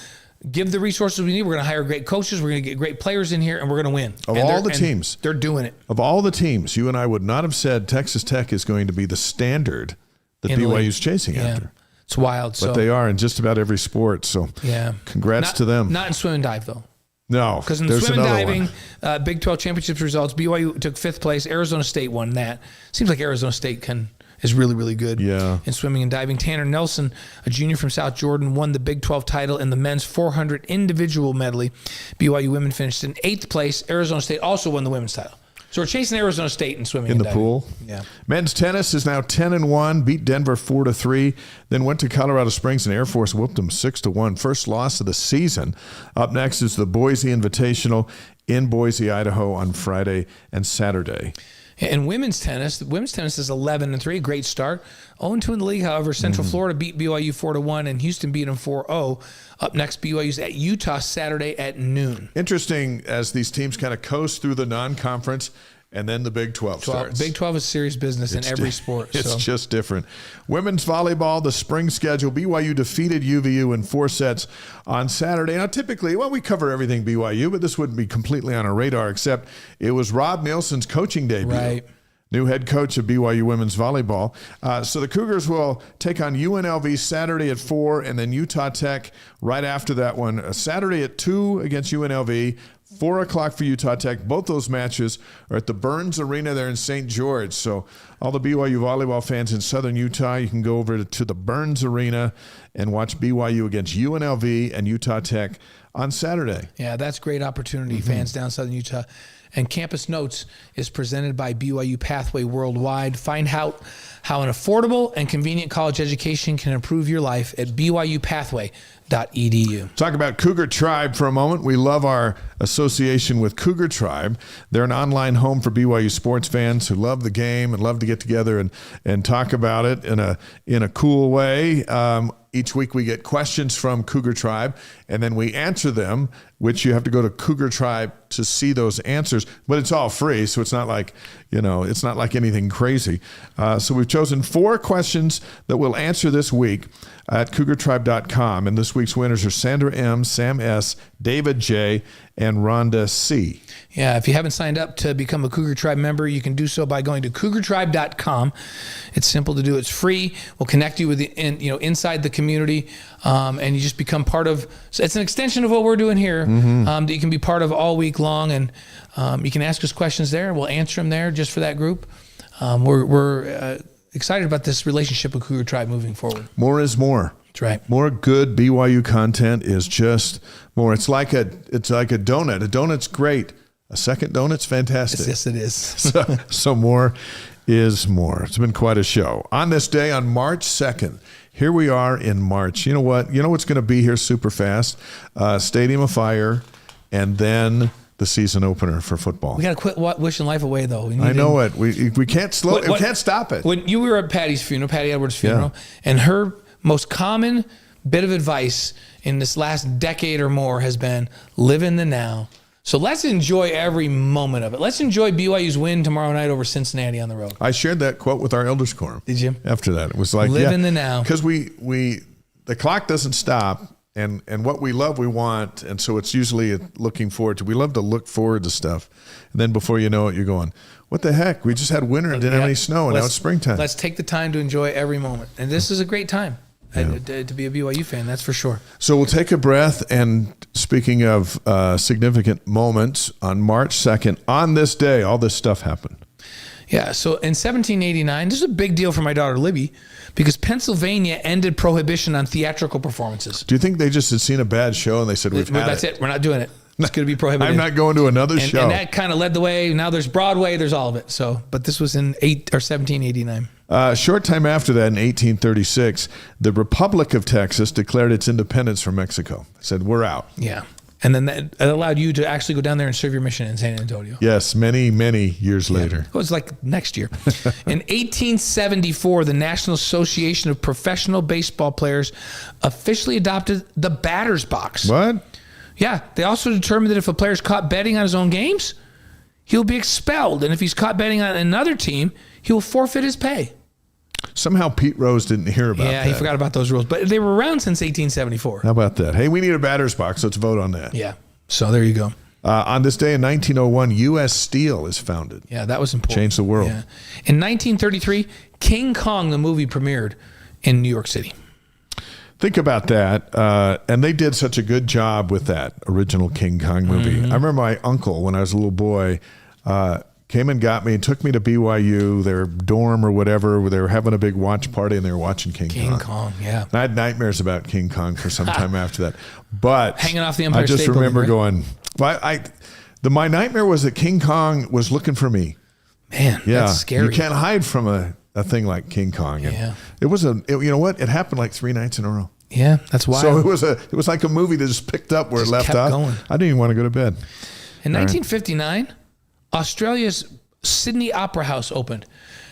give the resources we need. We're going to hire great coaches. We're going to get great players in here, and we're going to win. Of all the teams. They're doing it. Of all the teams, you and I would not have said Texas Tech is going to be the standard that BYU's chasing after. It's wild. But they are in just about every sport, so congrats to them. Not in swim and dive, though. No, because in the swim and diving, Big 12 championships results, BYU took 5th place. Arizona State won that. Seems like Arizona State is really, really good in swimming and diving. Tanner Nelson, a junior from South Jordan, won the Big 12 title in the men's 400 individual medley. BYU women finished in 8th place. Arizona State also won the women's title. So we're chasing Arizona State in swimming and diving. In the pool? Yeah. Men's tennis is now 10-1, beat Denver 4-3, then went to Colorado Springs and Air Force whooped them 6-1. First loss of the season. Up next is the Boise Invitational in Boise, Idaho on Friday and Saturday. And women's tennis is 11-3, great start. 0-2 in the league, however. Central Florida beat BYU 4-1, and Houston beat them 4-0. Up next, BYU's at Utah Saturday at noon. Interesting as these teams kind of coast through the non-conference, and then the Big 12 starts. Big 12 is serious business in every sport. It's just different. Women's volleyball, the spring schedule. BYU defeated UVU in 4 sets on Saturday. Now, typically, we cover everything BYU, but this wouldn't be completely on our radar, except it was Rob Nielsen's coaching debut. Right. New head coach of BYU women's volleyball. So the Cougars will take on UNLV Saturday at 4, and then Utah Tech right after that one. Saturday at 2 against UNLV, 4 o'clock for Utah Tech. Both those matches are at the Burns Arena there in St. George. So all the BYU volleyball fans in southern Utah, you can go over to the Burns Arena and watch BYU against UNLV and Utah Tech on Saturday. Yeah, that's a great opportunity, fans down southern Utah. And Campus Notes is presented by BYU Pathway Worldwide. Find out how an affordable and convenient college education can improve your life at byupathway.edu. Talk about CougarTribe for a moment. We love our association with CougarTribe. They're an online home for BYU sports fans who love the game and love to get together and talk about it in a cool way. Each week we get questions from CougarTribe, and then we answer them, which you have to go to CougarTribe to see those answers. But it's all free, so it's not like, it's not like anything crazy. So we've chosen 4 questions that we'll answer this week at CougarTribe.com. And this week's winners are Sandra M., Sam S., David J., and Rhonda C. Yeah, if you haven't signed up to become a Cougar Tribe member, you can do so by going to CougarTribe.com. It's simple to do. It's free. We'll connect you with inside the community, and you just become part of. So it's an extension of what we're doing here. That you can be part of all week long, and you can ask us questions there. We'll answer them there just for that group. We're excited about this relationship with Cougar Tribe moving forward. More is more. That's right. More good BYU content is just more. It's like a donut. A donut's great. A second donut's fantastic. Yes, it is. So more is more. It's been quite a show. On this day, on March 2nd, here we are in March. You know what? You know what's going to be here super fast? Stadium of Fire, and then the season opener for football. We got to quit wishing life away, though. I know it. We can't we can't stop it. When you were at Patty Edwards' funeral, and her most common bit of advice in this last decade or more has been live in the now. So let's enjoy every moment of it. Let's enjoy BYU's win tomorrow night over Cincinnati on the road. I shared that quote with our elders quorum. Did you? After that, it was like live in the now, because the clock doesn't stop, and what we love, we want, and so it's usually looking forward to. We love to look forward to stuff, and then before you know it, you're going, "What the heck? We just had winter and didn't have any snow, and now it's springtime." Let's take the time to enjoy every moment, and this is a great time. To be a BYU fan, that's for sure. So we'll take a breath, and speaking of significant moments, on March 2nd, on this day, all this stuff happened. Yeah, so in 1789, this is a big deal for my daughter Libby, because Pennsylvania ended prohibition on theatrical performances. Do you think they just had seen a bad show and they said, that's it. We're not doing it. It's going to be prohibited. I'm not going to another show. And that kind of led the way. Now there's Broadway, there's all of it. So, but this was in 1789. Short time after that, in 1836, the Republic of Texas declared its independence from Mexico. It said, we're out. Yeah. And then that allowed you to actually go down there and serve your mission in San Antonio. Yes, many, many years later. It was like next year. In 1874, the National Association of Professional Baseball Players officially adopted the batter's box. What? Yeah. They also determined that if a player is caught betting on his own games, he'll be expelled. And if he's caught betting on another team, he will forfeit his pay. Somehow Pete Rose didn't hear about that. Yeah, he forgot about those rules. But they were around since 1874. How about that? Hey, we need a batter's box. Let's vote on that. Yeah. So there you go. On this day in 1901, U.S. Steel is founded. Yeah, that was important. Changed the world. Yeah. In 1933, King Kong, the movie, premiered in New York City. Think about that. And they did such a good job with that original King Kong movie. I remember my uncle, when I was a little boy, came and got me and took me to BYU, their dorm or whatever, where they were having a big watch party and they were watching King Kong. King Kong, yeah. And I had nightmares about King Kong for some time after that. But hanging off the Empire State Building, I just remember going, my nightmare was that King Kong was looking for me. Man, that's scary. You can't hide from a thing like King Kong. And it was you know what? It happened like 3 nights in a row. Yeah, that's wild. So it was like a movie that just picked up where it left off. Going. I didn't even want to go to bed. In 1959, Australia's Sydney Opera House opened.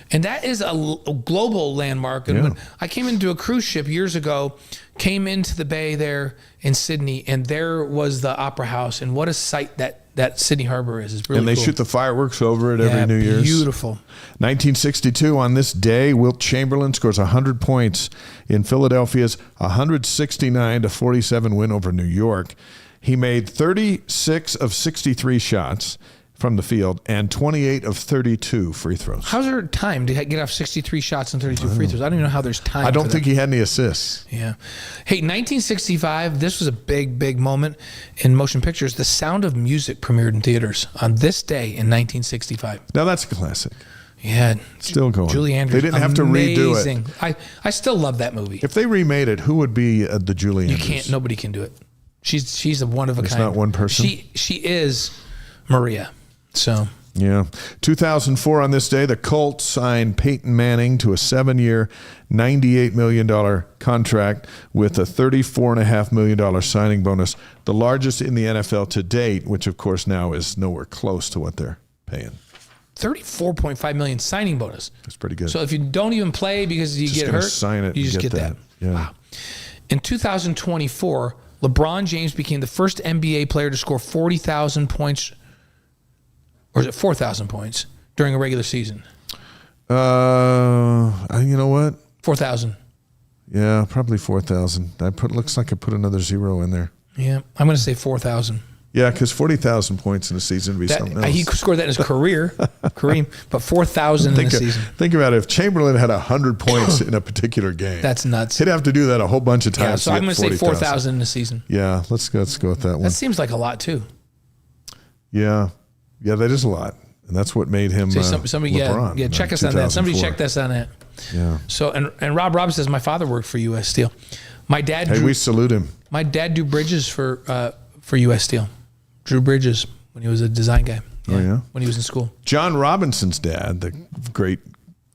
And that is a global landmark. And when I came into a cruise ship years ago, came into the bay there in Sydney, and there was the Opera House. And what a sight that Sydney Harbor is. It's really cool. And they shoot the fireworks over it every New Year's. Beautiful. 1962, on this day, Wilt Chamberlain scores 100 points in Philadelphia's 169-47 win over New York. He made 36 of 63 shots from the field and 28 of 32 free throws. How's there time to get off 63 shots and 32 free throws? I don't even know how there's time. I don't think he had any assists. Yeah. Hey, 1965, this was a big, big moment in motion pictures. The Sound of Music premiered in theaters on this day in 1965. Now that's a classic. Yeah. Still going. Julie Andrews. They didn't have to redo it. I still love that movie. If they remade it, who would be the Julie Andrews? You can't. Nobody can do it. She's a one of a kind. It's not one person? She is Maria. So yeah. 2004, on this day, the Colts signed Peyton Manning to a 7-year, $98 million contract with a $34.5 million signing bonus, the largest in the NFL to date, which of course now is nowhere close to what they're paying. $34.5 million signing bonus. That's pretty good. So if you don't even play because you get hurt, sign it, you just get that. Yeah. Wow. In 2024, LeBron James became the first NBA player to score 40,000 points. Or is it 4,000 points during a regular season? I You know what? 4,000. Yeah, probably 4,000. Looks like I put another 0 in there. Yeah, I'm going to say 4,000. Yeah, because 40,000 points in a season would be something else. He scored that in his career, Kareem, but 4,000 in a season. Think about it. If Chamberlain had 100 points in a particular game, that's nuts. He'd have to do that a whole bunch of times. Yeah, so I'm going to say 4,000 in a season. Yeah, let's go with that one. That seems like a lot too. Yeah, that is a lot, and that's what made him somebody, LeBron. Check us on that. Somebody check us on that. Yeah. So and Rob says my father worked for U.S. Steel. My dad. We salute him. My dad drew bridges for U.S. Steel. Drew bridges when he was a design guy. Oh yeah. When he was in school. John Robinson's dad, the great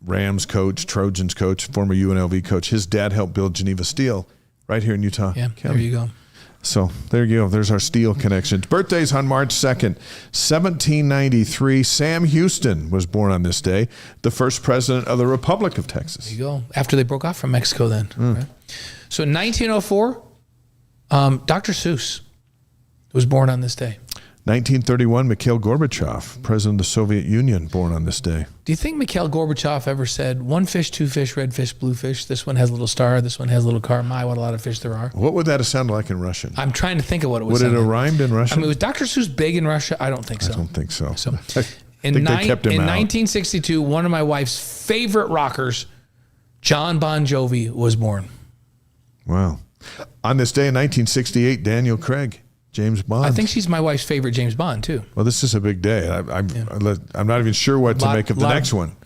Rams coach, Trojans coach, former UNLV coach. His dad helped build Geneva Steel right here in Utah. Yeah. There you go. So there you go. There's our steel connections. Birthdays on March 2nd, 1793. Sam Houston was born on this day, the first president of the Republic of Texas. There you go. After they broke off from Mexico then. Right? So in 1904, Dr. Seuss was born on this day. 1931, Mikhail Gorbachev, president of the Soviet Union, born on this day. Do you think Mikhail Gorbachev ever said, 1 fish, 2 fish, red fish, blue fish, this one has a little star, this one has a little car, my, what a lot of fish there are? What would that have sounded like in Russian? I'm trying to think of what it would Would sound it have like. rhymed in Russian? I mean, was Dr. Seuss big in Russia? I don't think so. I don't think so. In they kept him out. 1962, one of my wife's favorite rockers, John Bon Jovi, was born. Wow. On this day in 1968, Daniel Craig, James Bond. I think she's my wife's favorite James Bond, too. Well, this is a big day. I'm not even sure what to make of the next one.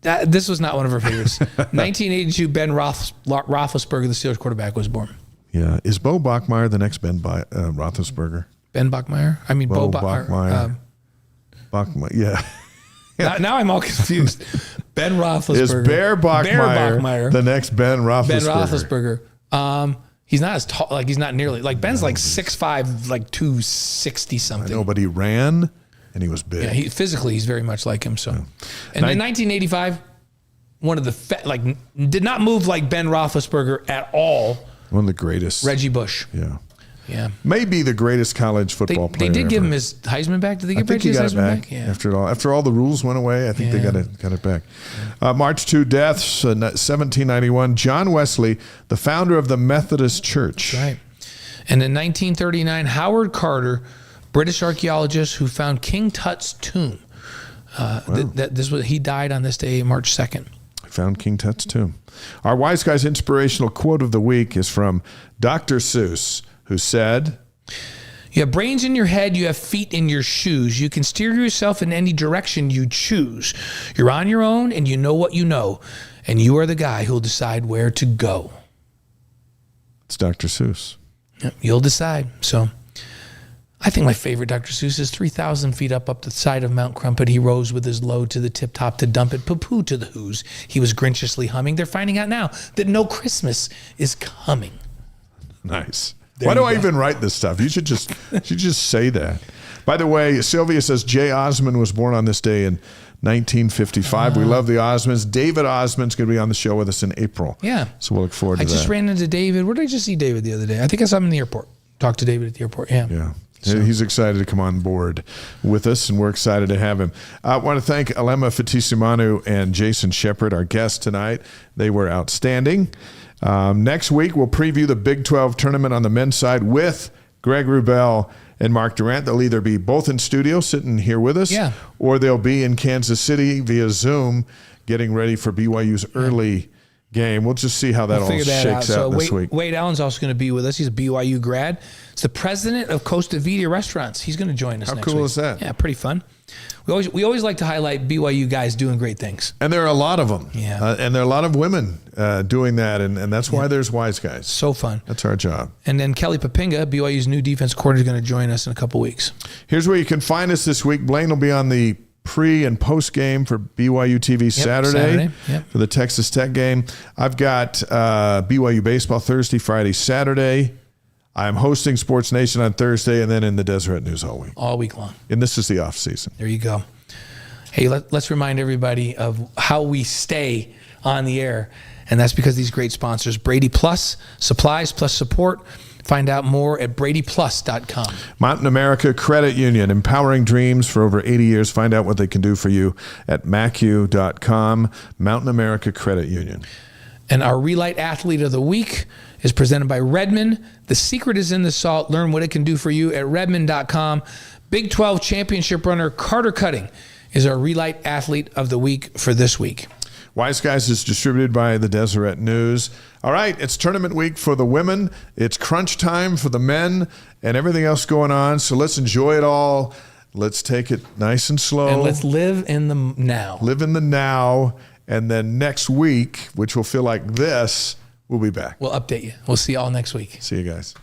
This was not one of her favorites. 1982, Ben Roethlisberger, the Steelers quarterback, was born. Yeah. Is Bo Bachmeyer the next Ben Roethlisberger? Ben Bachmeyer? I mean, Bo Bachmeyer. Bachmeyer, yeah. Now I'm all confused. Ben Roethlisberger. Is Bear Bachmeyer the next Ben Roethlisberger? Ben Roethlisberger. He's not as tall, he's not nearly, Ben's 6'5", 260 something. I know, but he ran and he was big. Yeah, physically he's very much like him. So, and in 1985, one of the did not move like Ben Roethlisberger at all. One of the greatest. Reggie Bush. Yeah. Maybe the greatest college football player. They did give him his Heisman back. Did they give Reggie his Heisman back? Yeah. After all the rules went away, I think they got it back. March 2 deaths, 1791. John Wesley, the founder of the Methodist Church. That's right. And in 1939, Howard Carter, British archaeologist who found King Tut's tomb. He died on this day, March 2nd. Found King Tut's tomb. Our Wise Guys inspirational quote of the week is from Dr. Seuss, who said, "You have brains in your head, you have feet in your shoes. You can steer yourself in any direction you choose. You're on your own and you know what you know. And you are the guy who'll decide where to go." It's Dr. Seuss. Yep, you'll decide. So I think my favorite Dr. Seuss is 3,000 feet up the side of Mount Crumpet. He rose with his load to the tip top to dump it. Poo-poo to the who's. He was grinchiously humming. They're finding out now that no Christmas is coming. Nice. Why do I even write this stuff? You should just say that. By the way, Sylvia says Jay Osmond was born on this day in 1955. We love the Osmonds. David Osmond's going to be on the show with us in April. Yeah. So we'll look forward to that. I just ran into David. Where did I just see David the other day? I think I saw him in the airport. Talked to David at the airport. Yeah. Yeah. So he's excited to come on board with us, and we're excited to have him. I want to thank Alema Fitisemanu and Jason Shepard, our guests tonight. They were outstanding. Next week, we'll preview the Big 12 tournament on the men's side with Greg Wrubell and Mark Durant. They'll either be both in studio sitting here with us, or they'll be in Kansas City via Zoom getting ready for BYU's early game. We'll just see how that all shakes out this week. Wade Allen's also going to be with us. He's a BYU grad. He's the president of Costa Vida Restaurants. He's going to join us next week. How cool is that? Yeah, pretty fun. We always like to highlight BYU guys doing great things. And there are a lot of them. Yeah. And there are a lot of women doing that, and that's why there's Wise Guys. So fun. That's our job. And then Kelly Papinga, BYU's new defense coordinator, is going to join us in a couple weeks. Here's where you can find us this week. Blaine will be on the pre and post game for BYU TV Saturday. For the Texas Tech game. I've got BYU baseball Thursday, Friday, Saturday. I'm hosting Sports Nation on Thursday, and then in the Deseret News all week long. And this is the off season. There you go. Hey, let's remind everybody of how we stay on the air, and that's because these great sponsors: BradyPlus supplies plus support Find out more at BradyPlus.com. Mountain America Credit Union, empowering dreams for over 80 years. Find out what they can do for you at macu.com. Mountain America Credit Union. And our Re-Lyte Athlete of the Week is presented by Redmond. The secret is in the salt. Learn what it can do for you at redmond.com. Big 12 championship runner Carter Cutting is our Re-Lyte Athlete of the Week for this week. Wise Guys is distributed by the Deseret News. All right, it's tournament week for the women. It's crunch time for the men and everything else going on. So let's enjoy it all. Let's take it nice and slow. And let's live in the now. Live in the now. And then next week, which will feel like this, we'll be back. We'll update you. We'll see you all next week. See you guys.